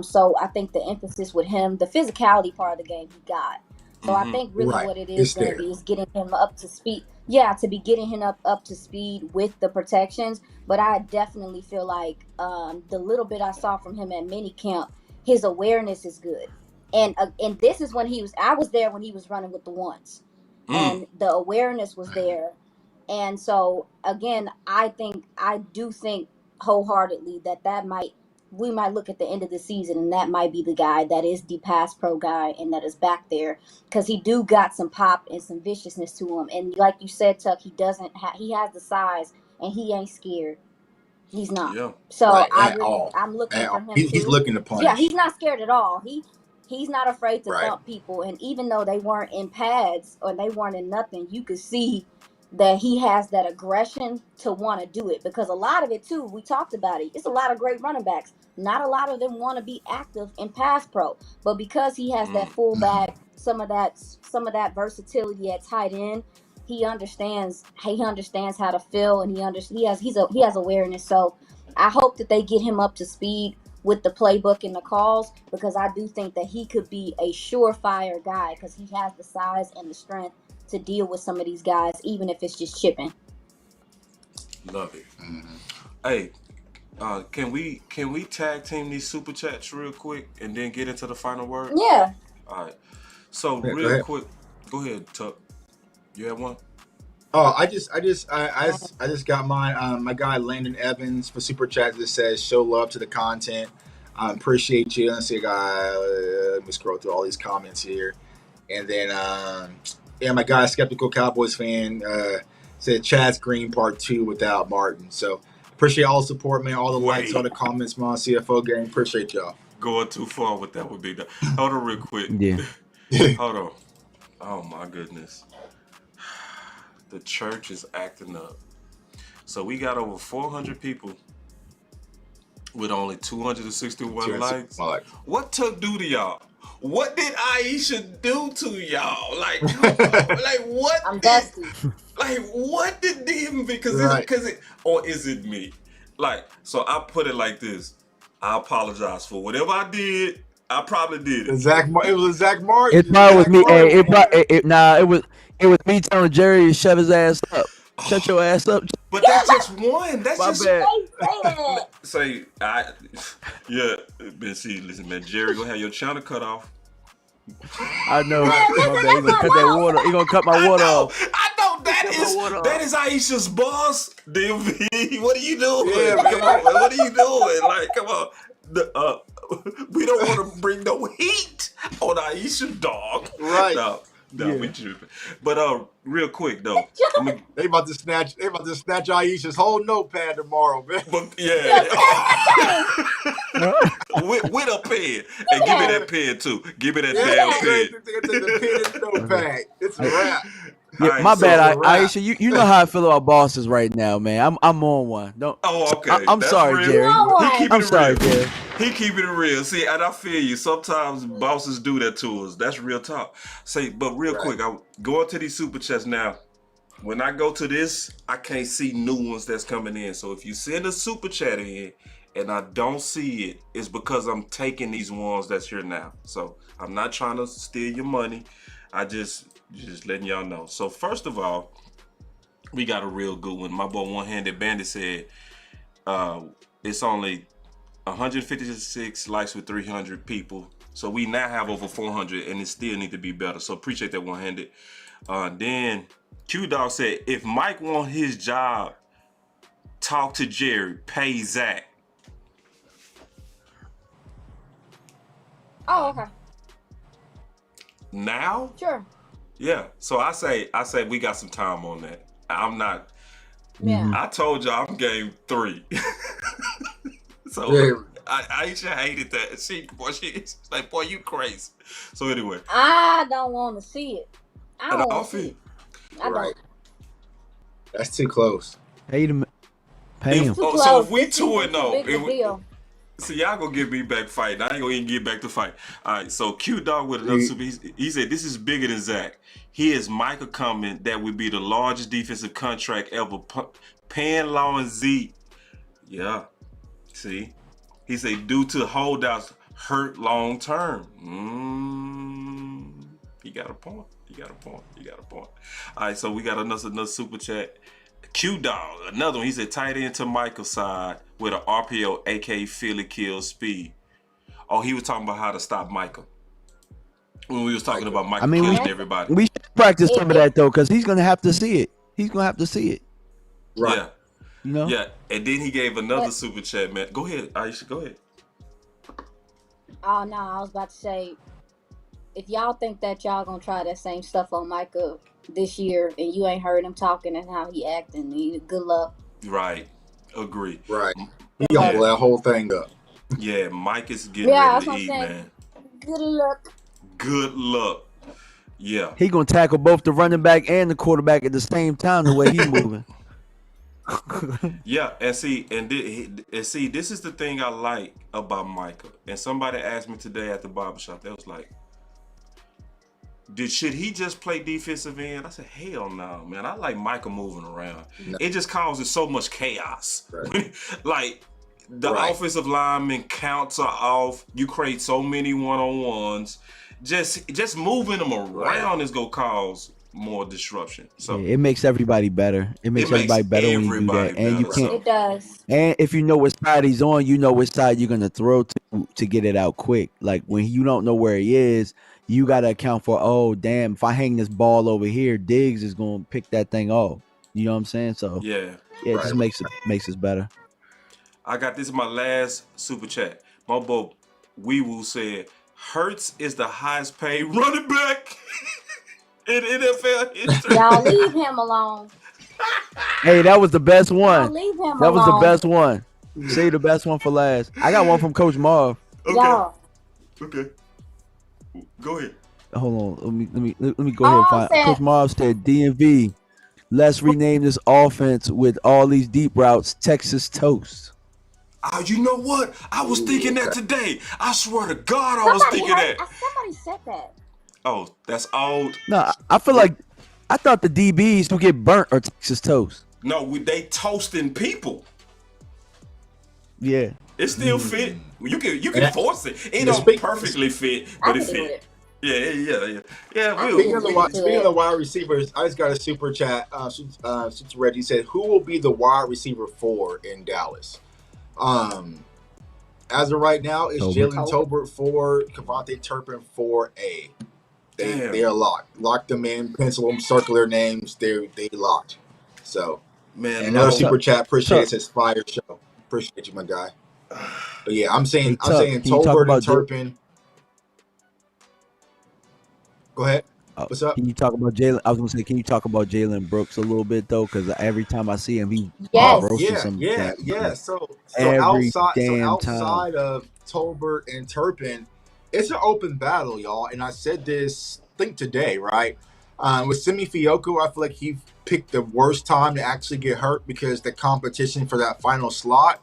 So I think the emphasis with him, the physicality part of the game he got. So I think really what it is going to be is getting him up to speed. Yeah, to be getting him up to speed with the protections. But I definitely feel like the little bit I saw from him at minicamp, his awareness is good. And this is when I was there when he was running with the ones, and the awareness was there. And so again, I do think wholeheartedly that we might look at the end of the season and that might be the guy that is the pass pro guy and that is back there, because he do got some pop and some viciousness to him. And like you said, Tuck, he has the size and he ain't scared. He's not. Yeah. So I'm looking for him. He's looking to punish. Yeah, he's not scared at all. He's not afraid to thump people. And even though they weren't in pads or they weren't in nothing, you could see that he has that aggression to want to do it. Because a lot of it, too, we talked about it. It's a lot of great running backs. Not a lot of them want to be active in pass pro. But because he has that fullback, some of that versatility at tight end, he understands how to feel, and he has awareness. So I hope that they get him up to speed with the playbook and the calls, because I do think that he could be a surefire guy because he has the size and the strength to deal with some of these guys, even if it's just chipping. Love it. Hey, can we tag team these super chats real quick and then get into the final word? Yeah. All right. So real quick, go ahead, Tuck. You have one? Oh, I just got mine. My guy Landon Evans for super chat that says show love to the content. Appreciate you. Let's see, let me scroll through all these comments here, and then my guy Skeptical Cowboys fan said Chad's Green Part 2 without Martin. So appreciate all the support, man. All the likes, all the comments, man. CFO game. Appreciate y'all. Going too far with that would be done. Hold on, real quick. Yeah. Hold on. Oh my goodness. The church is acting up. So we got over 400 people with only 261 likes. What Tuck do to y'all? What did Iisha do to y'all? Like what? I'm dusty. Like what did DMV? Because or is it me? Like, so I put it like this. I apologize for whatever I did. I probably did it. It was Zach Martin. It probably was me. It was me telling Jerry to shut his ass up. Shut your ass up. But that's just one. That's just bad. Say, listen, man. Jerry gonna have your channel cut off. I know. My bad. He gonna cut that water. He gonna cut my water off. I know that is Iisha's boss. DMV, what are you doing? Yeah, come on, man. What are you doing? Like, come on. We don't want to bring no heat on Iisha, dog. Right. No, we tripping. But real quick though, they about to snatch Aisha's whole notepad tomorrow, man. But yeah, with a pen, and give me that pen too. Give me that damn pen. The notepad. It's a wrap. Yeah, Right, my so bad, the rap. Aisha. You know how I feel about bosses right now, man. I'm on one. Don't. Oh, okay. I'm That's sorry, real. Jerry. He keeping I'm it sorry, real. Jerry. He keeping it real. See, and I feel you. Sometimes bosses do that to us. That's real talk. Say, but real quick, I go into these super chats now. When I go to this, I can't see new ones that's coming in. So if you send a super chat in and I don't see it, it's because I'm taking these ones that's here now. So I'm not trying to steal your money. I just letting y'all know. So first of all, we got a real good one. My boy One Handed Bandit said it's only 156 likes with 300 people. So we now have over 400 and it still need to be better. So appreciate that, One Handed. Then Q Dog said, if Mike want his job, talk to Jerry, pay Zach. Oh, okay. Now? Sure. Yeah. So I say we got some time on that. I'm not. Yeah. I told y'all I'm game 3. So Yeah. Iisha hated that. She's like, boy, you crazy. So anyway. I don't want to see it. I And don't I want to see feel it. I Right. don't. That's too close. Pay him. So if we It's 2-0, big a deal. so y'all gonna get me back fighting. I ain't gonna even get back to fight. All right, so Q Dog with another super. He said this is bigger than Zach. He is Micah comment that would be the largest defensive contract ever. Paying Law and Zeke. Yeah. See, he said due to holdouts hurt long term. He got a point. He got a point. All right, so we got another super chat. Q Dog, another one. He said tight end to Michael's side with an RPO, aka Philly kill speed. Oh, he was talking about how to stop Michael. When we was talking about Michael killing everybody. We should practice some of that though, because he's gonna have to see it. Right. Yeah. You know? Yeah. And then he gave another super chat, man. Go ahead, Iisha, go ahead. Oh no, I was about to say, if y'all think that y'all gonna try that same stuff on Micah this year, and you ain't heard him talking and how he acting, good luck. Right. Agree. Right. He gonna blow that whole thing up. Yeah, Mike is getting Yeah, that's ready to what I'm eat, saying. man. Good luck. Good luck. Yeah. He gonna tackle both the running back and the quarterback at the same time. The way he's moving. Yeah, and see, this is the thing I like about Micah. And somebody asked me today at the barbershop, they was like, should he just play defensive end? I said, hell no, man. I like Micah moving around. No. It just causes so much chaos. Right. Like, the offensive lineman counts are off. You create so many one-on-ones. Just moving them around is gonna cause more disruption. So Yeah, it makes everybody better. It makes everybody better when you do that. And you can't. It does. And if you know what side he's on, you know which side you're gonna throw to get it out quick. Like when you don't know where he is, you gotta account for, oh damn, if I hang this ball over here, Diggs is gonna pick that thing off. You know what I'm saying? So yeah, it just makes it better. I got this in my last super chat. My boy Wee Woo said Hurts is the highest paid running back in NFL history. Y'all leave him alone. Hey, that was the best one. Y'all leave him That was the alone. best one. Save the best one for last. I got one from Coach Marv. Y'all. Okay. Go ahead. Hold on. Let me go ahead and find. saying- Coach Marv said DMV. Let's rename this offense with all these deep routes Texas Toast. Oh, you know what? I was thinking that today. I swear to God, I was thinking that. Somebody said that. Oh, that's old. No, I feel like I thought the DBs who get burnt are Texas Toast. No, they toasting people. Yeah. It still fit. You can force it. It don't perfectly fit, but it fit. Yeah. Speaking of the wide receivers, I just got a super chat. Since Reggie said, who will be the wide receiver 4 in Dallas? As of right now, it's Tolbert. Jalen Tolbert 4, Kavontae Turpin 4A. They are locked. Lock them in, pencil them, circle their names. They locked. So, Man, and another Lo, super chat. Appreciate Tuck. it. Says fire show. Appreciate you, my guy. But yeah, I'm Hey, saying Tuck, can you talk Tolbert and about Turpin. Go ahead. What's up? Can you talk about Jalen? I was gonna say, can you talk about Jalen Brooks a little bit though? Because every time I see him, he Yes. roasting some damn body. So Every damn time. outside of Tolbert and Turpin, it's an open battle, y'all. And I said this, I think today, right? With Simi Fioco, I feel like he picked the worst time to actually get hurt because the competition for that final slot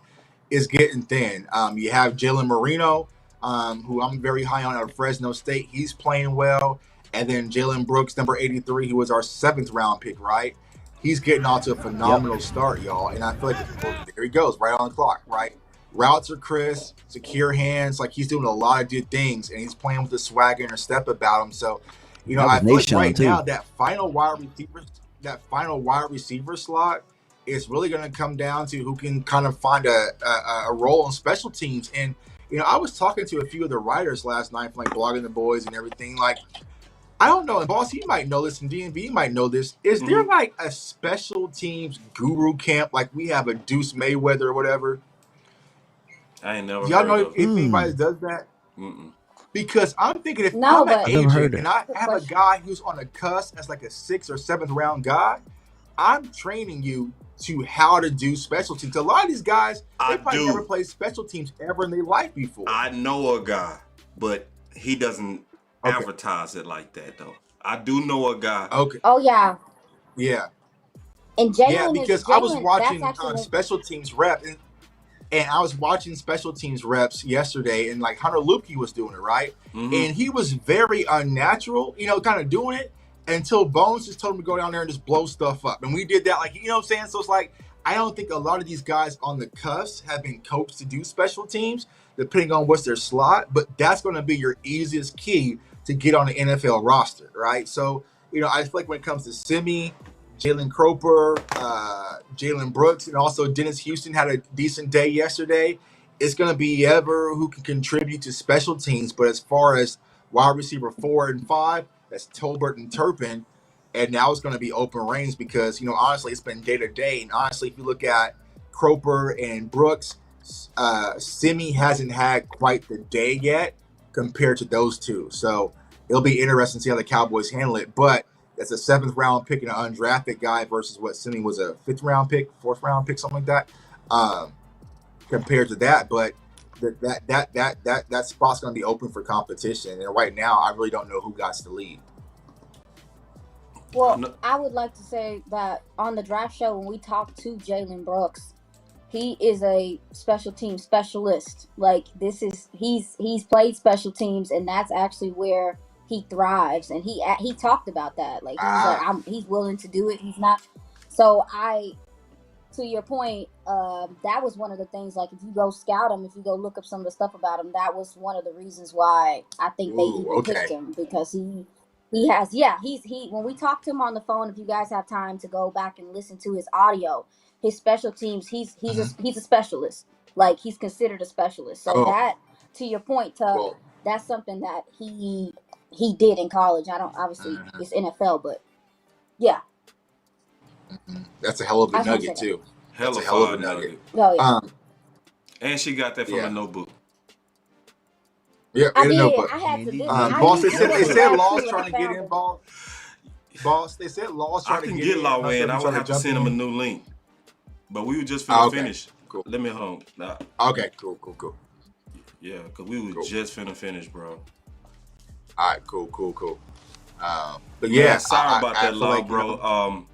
is getting thin. You have Jalen Marino, who I'm very high on out of Fresno State. He's playing well. And then Jalen Brooks, number 83, who was our 7th round pick, right? He's getting off to a phenomenal start, y'all. And I feel like, there he goes, right on the clock, right? Routes are crisp, secure hands. Like, he's doing a lot of good things. And he's playing with the swagger and a step about him. So, you know, I feel like right now that final wide receiver slot is really going to come down to who can kind of find a role on special teams. And, you know, I was talking to a few of the writers last night from, like, Blogging the Boys and everything. Like, I don't know, and Boss, you might know this, and DMV might know this. Is there like a special teams guru camp, like we have a Deuce Mayweather or whatever? I ain't never. Y'all know heard if anybody does that? Because I'm thinking if No, I'm an but- agent and I have a guy who's on the cusp as like a 6th or 7th round guy, I'm training you to how to do special teams. A lot of these guys, they probably never played special teams ever in their life before. I know a guy, but he doesn't advertise it like that though. I do know a guy. Okay. Oh yeah. Yeah. And Jalen Yeah, because I was Jalen, watching that's actually special teams rep, and I was watching special teams reps yesterday, and like Hunter Lupke was doing it, right? And he was very unnatural, you know, kind of doing it until Bones just told him to go down there and just blow stuff up. And we did that, like, you know what I'm saying? So it's like, I don't think a lot of these guys on the cusp have been coached to do special teams, depending on what's their slot, but that's going to be your easiest key to get on the NFL roster, right? So, you know, I feel like when it comes to Simi, Jalen Croper, Jalen Brooks, and also Dennis Houston had a decent day yesterday. It's going to be ever who can contribute to special teams. But as far as wide receiver 4 and 5, that's Tolbert and Turpin. And now it's going to be open range because, you know, honestly, it's been day to day. And honestly, if you look at Croper and Brooks, Simi hasn't had quite the day yet compared to those two. So it'll be interesting to see how the Cowboys handle it. But that's a 7th round pick and an undrafted guy versus what Simi was a 5th round pick, 4th round pick, something like that. Compared to that, but that spot's going to be open for competition. And right now, I really don't know who got the lead. Well, I would like to say that on the draft show when we talked to Jalen Brooks, he is a special team specialist. Like he's played special teams, and that's actually where he thrives. And he talked about that. Like he's willing to do it. He's not. So to your point, that was one of the things. Like if you go scout him, if you go look up some of the stuff about him, that was one of the reasons why I think they even picked him because he has when we talked to him on the phone. If you guys have time to go back and listen to his audio. His special teams, he's a specialist. Like he's considered a specialist. So that, to your point, that's something that he did in college. I don't obviously it's NFL, but yeah, that's a hell of a nugget too. Hell of a nugget. Oh yeah. And she got that from a notebook. Yeah, I in a did. notebook. I had to. Boss, they said Law's trying to get involved. Boss, they said Law's trying to get in. Law in. I would have to send him a new link. But we were just finna finish. Cool. Let me hold on. Okay, cool. Yeah, because we were just finna finish, bro. All right, cool. But yeah, yeah, sorry about that, Law, like, bro.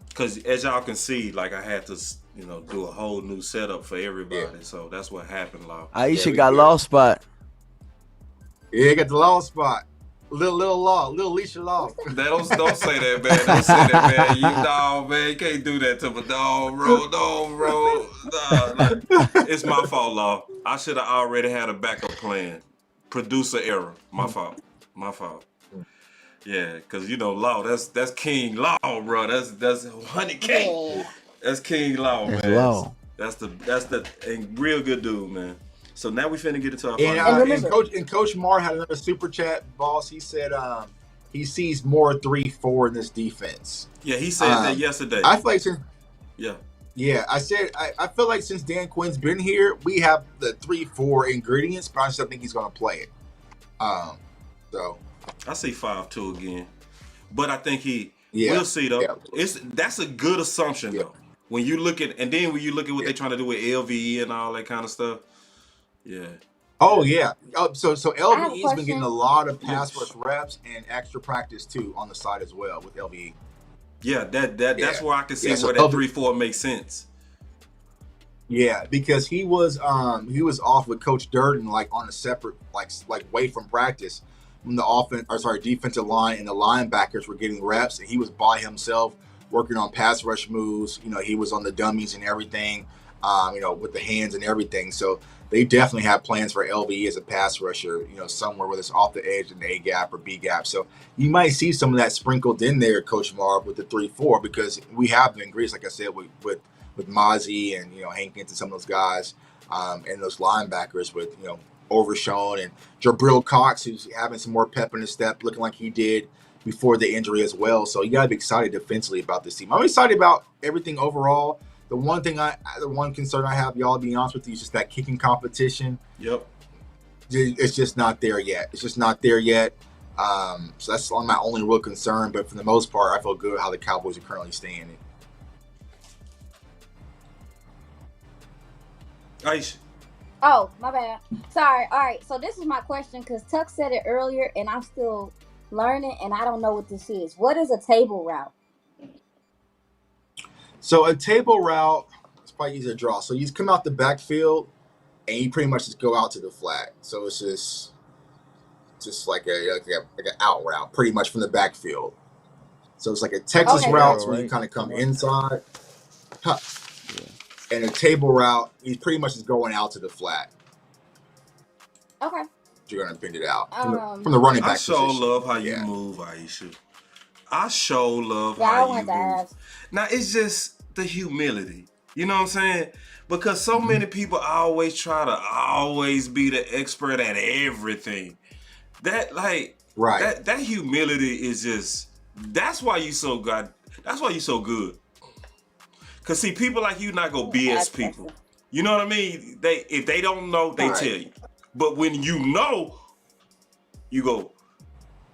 Because as y'all can see, like I had to, you know, do a whole new setup for everybody. Yeah. So that's what happened, Law. Aisha got lost spot. Yeah, got the lost spot. Little Iisha Law. Don't say that, man. Don't say that, man. Man, you can't do that to my dog, bro. No, bro. Nah, it's my fault, Law. I should have already had a backup plan. Producer error. My fault. Yeah, because you know, Law, that's King Law, bro. That's 100K. That's King Law, man. Law. That's the real good dude, man. So now we finna get into our and Coach Marr had another super chat, boss. He said he sees more 3-4 in this defense. Yeah, he said that yesterday. I feel like I feel like since Dan Quinn's been here, we have the 3-4 ingredients, but I just don't think he's gonna play it. So I see 5-2 again, but I think we'll see though. Yeah. That's a good assumption though. When you look at when you look at what they're trying to do with LVE and all that kind of stuff. Yeah. Oh yeah. So LVE's been getting a lot of pass rush reps and extra practice too on the side as well with LVE. Yeah, that's where I can see where that 3-4 makes sense. Yeah, because he was off with Coach Durden like on a separate like way from practice when the defensive line and the linebackers were getting reps, and he was by himself working on pass rush moves. You know, he was on the dummies and everything, with the hands and everything. So they definitely have plans for LVE as a pass rusher, somewhere whether it's off the edge in the A gap or B gap. So you might see some of that sprinkled in there, Coach Marv, with the 3-4, because we have the ingredients, like I said, with Mozzie and Hankins and some of those guys, and those linebackers with Overshown and Jabril Cox, who's having some more pep in his step, looking like he did before the injury as well. So you gotta be excited defensively about this team. I'm excited about everything overall. The one concern I have, y'all, to be honest with you, is just that kicking competition. Yep. It's just not there yet. So that's my only real concern. But for the most part, I feel good how the Cowboys are currently standing. Iisha. Oh, my bad. Sorry. All right. So this is my question because Tuck said it earlier, and I'm still learning, and I don't know what this is. What is a table route? So a table route, it's probably easier to draw. So you come out the backfield, and you pretty much just go out to the flat. So it's just like an out route, pretty much from the backfield. So it's like a Texas route, where you kind of come inside. And a table route, he's pretty much just going out to the flat. Okay. You're going to bend it out from the running back position. I love how you move, Iisha. I love how you move. Now, it's just the humility. You know what I'm saying? Because so many people always try to be the expert at everything. That humility is just, that's why you so good. That's why you so good. Because, see, people like you not going to BS people. You know what I mean? If they don't know, they tell you. But when you know, you go.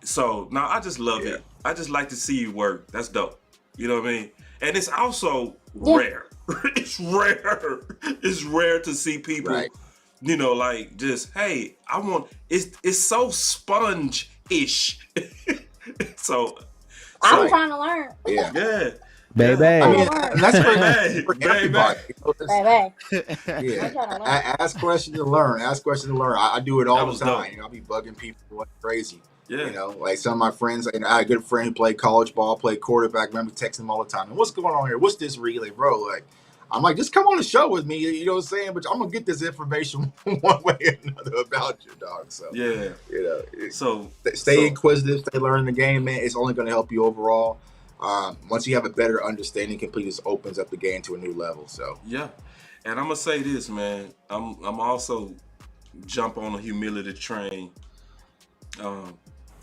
So, now I just love it. I just like to see you work. That's dope. You know what I mean? And it's also rare. It's rare. It's rare to see people, just, hey, it's so sponge-ish. So I'm trying to learn. Yeah. Baby. That's for everybody. Baby. Ask questions to learn. I do it all the time. I'll be bugging people like crazy. Yeah. Like some of my friends, I had a good friend who played college ball, played quarterback. I remember texting him all the time. And what's going on here? What's this relay, bro? Like, I'm like, just come on the show with me. You know what I'm saying? But I'm gonna get this information one way or another about you, dog. So So stay inquisitive, stay learning the game, man. It's only gonna help you overall. Once you have a better understanding, completely just opens up the game to a new level. So yeah, and I'm gonna say this, man. I'm also jump on a humility train.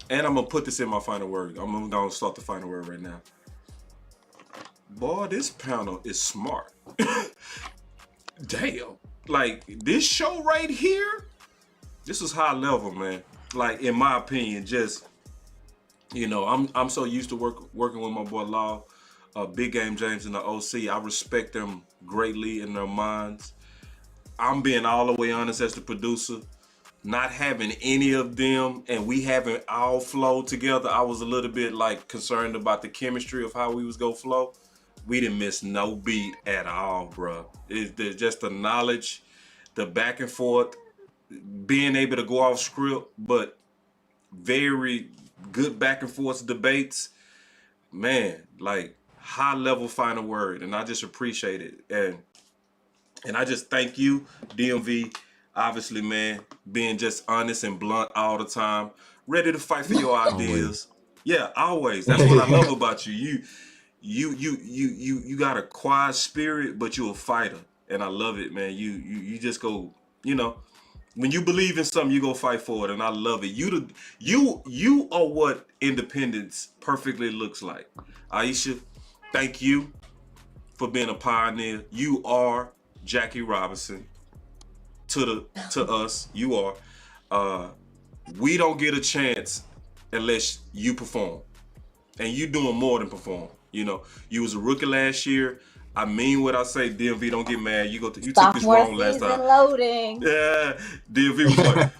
And I'm gonna put this in my final word. I'm gonna start the final word right now. Boy, this panel is smart. Damn. Like, this show right here, this is high level, man. Like, in my opinion, just, I'm so used to working with my boy Law, Big Game James and the OC. I respect them greatly in their minds. I'm being all the way honest as the producer. Not having any of them and we haven't all flowed together, I was a little bit concerned about the chemistry of how we was gonna flow. We didn't miss no beat at all, bro. It's just the knowledge, the back and forth, being able to go off script, but very good back and forth debates. Man, high level final word, and I just appreciate it. And I just thank you, DMV. Obviously, man, being just honest and blunt all the time, ready to fight for your ideas. Yeah, always. That's what I love about you. You got a quiet spirit, but you're a fighter, and I love it, man. You just go, When you believe in something, you go fight for it, and I love it. You are what independence perfectly looks like. Iisha, thank you for being a pioneer. You are Jackie Robinson to us. You are. We don't get a chance unless you perform, and you doing more than perform. You know, you was a rookie last year. I mean what I say. DMV, don't get mad. You took this wrong last time. Loading. Yeah, DMV was like,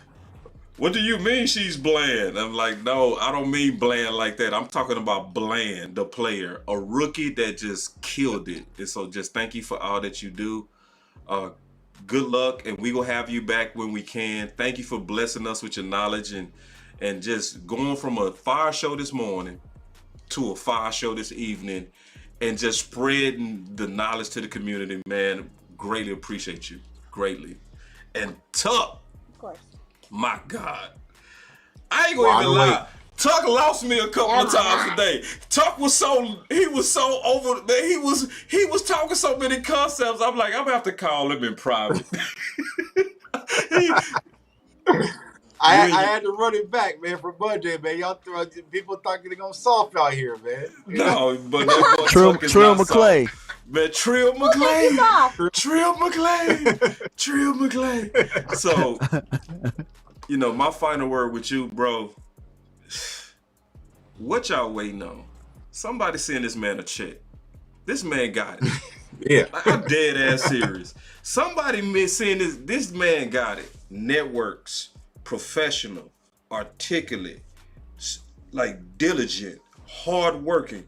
"What do you mean she's bland?" I'm like, "No, I don't mean bland like that. I'm talking about Bland, the player, a rookie that just killed it." And so, just thank you for all that you do. Good luck, and we will have you back when we can. Thank you for blessing us with your knowledge and just going from a fire show this morning to a fire show this evening and just spreading the knowledge to the community, man. Greatly appreciate you. Greatly. And Tuck, Of course. my God. I ain't gonna even lie. Tuck lost me a couple of times today. Tuck was so over, man. He was talking so many concepts. I'm like, I'm gonna have to call him in private. I had to run it back, man, for Monday, man. Y'all people talking they're gonna soft out here, man. No, but that boy Trill McClay. Man, Trill McClay. Trill McClay. Trill McClay. So, you know, my final word with you, bro. What y'all waiting on? Somebody send this man a check. This man got it. Yeah. I'm dead ass serious. Somebody send this man got it. Networks, professional, articulate, like diligent, hardworking.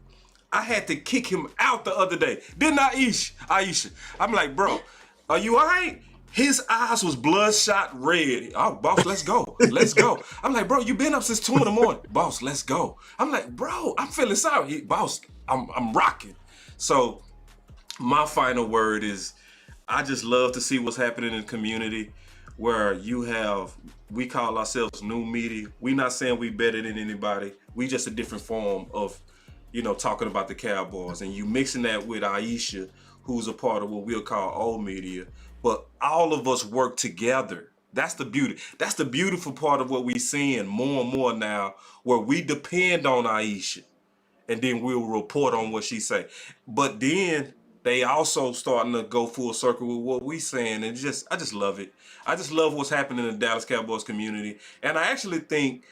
I had to kick him out the other day. Didn't I, Iisha? I'm like, bro, are you all right? His eyes was bloodshot red. Oh, boss, let's go. Let's go. I'm like, bro, you been up since 2 a.m. Boss, let's go. I'm like, bro, I'm feeling sorry. Boss, I'm rocking. So my final word is I just love to see what's happening in the community where we call ourselves new media. We not saying we better than anybody. We just a different form of, you know, talking about the Cowboys. And you mixing that with Iisha, who's a part of what we'll call old media. But all of us work together. That's the beauty. That's the beautiful part of what we're seeing more and more now, where we depend on Iisha, and then we'll report on what she say. But then they also starting to go full circle with what we saying, and I just love it. I just love what's happening in the Dallas Cowboys community, and I actually think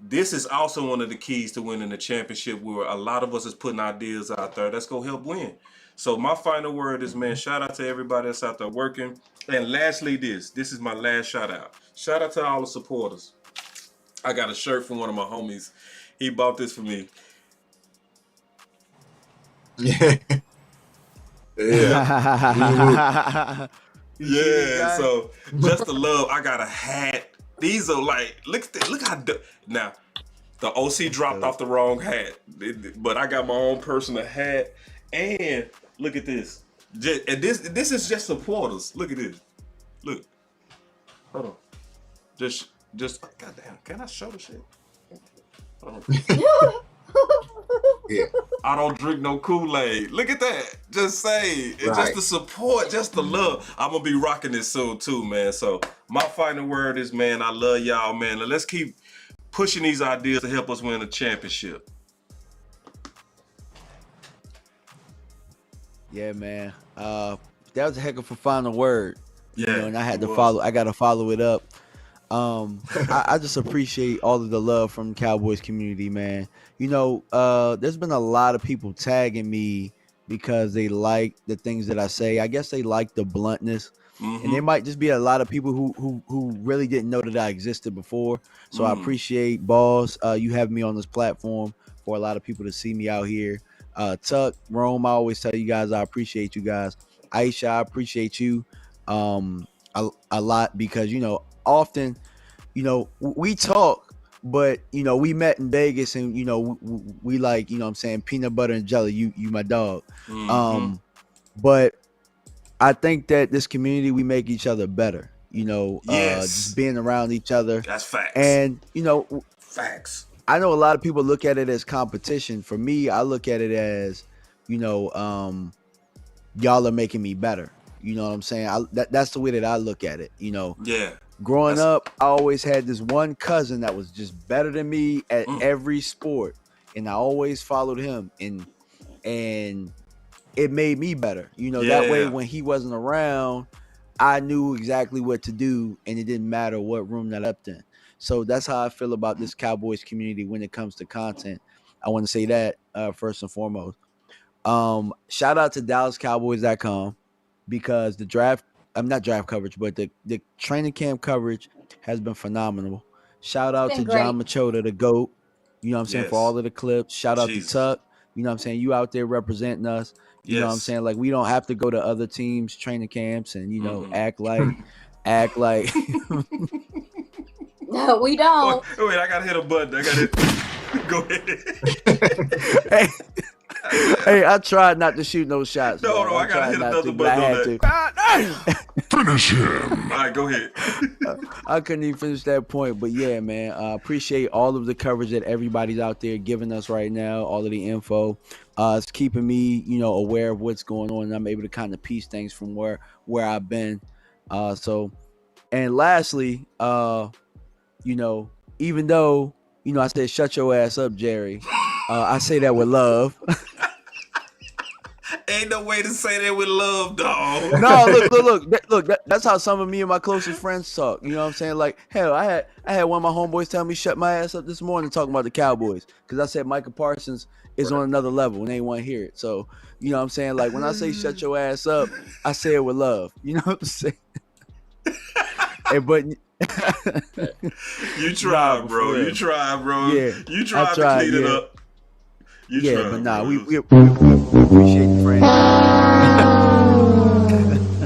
this is also one of the keys to winning the championship, where a lot of us is putting ideas out there that's gonna help win. So my final word is, man, shout out to everybody that's out there working. And lastly, this is my last shout out. Shout out to all the supporters. I got a shirt from one of my homies. He bought this for me. Yeah. Yeah. So just the love. I got a hat. These are like, look how now the OC dropped off the wrong hat, but I got my own personal hat. And look at this. And this is just supporters. Look at this. Look. Hold on. Just goddamn. Can I show the shit? Hold on. Yeah. I don't drink no Kool-Aid. Look at that. Just say it's just the support, just the love. I'm gonna be rocking this soon too, man. So my final word is, man, I love y'all, man. Let's keep pushing these ideas to help us win a championship. Yeah, man. That was a heck of a final word. Yeah, you know, and I had to follow. I got to follow it up. I just appreciate all of the love from the Cowboys community, man. You know, there's been a lot of people tagging me because they like the things that I say. I guess they like the bluntness. And there might just be a lot of people who really didn't know that I existed before. So I appreciate, Boss, you having me on this platform for a lot of people to see me out here. Tuck, Rome, I always tell you guys I appreciate you guys. Iisha, I appreciate you a lot because, you know, often, you know, we talk, but, you know, we met in Vegas and, you know, we like, you know what I'm saying, peanut butter and jelly. You my dog. But I think that this community, we make each other better, you know, just being around each other. That's facts. And, you know, facts. I know a lot of people look at it as competition. For me, I look at it as, you know, y'all are making me better. You know what I'm saying? That's the way that I look at it. You know, Growing up, I always had this one cousin that was just better than me at every sport, and I always followed him, and it made me better. That way when he wasn't around, I knew exactly what to do, and it didn't matter what room that I left in. So that's how I feel about this Cowboys community when it comes to content. I want to say that first and foremost. Shout out to DallasCowboys.com because the draft, I'm not draft coverage, but the training camp coverage has been phenomenal. Shout out to John Machota, the GOAT, you know what I'm saying, for all of the clips. Shout out to Tuck, you know what I'm saying, you out there representing us. You know what I'm saying? Like, we don't have to go to other teams' training camps and, act like. No, we don't. Oh, wait, I got to hit a button. I got to go ahead. Hey, I tried not to shoot no shots. No, I got to hit another button on that. Finish him. All right, go ahead. I couldn't even finish that point. But, yeah, man, I appreciate all of the coverage that everybody's out there giving us right now, all of the info. It's keeping me, aware of what's going on, and I'm able to kind of piece things from where I've been. And lastly, even though, I said, shut your ass up, Jerry, I say that with love. Ain't no way to say that with love, dog. No, look. That's how some of me and my closest friends talk. You know what I'm saying? Like, hell, I had one of my homeboys tell me shut my ass up this morning talking about the Cowboys because I said Micah Parsons is on another level and they want to hear it. So, you know what I'm saying? Like, when I say shut your ass up, I say it with love. You know what I'm saying? But you tried, bro. You tried, bro. Yeah, you tried to clean it up. You tried, but nah, bro. we appreciate the friend.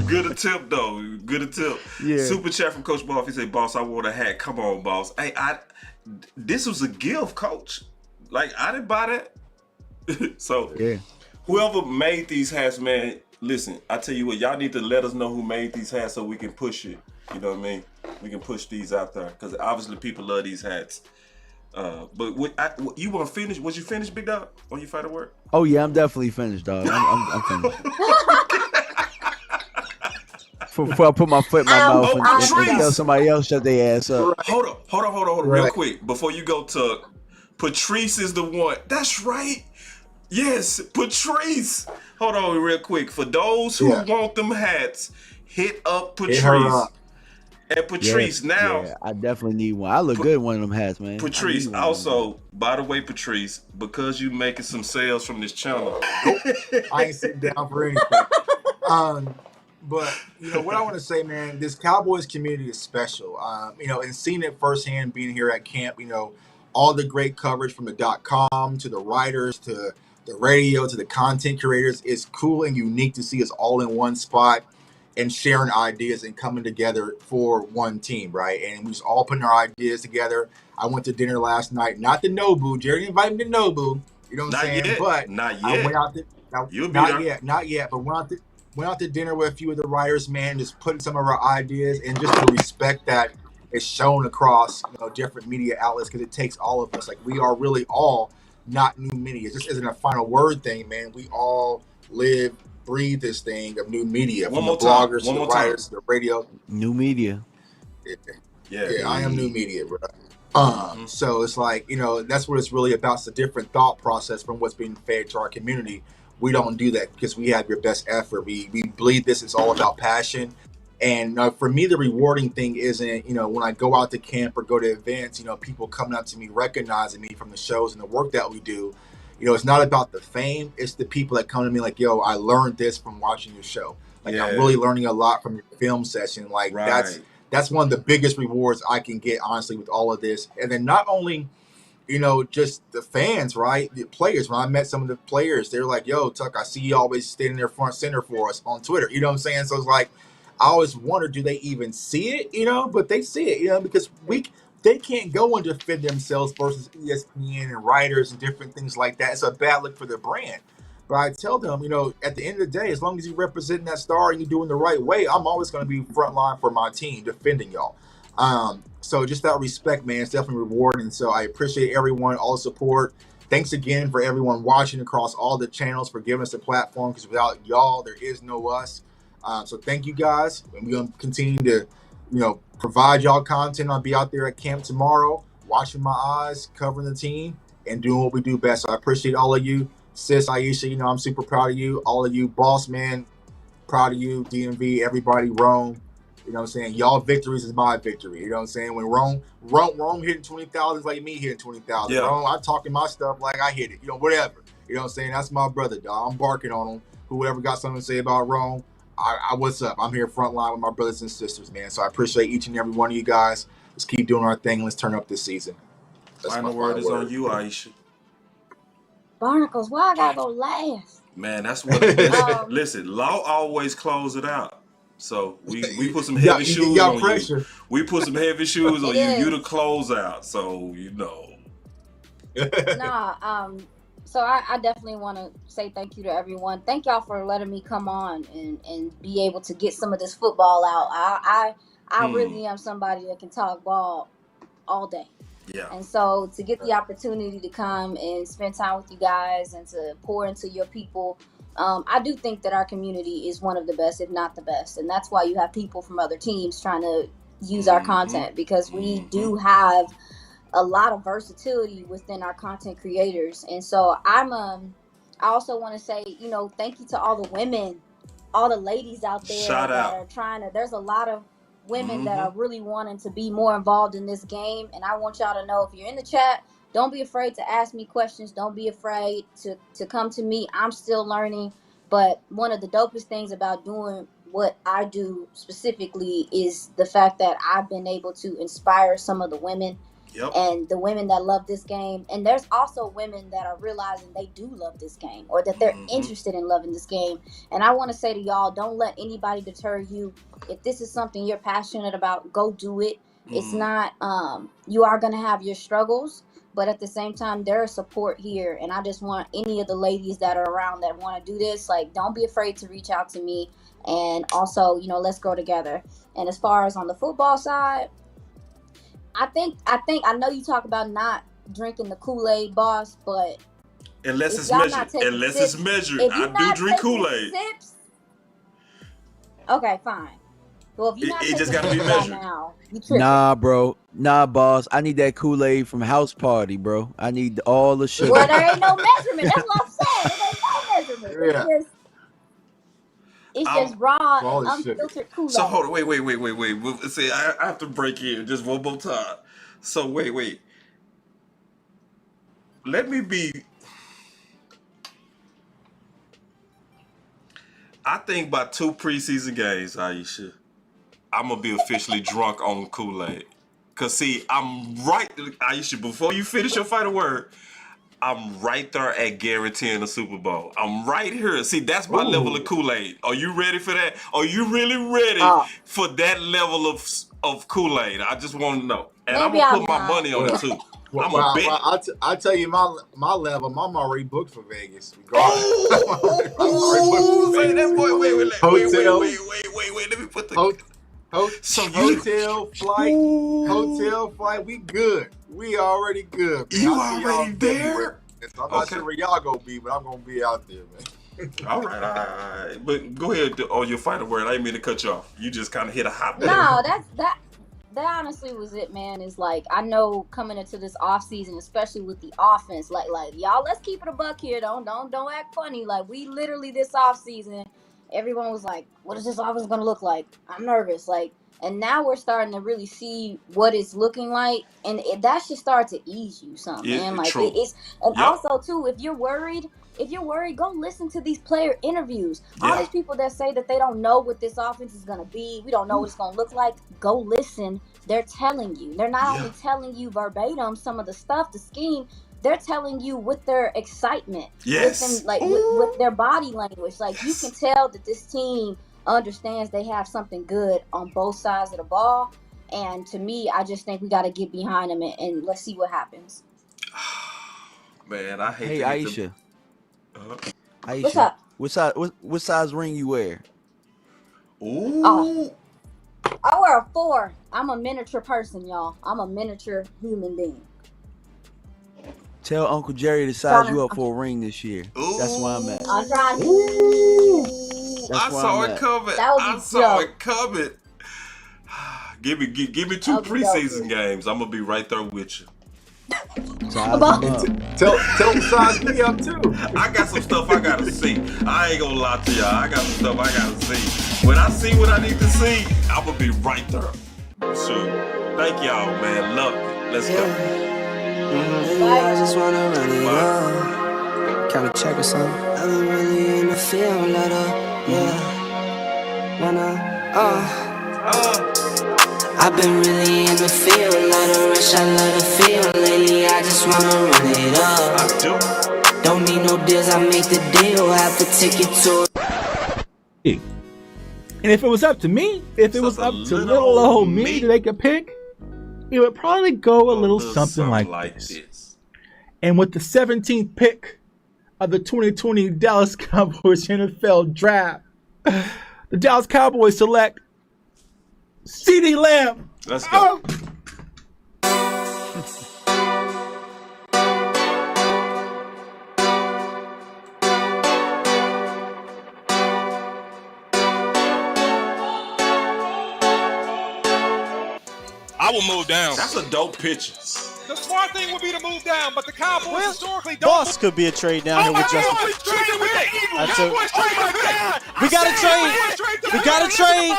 Good attempt, though. Good attempt. Yeah. Super chat from Coach Boss. He said, "Boss, I want a hat. Come on, boss. Hey, this was a gift, Coach. Like, I didn't buy that." So, yeah. Whoever made these hats, man. Listen, I tell you what, y'all need to let us know who made these hats so we can push it. You know what I mean? We can push these out there because obviously people love these hats. But you want to finish? Was you finished, Big Dog, on your fighter work? Oh yeah, I'm definitely finished, dog. I'm finished. Before I put my foot in my mouth and tell somebody else shut their ass up. Hold on, real quick before you go to Patrice is the one. That's right. Yes, Patrice. Hold on, real quick. For those who want them hats, hit up Patrice. And Patrice, I definitely need one. I look good in one of them hats, man. Patrice, also, by the way, Patrice, because you making some sales from this channel. I ain't sitting down for anything. But what I want to say, man, this Cowboys community is special. And seeing it firsthand, being here at camp, all the great coverage from the .com to the writers to the radio to the content creators is cool and unique to see us all in one spot and sharing ideas and coming together for one team, right? And we just all putting our ideas together. I went to dinner last night, not the Nobu. Jerry invited me to Nobu. You know what I'm saying? Yet. But not yet. I went out there. Not yet. But went out to dinner with a few of the writers, man, just putting some of our ideas and just the respect that is shown across different media outlets because it takes all of us. Like, we are really all not new media. This isn't a final word thing, man. We all live, breathe this thing of new media. From the bloggers to the writers to the radio. New media. Yeah, I am new media, bro. So it's like, that's what it's really about. It's a different thought process from what's being fed to our community. We don't do that because we have your best effort. We bleed this. It's all about passion. And for me, the rewarding thing isn't, when I go out to camp or go to events, people coming up to me, recognizing me from the shows and the work that we do. It's not about the fame. It's the people that come to me like, yo, I learned this from watching your show. Like, I'm really learning a lot from your film session. Like, that's one of the biggest rewards I can get, honestly, with all of this. And then not only, just the fans, right? The players. When I met some of the players, they're like, yo, Tuck, I see you always standing there front center for us on Twitter. You know what I'm saying? So it's like, I always wonder, do they even see it? But they see it, because they can't go and defend themselves versus ESPN and writers and different things like that. It's a bad look for the brand. But I tell them, at the end of the day, as long as you're representing that star and you're doing the right way, I'm always going to be front line for my team, defending y'all. So just that respect, man, it's definitely rewarding. So I appreciate everyone, all the support. Thanks again for everyone watching across all the channels for giving us a platform, because without y'all, there is no us. So thank you guys. And we're going to continue to provide y'all content. I'll be out there at camp tomorrow, watching my eyes, covering the team, and doing what we do best. So I appreciate all of you. Sis, Iisha, I'm super proud of you. All of you, boss man, proud of you. DMV, everybody, Rome. You know what I'm saying? Y'all victories is my victory. You know what I'm saying? When Rome hitting 20,000 is like me hitting 20,000. Yeah. Rome, I'm talking my stuff like I hit it. Whatever. You know what I'm saying? That's my brother, dog. I'm barking on him. Whoever got something to say about Rome, I what's up? I'm here front line with my brothers and sisters, man. So I appreciate each and every one of you guys. Let's keep doing our thing. Let's turn up this season. Final word is on you, Iisha. Barnacles, why I gotta go last? Man, that's what it is. Listen, Law always close it out. So we put some heavy shoes on pressure. you. We put some heavy shoes on you. You the close out. So So I definitely want to say thank you to everyone. Thank y'all for letting me come on and be able to get some of this football out. I really am somebody that can talk ball all day. Yeah. And so to get the opportunity to come and spend time with you guys and to pour into your people, I do think that our community is one of the best, if not the best. And that's why you have people from other teams trying to use our content, because we do have a lot of versatility within our content creators. And so I also want to say, thank you to all the women, all the ladies out there are trying to, there's a lot of women that are really wanting to be more involved in this game. And I want y'all to know, if you're in the chat, don't be afraid to ask me questions. Don't be afraid to come to me. I'm still learning. But one of the dopest things about doing what I do specifically is the fact that I've been able to inspire some of the women and the women that love this game. And there's also women that are realizing they do love this game, or that they're interested in loving this game. And I want to say to y'all, don't let anybody deter you. If this is something you're passionate about, go do it. It's not, you are going to have your struggles, but at the same time, there is support here. And I just want any of the ladies that are around that want to do this, don't be afraid to reach out to me. And also, let's grow together. And as far as on the football side, I know you talk about not drinking the Kool-Aid, boss, but unless it's measured, I do drink Kool-Aid. Okay, fine. Well, if you're not it just gotta be measured measured. Nah, bro. Nah, boss. I need that Kool-Aid from House Party, bro. I need all the sugar. Well, there ain't no measurement. That's what I'm saying. There ain't no measurement. Yeah. It's just raw and unfiltered Kool-Aid. So hold on, wait. See, I have to break in just one more time. So wait. Let me be. I think by 2 preseason games, Iisha, I'm gonna be officially drunk on Kool-Aid. Cause see, I'm right, Iisha. Before you finish your final word, I'm right there at guaranteeing the Super Bowl. I'm right here. See, that's my level of Kool-Aid. Are you ready for that? Are you really ready for that level of Kool-Aid? I just want to know. And I'm going to put my money on it, too. I'm a bet. I'll tell you my level. I'm already booked for Vegas. Wait. Let me put the... Hotel flight, we good. We already good, man. You already there? I'm not sure where y'all gonna be, but I'm gonna be out there, man. All right. But go ahead on your final word. I didn't mean to cut you off. You just kind of hit a hot button. No, that honestly was it, man. Is I know coming into this off season, especially with the offense, y'all, let's keep it a buck here. Don't act funny. We literally this off season, everyone was like, what is this offense gonna look like? I'm nervous. And now we're starting to really see what it's looking like, and that should start to ease you some, man. True. Also too, if you're worried, go listen to these player interviews. All these people that say that they don't know what this offense is gonna be, we don't know what it's gonna look like. Go listen. They're telling you. They're not only telling you verbatim some of the stuff, the scheme. They're telling you with their excitement, with their body language. You can tell that this team understands they have something good on both sides of the ball. And to me, I just think we got to get behind them and let's see what happens. Man, I hate. Hey, Iisha. Iisha. What's up? What size ring you wear? Ooh. I wear a 4. I'm a miniature person, y'all. I'm a miniature human being. Tell Uncle Jerry to size you up for a ring this year. Ooh. That's where I'm at. I'm trying to. I saw it coming. That would be it coming. Give me 2 preseason games. I'm gonna be right there with you. Tell them size me up too. I got some stuff I gotta see. I ain't gonna lie to y'all. I got some stuff I gotta see. When I see what I need to see, I'm gonna be right there. So, thank y'all, man. Love you. Let's go. I just wanna run it up. Count a check or something. I've been really in the field, let up. I've been really in the field, let her rush, I let her feel. Lately, I just wanna run it up. Don't need no deals, I make the deal. Have to take it to. And if it was up to me, if it was up to little old me to make a pick, it would probably go a little something like this. And with the 17th pick of the 2020 Dallas Cowboys NFL Draft, the Dallas Cowboys select CeeDee Lamb. Let's go. I will move down. That's a dope picture. The smart thing would be to move down, but the Cowboys historically don't. Boss could be a trade down here with Justin. We got to trade. We got to trade.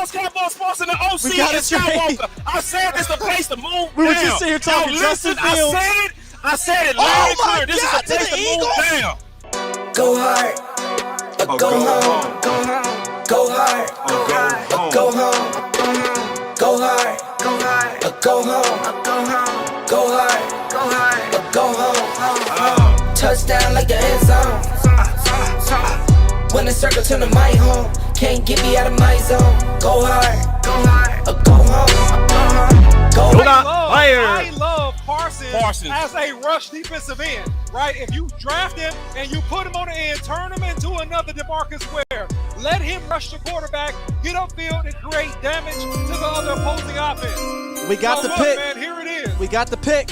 We got to trade. I said this is the place to move We were just sitting here talking Justin Fields. I said it loud and clear. This is the place to move down. Go hard, or go home. Go hard, or go home. Go hard, or go home. Go hard, or go home. Touchdown like the end zone. When the circle turn to my home, can't get me out of my zone. Go hard, or go home. Go I love Parsons as a rush defensive end, right? If you draft him and you put him on the end, turn him into another DeMarcus Ware. Let him rush the quarterback, get upfield, and create damage to the other opposing offense. We got the pick. Man, here it is. We got the pick.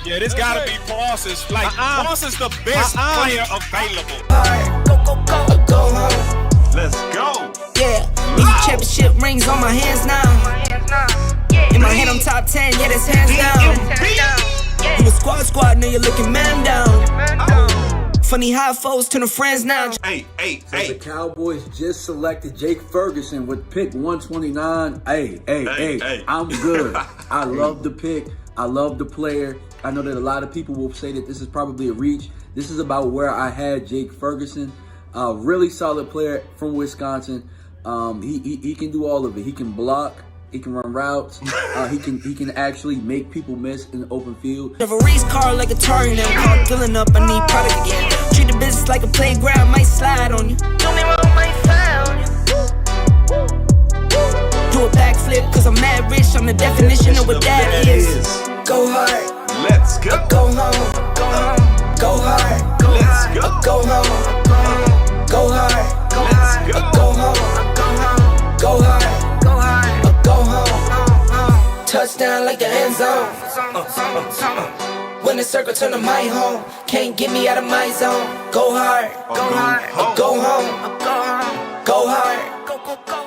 Yeah, this gotta be Parsons. Like, Parsons the best player available. Go home. Let's go. Yeah, these championship rings on my hands now. In my head, I'm top 10, yeah, that's hands down. You a squad, now you're looking man down. Funny how foes turn to friends now. So the Cowboys just selected Jake Ferguson with pick 129. Hey, I'm good. I love the pick. I love the player. I know that a lot of people will say that this is probably a reach. This is about where I had Jake Ferguson. Really solid player from Wisconsin. He can do all of it. He can block. He can run routes. He can actually make people miss in the open field. Have a race car like a Atari now. Filling up, I need product again. Treat the business like a playground, might slide on you. Do me wrong, might slide on you. Do a backflip, cause I'm mad rich. I'm the definition of what that is. Go hard. Let's go. Go home. Go hard. Let's go. Go home. Go hard. Let's go. Go home. Go hard. Go home. Touchdown like the end zone. When the circle turn to my home, can't get me out of my zone. Go hard, go hard, go home. Go hard, go.